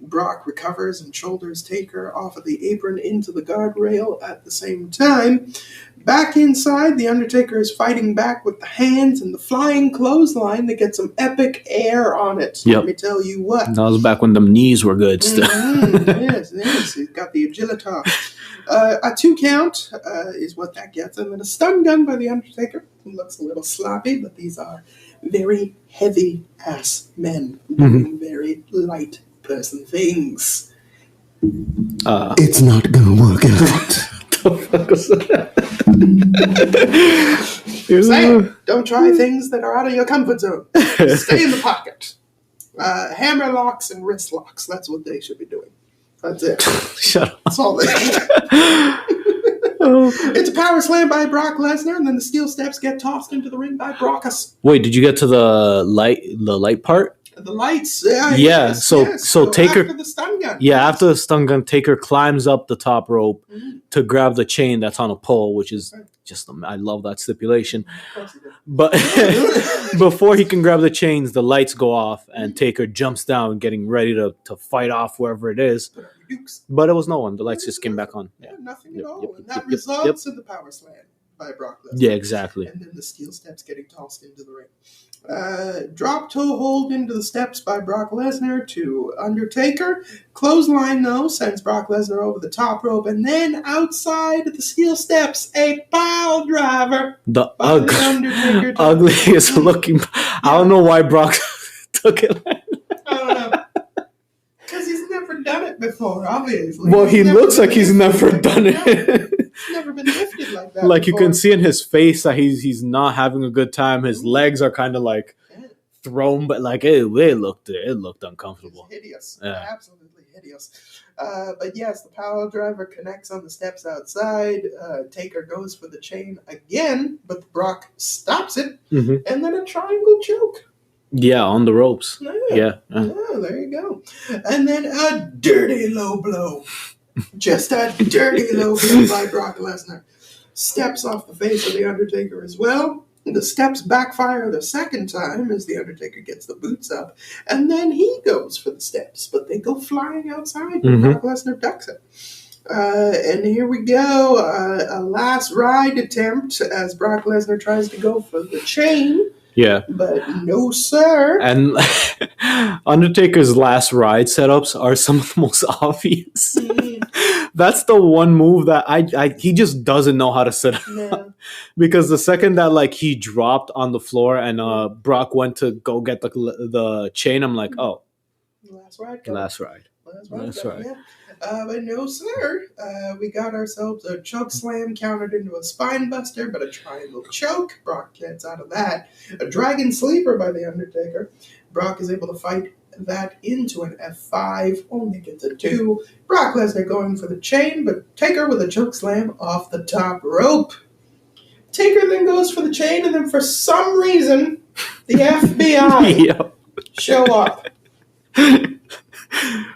Brock recovers and shoulders Taker off of the apron into the guardrail at the same time. Back inside, the Undertaker is fighting back with the hands and the flying clothesline that gets some epic air on it. Yep. Let me tell you what. That was back when them knees were good still. Yes. He's got the agility. A 2 count is what that gets. And then a stun gun by the Undertaker. It looks a little sloppy, but these are very heavy-ass men doing very light person things. It's not gonna work out. Say, don't try things that are out of your comfort zone. Stay in the pocket. Hammer locks and wrist locks. That's what they should be doing. That's it. Shut up. That's all they It's a power slam by Brock Lesnar, and then the steel steps get tossed into the ring by Brockus. Wait, did you get to the light part? The lights. So Taker after the stun gun. Yeah, after the stun gun, Taker climbs up the top rope to grab the chain that's on a pole, which is just, I love that stipulation. But before he can grab the chains, the lights go off and Taker jumps down, getting ready to fight off whoever it is. But it was no one. The lights just came back on. Yeah, nothing at all. And that results in the power slam by Brock Lesnar. Yeah, exactly. And then the steel steps getting tossed into the ring. Drop toe hold into the steps by Brock Lesnar to Undertaker. Clothesline, though, sends Brock Lesnar over the top rope. And then outside the steel steps, a pile driver. The Undertaker. ugliest looking. I don't know why Brock took it like that. I don't know. Because he's never done it before, obviously. Well, he looks like he's never done it. He's never been lifted like that Like before. you can see in his face that he's not having a good time. His legs are kind of like thrown, but like it looked uncomfortable. It's hideous. Yeah. Absolutely hideous. But yes, the power driver connects on the steps outside. Taker goes for the chain again, but Brock stops it, Mhm. and then a triangle choke. Yeah, on the ropes. Yeah. There you go. And then a dirty low blow. Just a dirty low blow by Brock Lesnar. Steps off the face of The Undertaker as well. The steps backfire the second time as The Undertaker gets the boots up. And then he goes for the steps, but they go flying outside and Brock Lesnar ducks it. And here we go. A last ride attempt as Brock Lesnar tries to go for the chain. Yeah. But no, sir. And Undertaker's last ride setups are some of the most obvious. That's the one move that he just doesn't know how to set up. Yeah. Because the second that like he dropped on the floor and Brock went to go get the chain, I'm like, oh, Last ride. last ride. Yeah. But no, sir. We got ourselves a choke slam countered into a spine buster, but a triangle choke. Brock gets out of that. A dragon sleeper by The Undertaker. Brock is able to fight that into an F5. Only gets a 2. Brock Lesnar going for the chain, but Taker with a choke slam off the top rope. Taker then goes for the chain, and then for some reason, the FBI show up.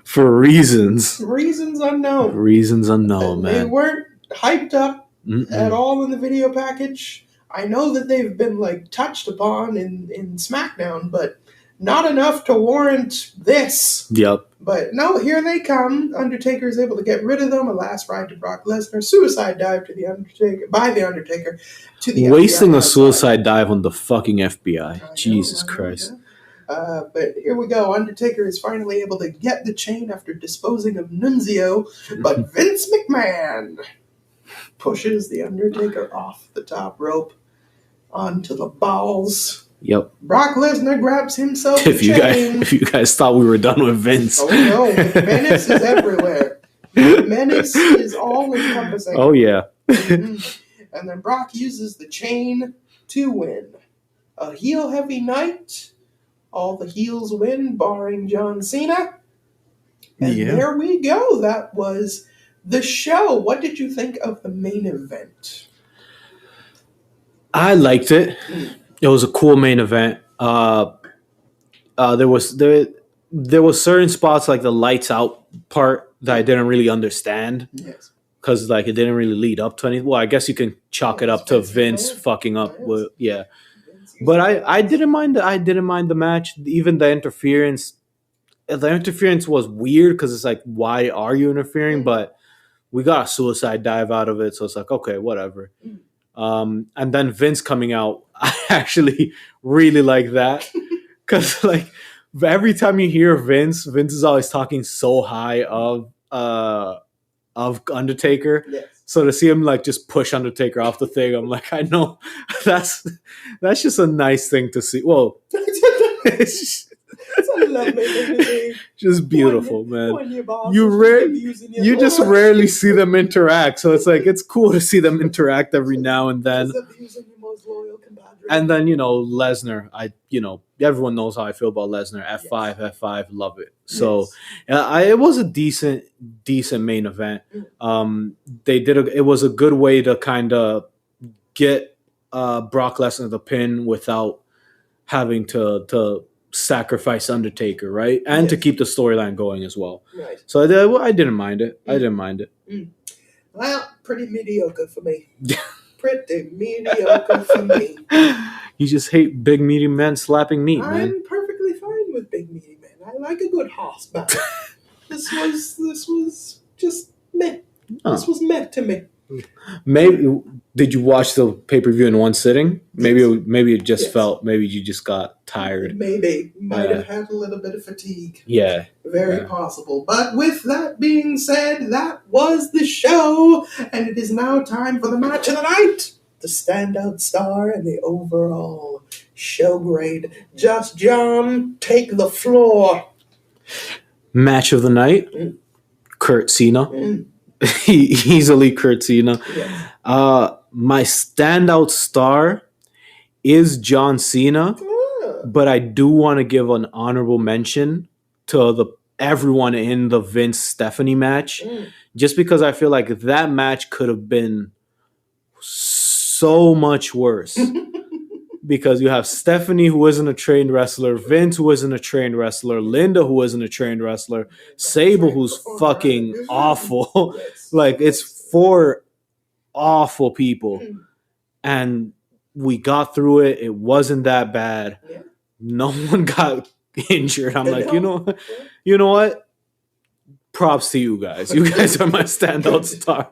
For reasons. Reasons unknown. Reasons unknown, They man. weren't hyped up at all in the video package. I know that they've been like touched upon in SmackDown, but not enough to warrant this. Yep. But no, here they come. Undertaker is able to get rid of them. A last ride to Brock Lesnar. Suicide dive to the Undertaker by the Undertaker to the Wasting FBI a suicide dive on the fucking FBI. Jesus Christ. But here we go. Undertaker is finally able to get the chain after disposing of Nunzio, but Vince McMahon pushes the Undertaker off the top rope onto the balls. Yep. Brock Lesnar grabs himself a If you guys thought we were done with Vince. Oh no, McMenace is everywhere. McMenace is all encompassing. Oh yeah. And then Brock uses the chain to win. A heel heavy night. All the heels win, barring John Cena. And there we go. That was the show. What did you think of the main event? I liked it. It was a cool main event. There was certain spots like the lights out part that I didn't really understand. Yes. Because like it didn't really lead up to anything. Well, I guess you can chalk it up to Vince fucking up with But I didn't mind the match. Even the interference. The interference was weird because it's like, why are you interfering? But we got a suicide dive out of it, so it's like, okay, whatever. And then Vince coming out, I actually really like that because like every time you hear Vince is always talking so high of Undertaker. Yes. So to see him like just push Undertaker off the thing, I'm like, I know that's just a nice thing to see. Well, it's a lovely thing to see. Just beautiful, man. You just rarely see them interact, so it's like it's cool to see them interact every now and then. And then Lesnar, everyone knows how I feel about Lesnar. F5, love it. So it was a decent main event. It was a good way to kind of get Brock Lesnar the pin without having to sacrifice Undertaker, right? And to keep the storyline going as well. Right. So I didn't mind it. Well, pretty mediocre for me. Pretty mediocre for me. You just hate big meaty men slapping meat, man. I'm perfectly fine with big meaty men. I like a good horse battle. This was just meh. This was meh to me. Maybe did you watch the pay-per-view in one sitting? Maybe it just felt maybe you just got tired. Maybe might have had a little bit of fatigue. Yeah. Very possible. But with that being said, that was the show, and it is now time for the match of the night. The standout star and the overall show grade. Just John, take the floor. Match of the night. Kurt Cena. Easily Kurt Cena. Yes. My standout star is John Cena, but I do want to give an honorable mention to the everyone in the Vince Stephanie match, just because I feel like that match could have been so much worse. Because you have Stephanie, who isn't a trained wrestler, Vince, who isn't a trained wrestler, Linda, who isn't a trained wrestler, Sable, who's fucking awful. Like, it's 4 awful people. And we got through it. It wasn't that bad. No one got injured. I'm like, you know what? Props to you guys. You guys are my standout star.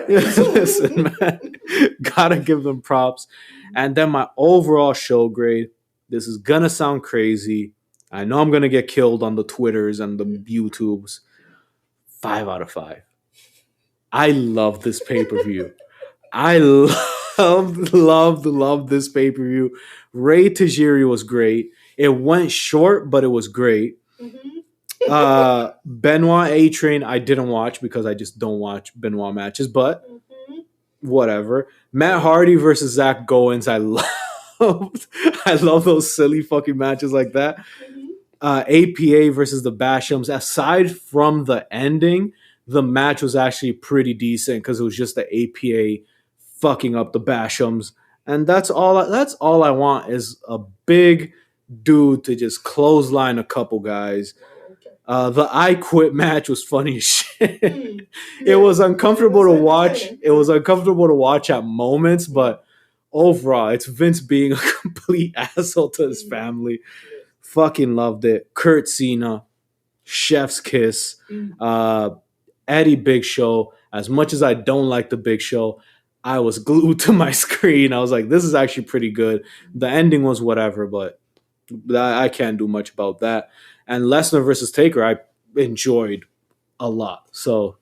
Listen, man. Gotta give them props. And then my overall show grade. This is gonna sound crazy. I know I'm gonna get killed on the Twitters and the YouTubes. 5 out of 5. I love this pay-per-view. I loved this pay-per-view. Ray Tajiri was great. It went short, but it was great. Benoit A-Train I didn't watch because I just don't watch Benoit matches, but whatever. Matt Hardy versus Zach Goins, I love those silly fucking matches like that. APA versus the Bashams. Aside from the ending, the match was actually pretty decent because it was just the APA fucking up the Bashams, and that's all I want is a big dude to just clothesline a couple guys. The I Quit match was funny as shit. It was uncomfortable to watch. It was uncomfortable to watch at moments, but overall, it's Vince being a complete asshole to his family. Fucking loved it. Kurt Cena, Chef's Kiss, Eddie Big Show. As much as I don't like the Big Show, I was glued to my screen. I was like, this is actually pretty good. The ending was whatever, but I can't do much about that. And Lesnar versus Taker, I enjoyed a lot. So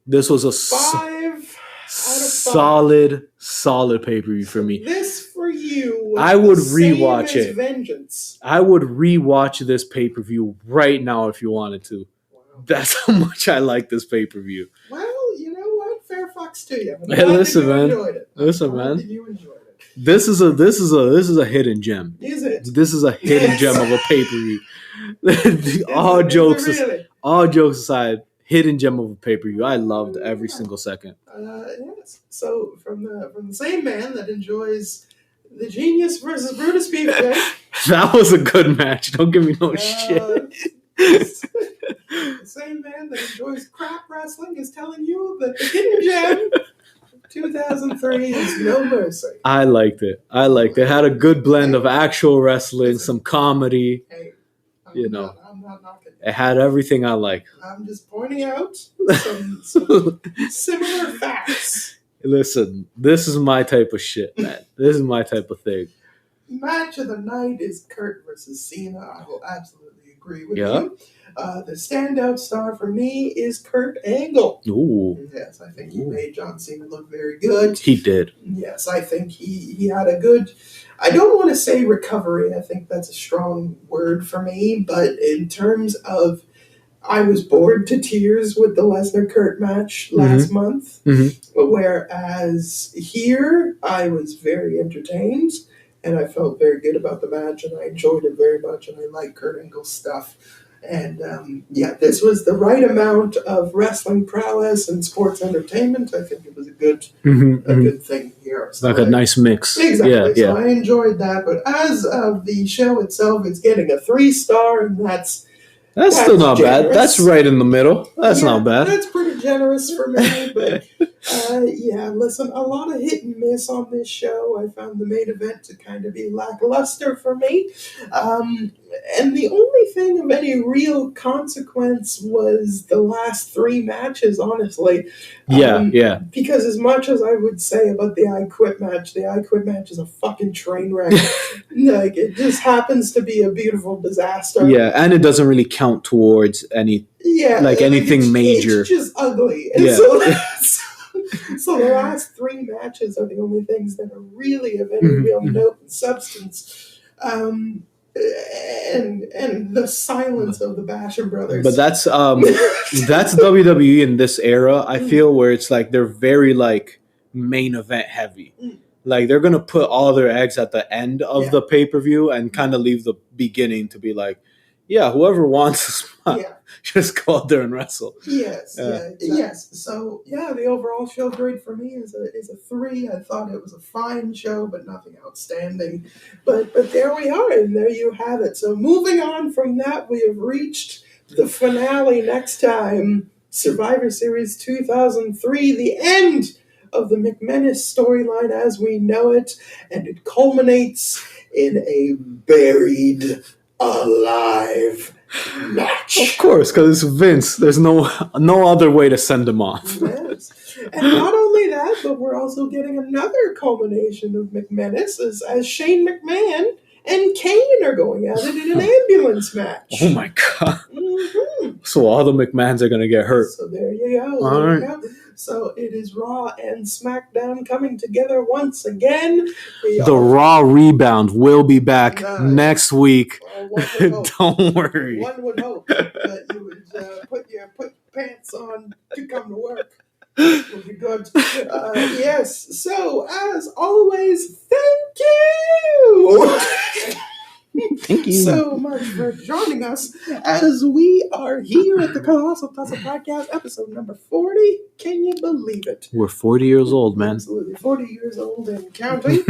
this was a 5 solid pay-per-view for me. This for you. I would rewatch it. Vengeance. I would rewatch this pay-per-view right now if you wanted to. Wow. That's how much I like this pay-per-view. Well, you know what? Fair fucks to you. Hey, listen, man. Listen, man. You enjoyed it. This is a hidden gem. Is it? This is a hidden gem of a pay-per-view. all jokes aside, hidden gem of a pay-per-view. I loved every single second. Yes. So from the same man that enjoys the Genius versus Brutus Beefcake. That was a good match. Don't give me no shit. The same man that enjoys crap wrestling is telling you that the hidden gem 2003 is No Mercy. I liked it. It had a good blend of actual wrestling, some comedy. Hey, I'm not knocking it. It had everything I like. I'm just pointing out some similar facts. Listen, this is my type of shit, man. This is my type of thing. Match of the night is Kurt versus Cena. I will absolutely agree with you. The standout star for me is Kurt Angle. Ooh. Yes, I think he made John Cena look very good. He did. Yes, I think he had a good, I don't want to say recovery. I think that's a strong word for me. But in terms of, I was bored to tears with the Lesnar-Kurt match last month. Whereas here, I was very entertained. And I felt very good about the match. And I enjoyed it very much. And I like Kurt Angle's stuff. And this was the right amount of wrestling prowess and sports entertainment. I think it was a good thing here. So like a nice mix. Exactly. So I enjoyed that. But as of the show itself, it's getting a 3-star, and that's still not generous. bad. That's right in the middle. That's not bad. That's pretty generous for me. But listen, a lot of hit and miss on this show. I found the main event to kind of be lackluster for me. And the only thing of any real consequence was the last 3 matches, honestly. Because as much as I would say about the I Quit match is a fucking train wreck. Like, it just happens to be a beautiful disaster. Yeah, and it doesn't really count towards anything major. It's just ugly. And so the last 3 matches are the only things that are really of any real note and substance. And the silence of the Basham brothers. But that's WWE in this era, I feel, where it's like they're very like main event heavy. Like they're gonna put all their eggs at the end of the pay-per-view and kind of leave the beginning to be like, yeah, whoever wants Yeah. Just go out there and wrestle. Yes, Yeah. yes. So yeah, the overall show grade for me is a 3. I thought it was a fine show, but nothing outstanding. But there we are, and there you have it. So moving on from that, we have reached the finale next time. Survivor Series 2003, the end of the McMenace storyline as we know it, and it culminates in a buried alive match. Of course, because it's Vince. There's no other way to send him off. Yes. And not only that, but we're also getting another culmination of McMenace as Shane McMahon and Kane are going at it in an ambulance match. Oh my God. Mm-hmm. So all the McMahons are going to get hurt. So there you go. All There you right. go. So it is Raw and SmackDown coming together once again. The Raw rebound will be back Nice. next week. One would hope. Don't worry. One would hope that you would put your pants on to come to work. Would be good. Yes. So as always, thank you. Thank you. So much for joining us as we are here at the Colossal Tussle Podcast, episode number 40. Can you believe it? We're 40 years old, man. Absolutely. 40 years old and counting.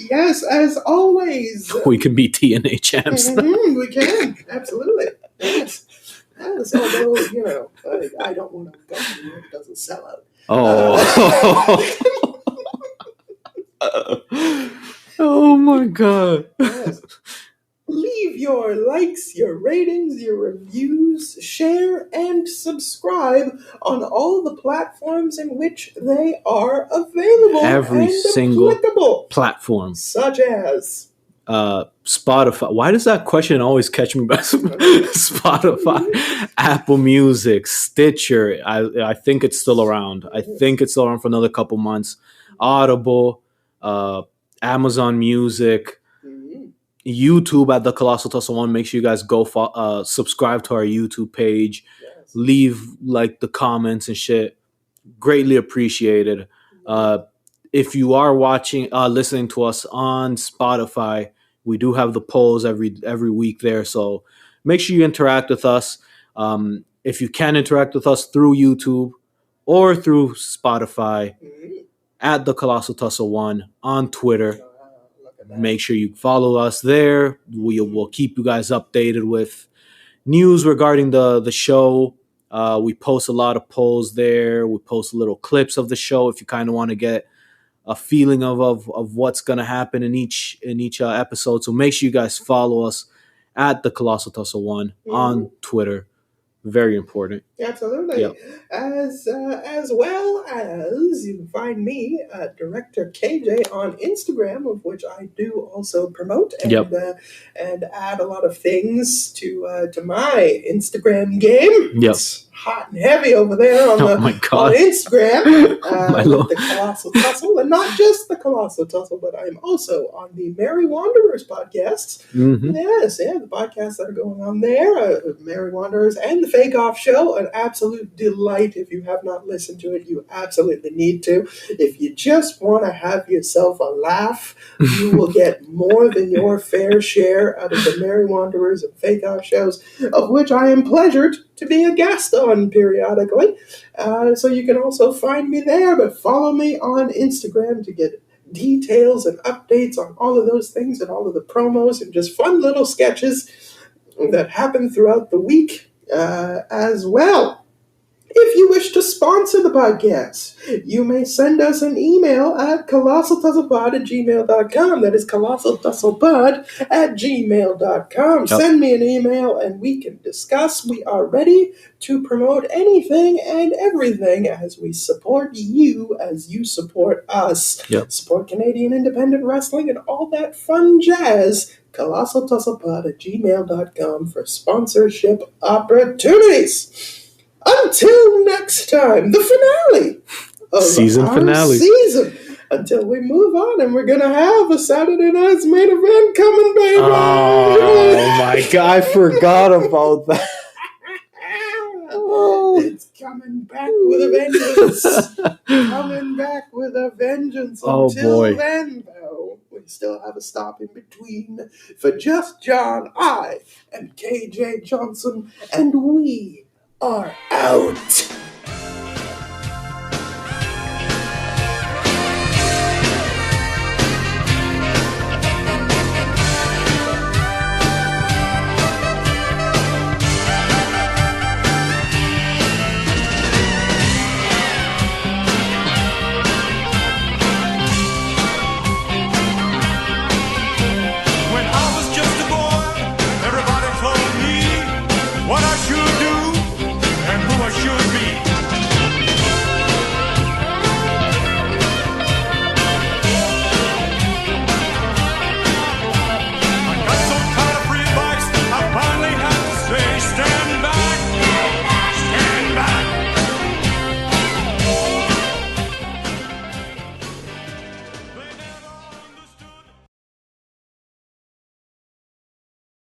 Yes, as always. We can be TNA champs. We can. Absolutely. Yes. Yes, although, I don't want to go anywhere that doesn't sell out. Oh. Oh my God. Yes. Leave your likes, your ratings, your reviews, share, and subscribe on all the platforms in which they are available. Every and single applicable, platform. such as Spotify. Why does that question always catch me by Spotify, Apple Music, Stitcher. I think it's still around. I think it's still around for another couple months. Audible, Amazon Music, YouTube at the Colossal Tussle 1. Make sure you guys go subscribe to our YouTube page. Yes. Leave the comments and shit. Greatly appreciated. If you are listening to us on Spotify, we do have the polls every week there. So make sure you interact with us. If you can interact with us through YouTube or through Spotify, at the Colossal Tussle 1 on Twitter. Make sure you follow us there. We will keep you guys updated with news regarding the show. We post a lot of polls there. We post little clips of the show if you kind of want to get a feeling of what's going to happen in each episode. So make sure you guys follow us at the Colossal Tussle 1 on Twitter. Very important. Absolutely. Yep. As well as you can find me at Director KJ on Instagram, of which I do also promote and add a lot of things to my Instagram game. Yep. It's hot and heavy over there on my God. on Instagram My with Lord. the Colossal Tussle, and not just the Colossal Tussle, but I'm also on the Merry Wanderers podcast. Mm-hmm. Yes, the podcasts that are going on there, Merry Wanderers and the Fake Off Show, an absolute delight. If you have not listened to it, you absolutely need to. If you just want to have yourself a laugh, you will get more than your fair share out of the Merry Wanderers and Fake Off shows, of which I am pleasured to be a guest on periodically. So you can also find me there, but follow me on Instagram to get details and updates on all of those things and all of the promos and just fun little sketches that happen throughout the week as well. If you wish to sponsor the podcast, you may send us an email at colossaltussalepod@gmail.com. That is colossaltussalepod@gmail.com. Yep. Send me an email and we can discuss. We are ready to promote anything and everything as we support you as you support us. Yep. Support Canadian independent wrestling and all that fun jazz. colossaltussalepod@gmail.com for sponsorship opportunities. Until next time, the finale of Season our finale. season. Until we move on, and we're going to have a Saturday night's main event coming, baby. Oh my God, I forgot about that. It's coming back with a vengeance. Coming back with a vengeance. Oh, Until boy. then, though, we we still have a stop in between. For Just John, I am KJ Johnson, and we are out.